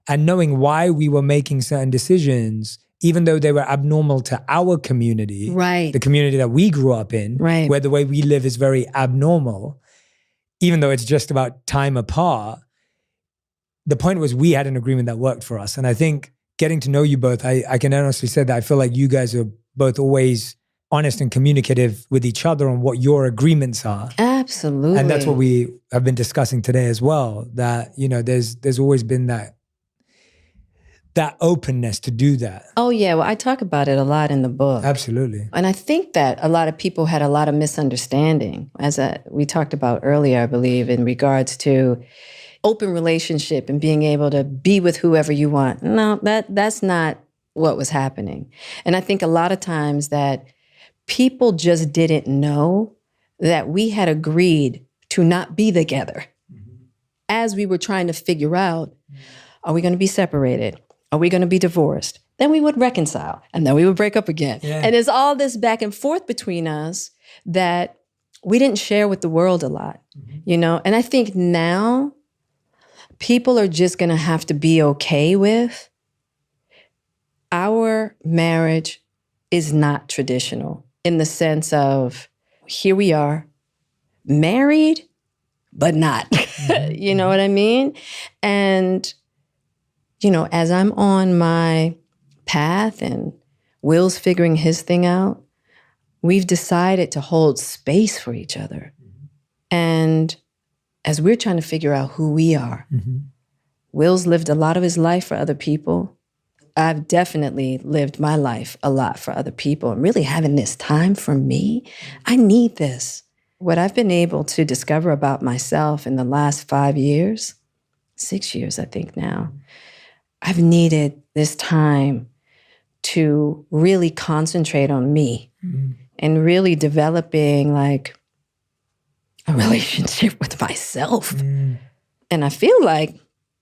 and knowing why we were making certain decisions, even though they were abnormal to our community, right, the community that we grew up in, right, where the way we live is very abnormal, even though it's just about time apart, the point was we had an agreement that worked for us. And I think getting to know you both, I can honestly say that I feel like you guys are both always honest and communicative with each other on what your agreements are. Absolutely. And that's what we have been discussing today as well, that, you know, there's always been that openness to do that. Oh, yeah. Well, I talk about it a lot in the book. Absolutely. And I think that a lot of people had a lot of misunderstanding, as we talked about earlier, I believe, in regards to open relationship and being able to be with whoever you want. No, that's not what was happening. And I think a lot of times that people just didn't know that we had agreed to not be together as we were trying to figure out, are we going to be separated? Are we going to be divorced? Then we would reconcile and then we would break up again. Yeah. And there's all this back and forth between us that we didn't share with the world a lot, you know? And I think now people are just going to have to be okay with our marriage is not traditional in the sense of here we are married, but not, you know what I mean? And you know, as I'm on my path and Will's figuring his thing out, we've decided to hold space for each other. And as we're trying to figure out who we are, Will's lived a lot of his life for other people. I've definitely lived my life a lot for other people. And really having this time for me, I need this. What I've been able to discover about myself in the last 5 years, 6 years, I think now, I've needed this time to really concentrate on me and really developing like a relationship with myself. And I feel like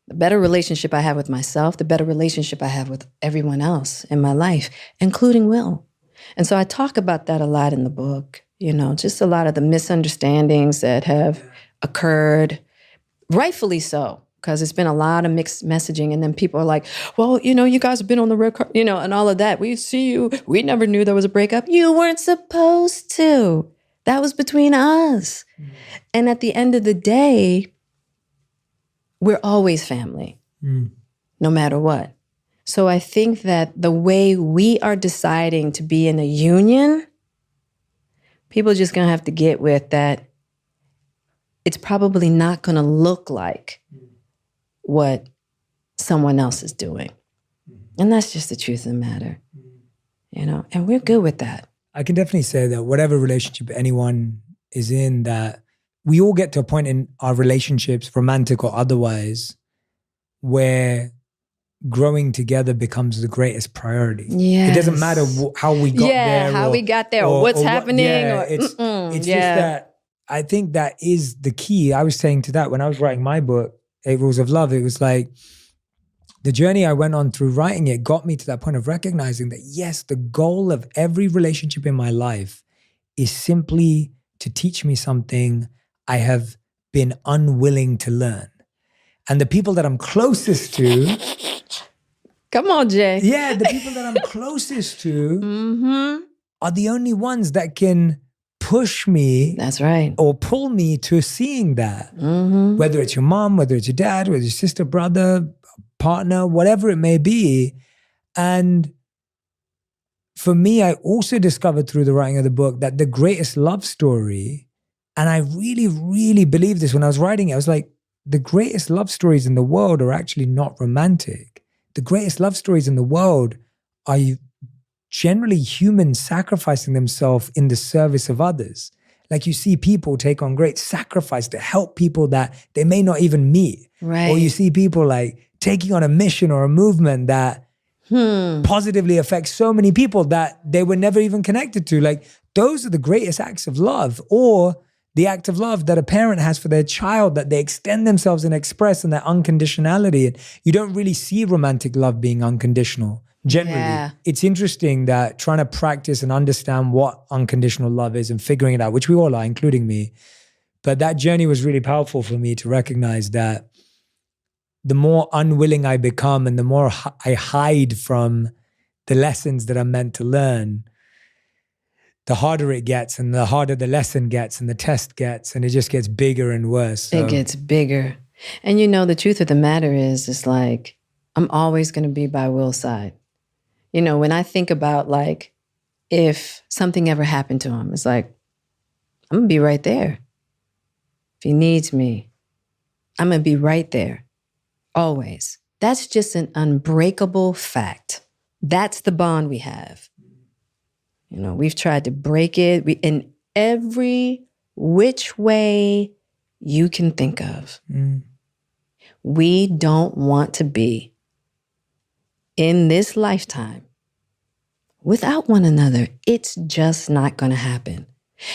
the better relationship I have with myself, the better relationship I have with everyone else in my life, including Will. And so I talk about that a lot in the book, you know, just a lot of the misunderstandings that have occurred, rightfully so. Because it's been a lot of mixed messaging. And then people are like, well, you know, you guys have been on the red carpet, you know, and all of that. We see you. We never knew there was a breakup. You weren't supposed to. That was between us. And at the end of the day, we're always family, no matter what. So I think that the way we are deciding to be in a union, people are just going to have to get with that. It's probably not going to look like what someone else is doing. And that's just the truth of the matter, you know, and we're good with that. I can definitely say that whatever relationship anyone is in, that we all get to a point in our relationships, romantic or otherwise, where growing together becomes the greatest priority. Yes. It doesn't matter how we got there. How we got there or what's happening. It's just that I think that is the key. I was saying to that when I was writing my book, 8 Rules of Love, it was like the journey I went on through writing it got me to that point of recognizing that, yes, the goal of every relationship in my life is simply to teach me something I have been unwilling to learn. And the people that I'm closest to, come on, Jay. yeah, the people that I'm closest to are the only ones that can push me. That's right. Or pull me to seeing that. Whether it's your mom, whether it's your dad, whether it's your sister, brother, partner, whatever it may be. And for me, I also discovered through the writing of the book that the greatest love story, and I really, really believe this when I was writing it, I was like, the greatest love stories in the world are actually not romantic. The greatest love stories in the world are generally humans sacrificing themselves in the service of others. Like you see people take on great sacrifice to help people that they may not even meet. Right. Or you see people like taking on a mission or a movement that positively affects so many people that they were never even connected to. Like those are the greatest acts of love, or the act of love that a parent has for their child, that they extend themselves and express in their unconditionality. And you don't really see romantic love being unconditional. Generally, It's interesting that trying to practice and understand what unconditional love is and figuring it out, which we all are, including me. But that journey was really powerful for me to recognize that the more unwilling I become and the more I hide from the lessons that I'm meant to learn, the harder it gets and the harder the lesson gets and the test gets, and it just gets bigger and worse. So. It gets bigger. And you know, the truth of the matter is, it's like, I'm always going to be by Will's side. You know, when I think about like, if something ever happened to him, it's like, I'm going to be right there. If he needs me, I'm going to be right there. Always. That's just an unbreakable fact. That's the bond we have. You know, we've tried to break it in every which way you can think of. We don't want to be in this lifetime without one another. It's just not going to happen.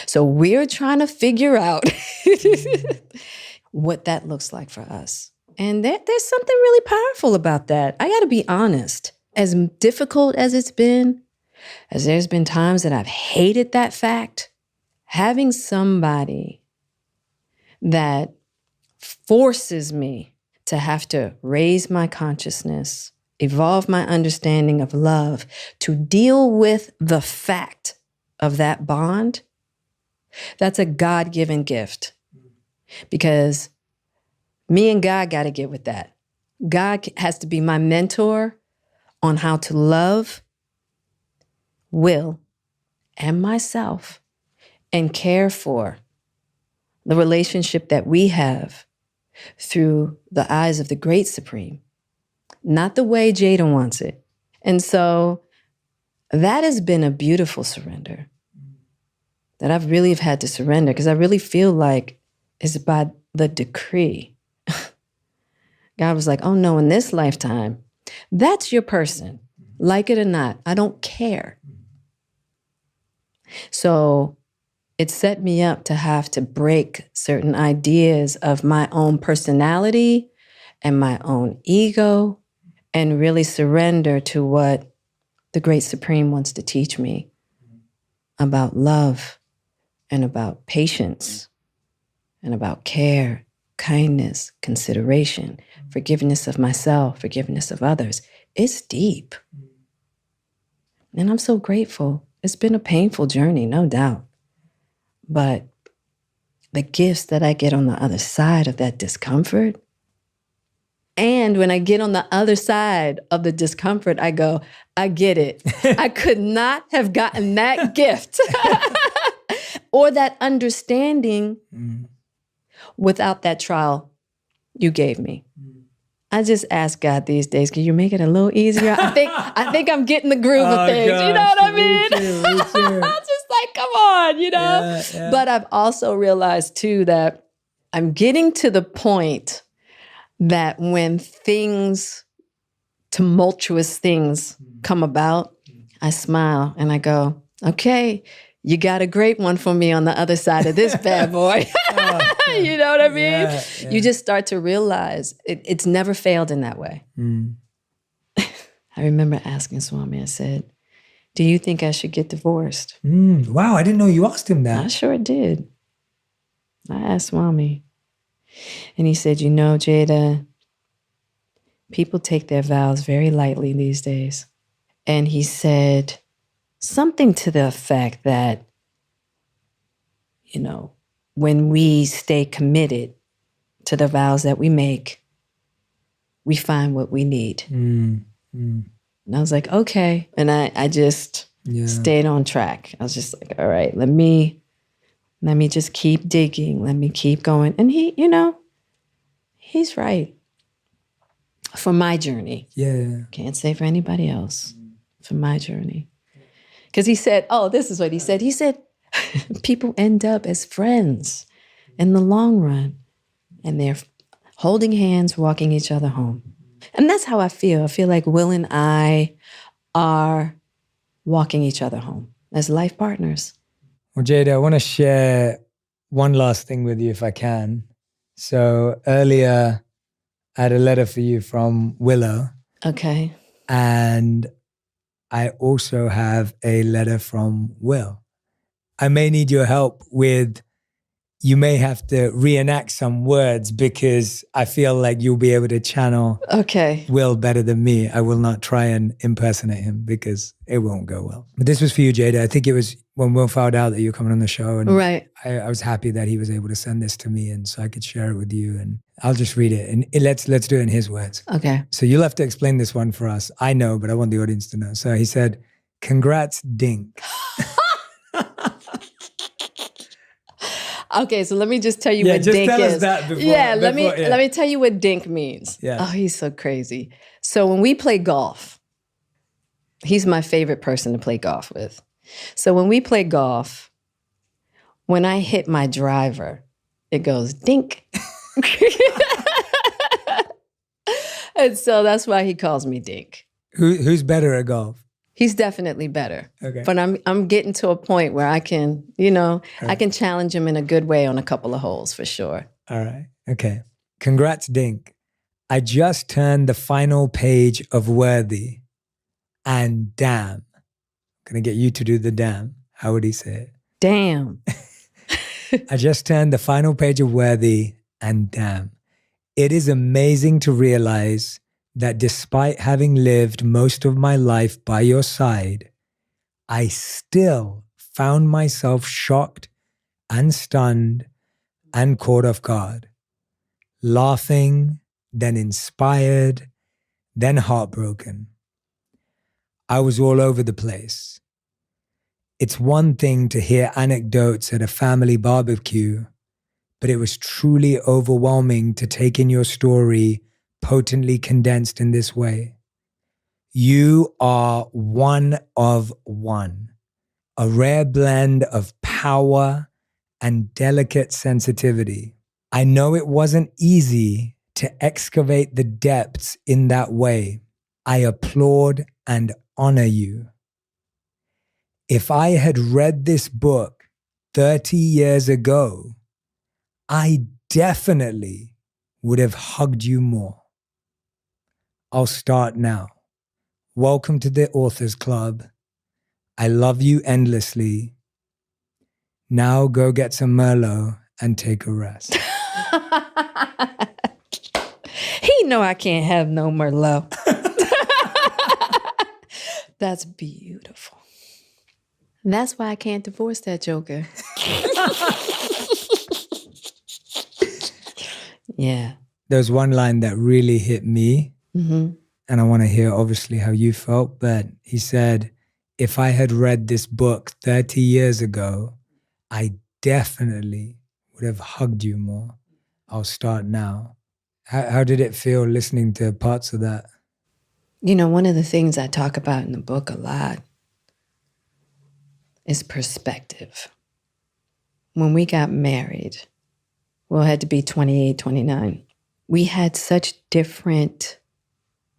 So we're trying to figure out what that looks like for us. And there's something really powerful about that. I got to be honest. As difficult as it's been, as there's been times that I've hated that fact, having somebody that forces me to have to raise my consciousness, evolve my understanding of love, to deal with the fact of that bond, that's a God-given gift. Because me and God got to get with that. God has to be my mentor on how to love Will and myself and care for the relationship that we have through the eyes of the great Supreme, not the way Jada wants it. And so that has been a beautiful surrender that I've really had to surrender, because I really feel like it's by the decree. God was like, oh no, in this lifetime, that's your person. Like it or not, I don't care. So it set me up to have to break certain ideas of my own personality and my own ego and really surrender to what the Great Supreme wants to teach me about love and about patience and about care, kindness, consideration, forgiveness of myself, forgiveness of others. It's deep. And I'm so grateful. It's been a painful journey, no doubt. But the gifts that I get on the other side of that discomfort, and when I get on the other side of the discomfort, I go, I get it. I could not have gotten that gift or that understanding without that trial you gave me. I just ask God these days, can you make it a little easier? I think I'm getting the groove of things. Gosh, you know what I mean? Me too. I'm just like, come on, you know? Yeah. But I've also realized too that I'm getting to the point that when things tumultuous things come about, I smile and I go, okay, you got a great one for me on the other side of this bad boy. You know what I mean? Yeah, yeah. You just start to realize it's never failed in that way. I remember asking Swami, I said, do you think I should get divorced? Wow, I didn't know you asked him that. I sure did. I asked Swami. And he said, you know, Jada, people take their vows very lightly these days. And he said something to the effect that, you know, when we stay committed to the vows that we make, we find what we need. And I was like, okay. And I just stayed on track. I was just like, all right, let me just keep digging. Let me keep going. And he, you know, he's right. For my journey. Yeah. Can't say for anybody else. For my journey. Because he said, oh, this is what he said. He said, people end up as friends in the long run. And they're holding hands, walking each other home. And that's how I feel. I feel like Will and I are walking each other home as life partners. Well, Jada, I want to share one last thing with you if I can. So earlier, I had a letter for you from Willow. Okay. And I also have a letter from Will. I may need your help with, you may have to reenact some words because I feel like you'll be able to channel Will better than me. I will not try and impersonate him because it won't go well. But this was for you, Jada. I think it was when Will found out that you were coming on the show. And right. I was happy that he was able to send this to me and so I could share it with you. And I'll just read it. And let's do it in his words. Okay. So you'll have to explain this one for us. I know, but I want the audience to know. So he said, congrats, Dink. Okay, so let me just tell you what just dink tell is. us that before, let me tell you what dink means. Yeah. Oh, he's so crazy. So when we play golf, he's my favorite person to play golf with. So when we play golf, when I hit my driver, it goes dink. And so that's why he calls me Dink. Who's better at golf? He's definitely better. Okay. But I'm getting to a point where I can, you know, I can challenge him in a good way on a couple of holes for sure. All right. Okay. Congrats, Dink. I just turned the final page of Worthy. And damn. I'm going to get you to do the damn. How would he say it? Damn. I just turned the final page of Worthy. And damn. It is amazing to realize that despite having lived most of my life by your side, I still found myself shocked and stunned and caught off guard, laughing, then inspired, then heartbroken. I was all over the place. It's one thing to hear anecdotes at a family barbecue, but it was truly overwhelming to take in your story potently condensed in this way. You are one of one, a rare blend of power and delicate sensitivity. I know it wasn't easy to excavate the depths in that way. I applaud and honor you. If I had read this book 30 years ago, I definitely would have hugged you more. I'll start now. Welcome to the Authors Club. I love you endlessly. Now go get some Merlot and take a rest. He know I can't have no Merlot. That's beautiful. That's why I can't divorce that joker. Yeah. There's one line that really hit me. Mm-hmm. And I want to hear obviously how you felt, but he said, if I had read this book 30 years ago, I definitely would have hugged you more. I'll start now. How did it feel listening to parts of that? You know, one of the things I talk about in the book a lot is perspective. When we got married, Will had to be 28, 29. We had such different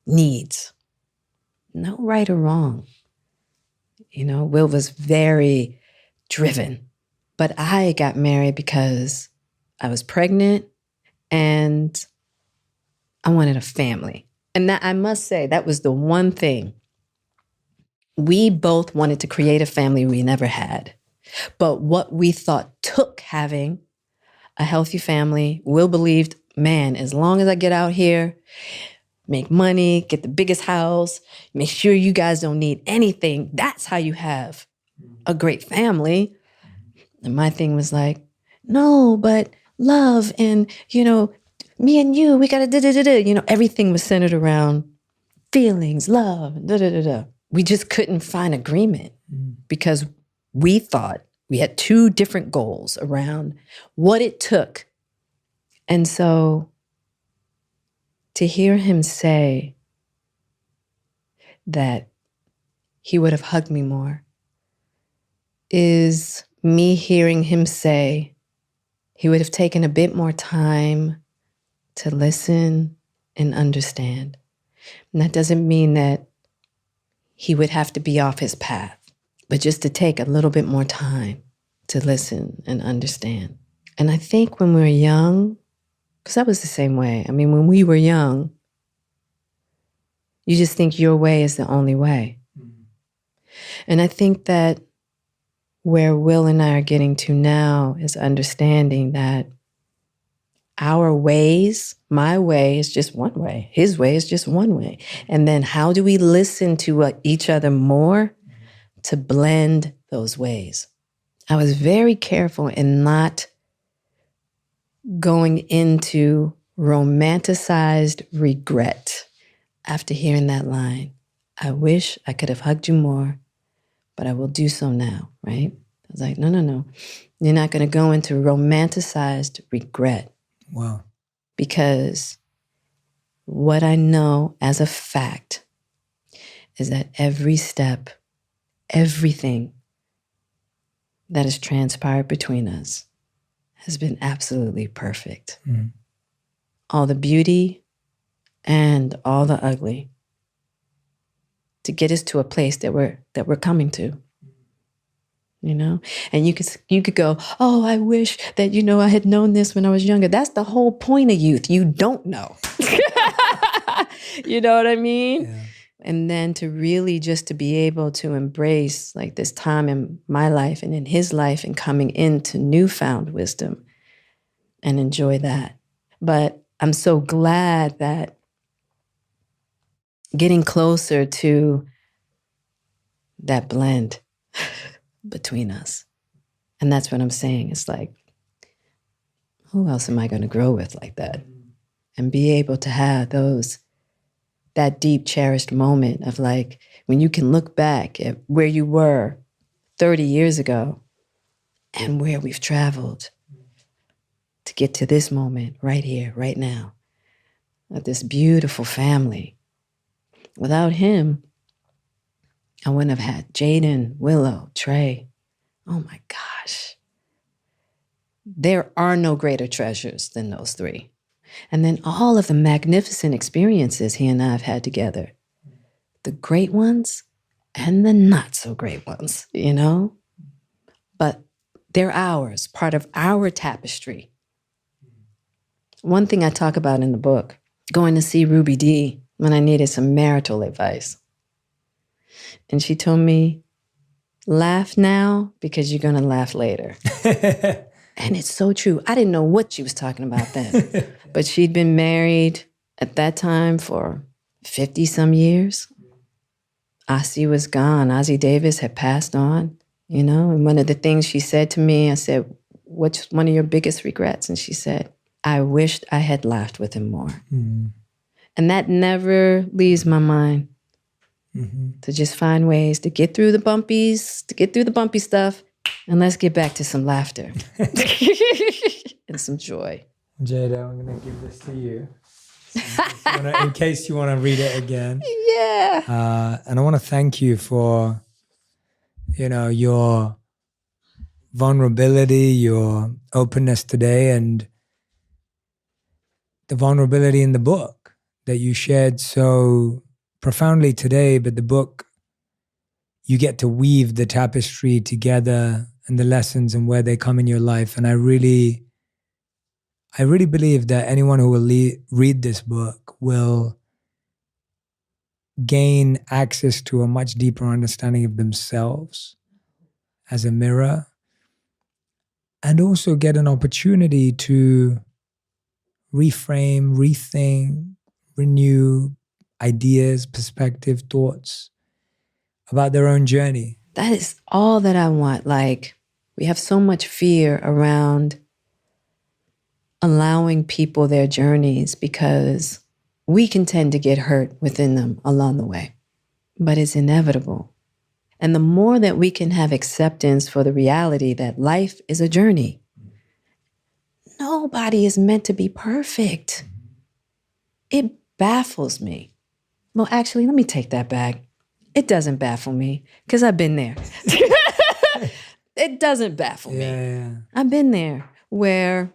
needs. no right or wrong. Will was very driven. But I got married because I was pregnant and I wanted a family. And that, I must say, that was the one thing. We both wanted to create a family we never had. But what we thought took having a healthy family, Will believed, man, as long as I get out here, make money, get the biggest house, make sure you guys don't need anything, that's how you have a great family. And my thing was like, no, but love and, me and you, we got to da-da-da-da. Everything was centered around feelings, love, da-da-da-da. We just couldn't find agreement because we thought we had two different goals around what it took. And so to hear him say that he would have hugged me more is me hearing him say he would have taken a bit more time to listen and understand. And that doesn't mean that he would have to be off his path, but just to take a little bit more time to listen and understand. And I think when we were young, because I was the same way. I mean, when we were young, you just think your way is the only way. Mm-hmm. And I think that where Will and I are getting to now is understanding that our ways, my way is just one way. His way is just one way. And then how do we listen to each other more to blend those ways? I was very careful in not going into romanticized regret after hearing that line. I wish I could have hugged you more, but I will do so now, right? I was like, no. You're not going to go into romanticized regret. Wow. Because what I know as a fact is that every step, everything that has transpired between us has been absolutely perfect. Mm-hmm. All the beauty and all the ugly to get us to a place that we're coming to. And you could go, oh, I wish that, I had known this when I was younger. That's the whole point of youth. You don't know. You know what I mean? Yeah. And then to really just to be able to embrace like this time in my life and in his life and coming into newfound wisdom and enjoy that. But I'm so glad that getting closer to that blend between us. And that's what I'm saying. It's like, who else am I going to grow with like that? And be able to have that deep cherished moment of like, when you can look back at where you were 30 years ago and where we've traveled to get to this moment right here, right now, of this beautiful family. Without him, I wouldn't have had Jaden, Willow, Trey. Oh my gosh. There are no greater treasures than those three. And then all of the magnificent experiences he and I have had together. The great ones and the not so great ones, But they're ours, part of our tapestry. One thing I talk about in the book, going to see Ruby D when I needed some marital advice. And she told me, laugh now because you're going to laugh later. And it's so true. I didn't know what she was talking about then. But she'd been married at that time for 50 some years. Ozzy was gone. Ozzy Davis had passed on, And one of the things she said to me, I said, what's one of your biggest regrets? And she said, I wished I had laughed with him more. Mm-hmm. And that never leaves my mind. Mm-hmm. To just find ways to get through the bumpies, to get through the bumpy stuff, and let's get back to some laughter and some joy. Jada, I'm going to give this to you. In case you want to read it again. Yeah. And I want to thank you for, your vulnerability, your openness today, and the vulnerability in the book that you shared so profoundly today, but the book, you get to weave the tapestry together and the lessons and where they come in your life. And I really believe that anyone who will read this book will gain access to a much deeper understanding of themselves as a mirror, and also get an opportunity to reframe, rethink, renew ideas, perspective, thoughts about their own journey. That is all that I want. Like, we have so much fear around allowing people their journeys because we can tend to get hurt within them along the way. But it's inevitable. And the more that we can have acceptance for the reality that life is a journey. Nobody is meant to be perfect. It baffles me. Well, actually, let me take that back. It doesn't baffle me because I've been there. It doesn't baffle me. Yeah. I've been there where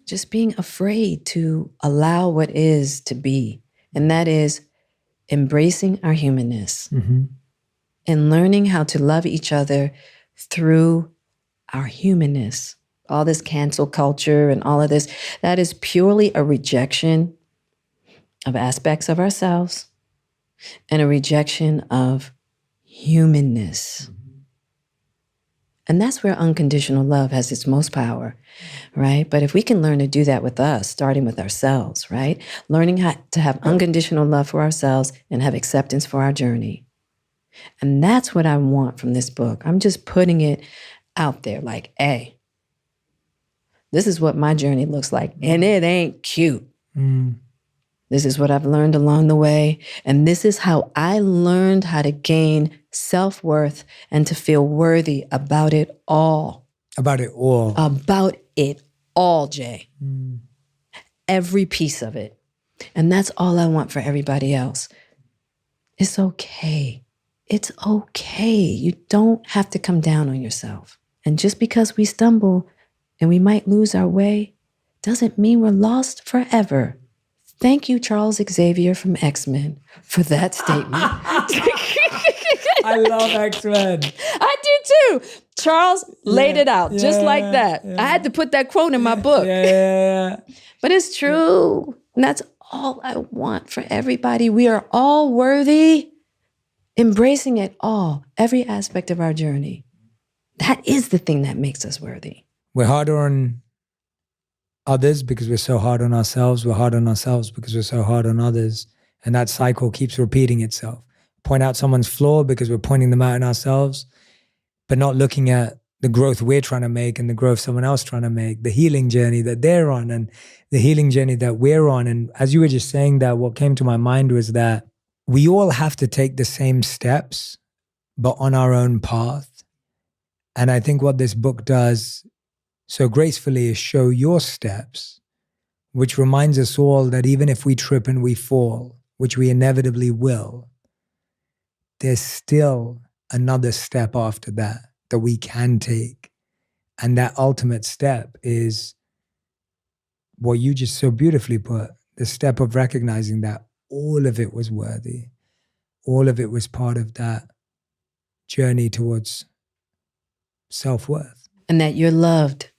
just being afraid to allow what is to be, and that is embracing our humanness and learning how to love each other through our humanness. All this cancel culture and all of this, that is purely a rejection of aspects of ourselves and a rejection of humanness. And that's where unconditional love has its most power, right? But if we can learn to do that with us, starting with ourselves, right? Learning how to have unconditional love for ourselves and have acceptance for our journey. And that's what I want from this book. I'm just putting it out there like, hey, this is what my journey looks like. And it ain't cute. This is what I've learned along the way. And this is how I learned how to gain self-worth and to feel worthy about it all. About it all. About it all, Jay. Every piece of it. And that's all I want for everybody else. It's okay. It's okay. You don't have to come down on yourself. And just because we stumble and we might lose our way doesn't mean we're lost forever. Thank you, Charles Xavier from X-Men, for that statement. I love X-Men. I did too. Charles laid it out just like that. I had to put that quote in my book. But it's true. And that's all I want for everybody. We are all worthy, embracing it all, every aspect of our journey. That is the thing that makes us worthy. We're harder on others because we're so hard on ourselves. We're hard on ourselves because we're so hard on others. And that cycle keeps repeating itself. Point out someone's flaw because we're pointing them out in ourselves, but not looking at the growth we're trying to make and the growth someone else trying to make, the healing journey that they're on and the healing journey that we're on. And as you were just saying that, what came to my mind was that we all have to take the same steps, but on our own path. And I think what this book does so gracefully is show your steps, which reminds us all that even if we trip and we fall, which we inevitably will, there's still another step after that we can take. And that ultimate step is what you just so beautifully put, the step of recognizing that all of it was worthy. All of it was part of that journey towards self-worth. And that you're loved.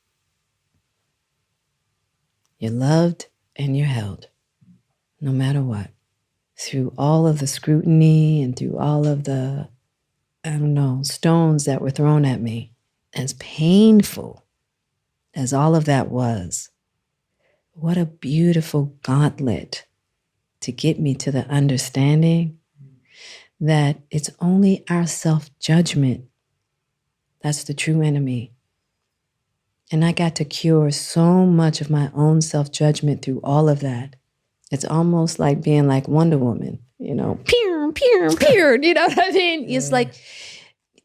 You're loved and you're held, no matter what. Through all of the scrutiny and through all of the, stones that were thrown at me, as painful as all of that was, what a beautiful gauntlet to get me to the understanding that it's only our self-judgment that's the true enemy. And I got to cure so much of my own self-judgment through all of that. It's almost like being like Wonder Woman, peer, peer, peer, you know what I mean? Yeah. It's like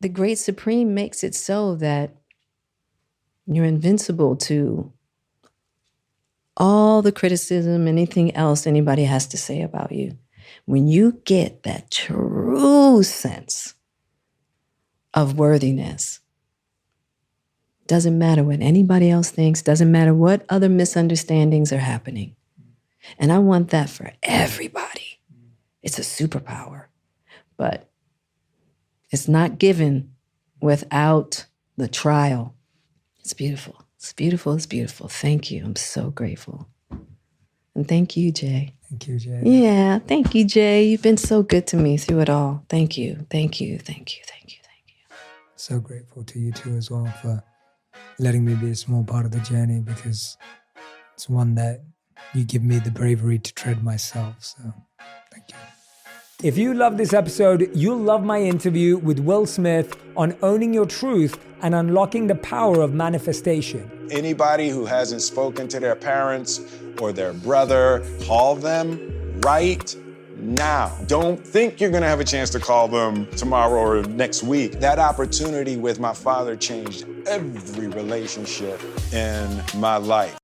the Great Supreme makes it so that you're invincible to all the criticism, anything else anybody has to say about you. When you get that true sense of worthiness, doesn't matter what anybody else thinks, doesn't matter what other misunderstandings are happening. And I want that for everybody. It's a superpower, but it's not given without the trial. It's beautiful. It's beautiful. It's beautiful. Thank you. I'm so grateful. And thank you, Jay. Thank you, Jay. Yeah, thank you, Jay. You've been so good to me through it all. Thank you. Thank you. Thank you. Thank you. Thank you. So grateful to you too as well for letting me be a small part of the journey, because it's one that you give me the bravery to tread myself. So thank you. If you love this episode, you'll love my interview with Will Smith on owning your truth and unlocking the power of manifestation. Anybody who hasn't spoken to their parents or their brother, call them right now. Don't think you're gonna have a chance to call them tomorrow or next week. That opportunity with my father changed every relationship in my life.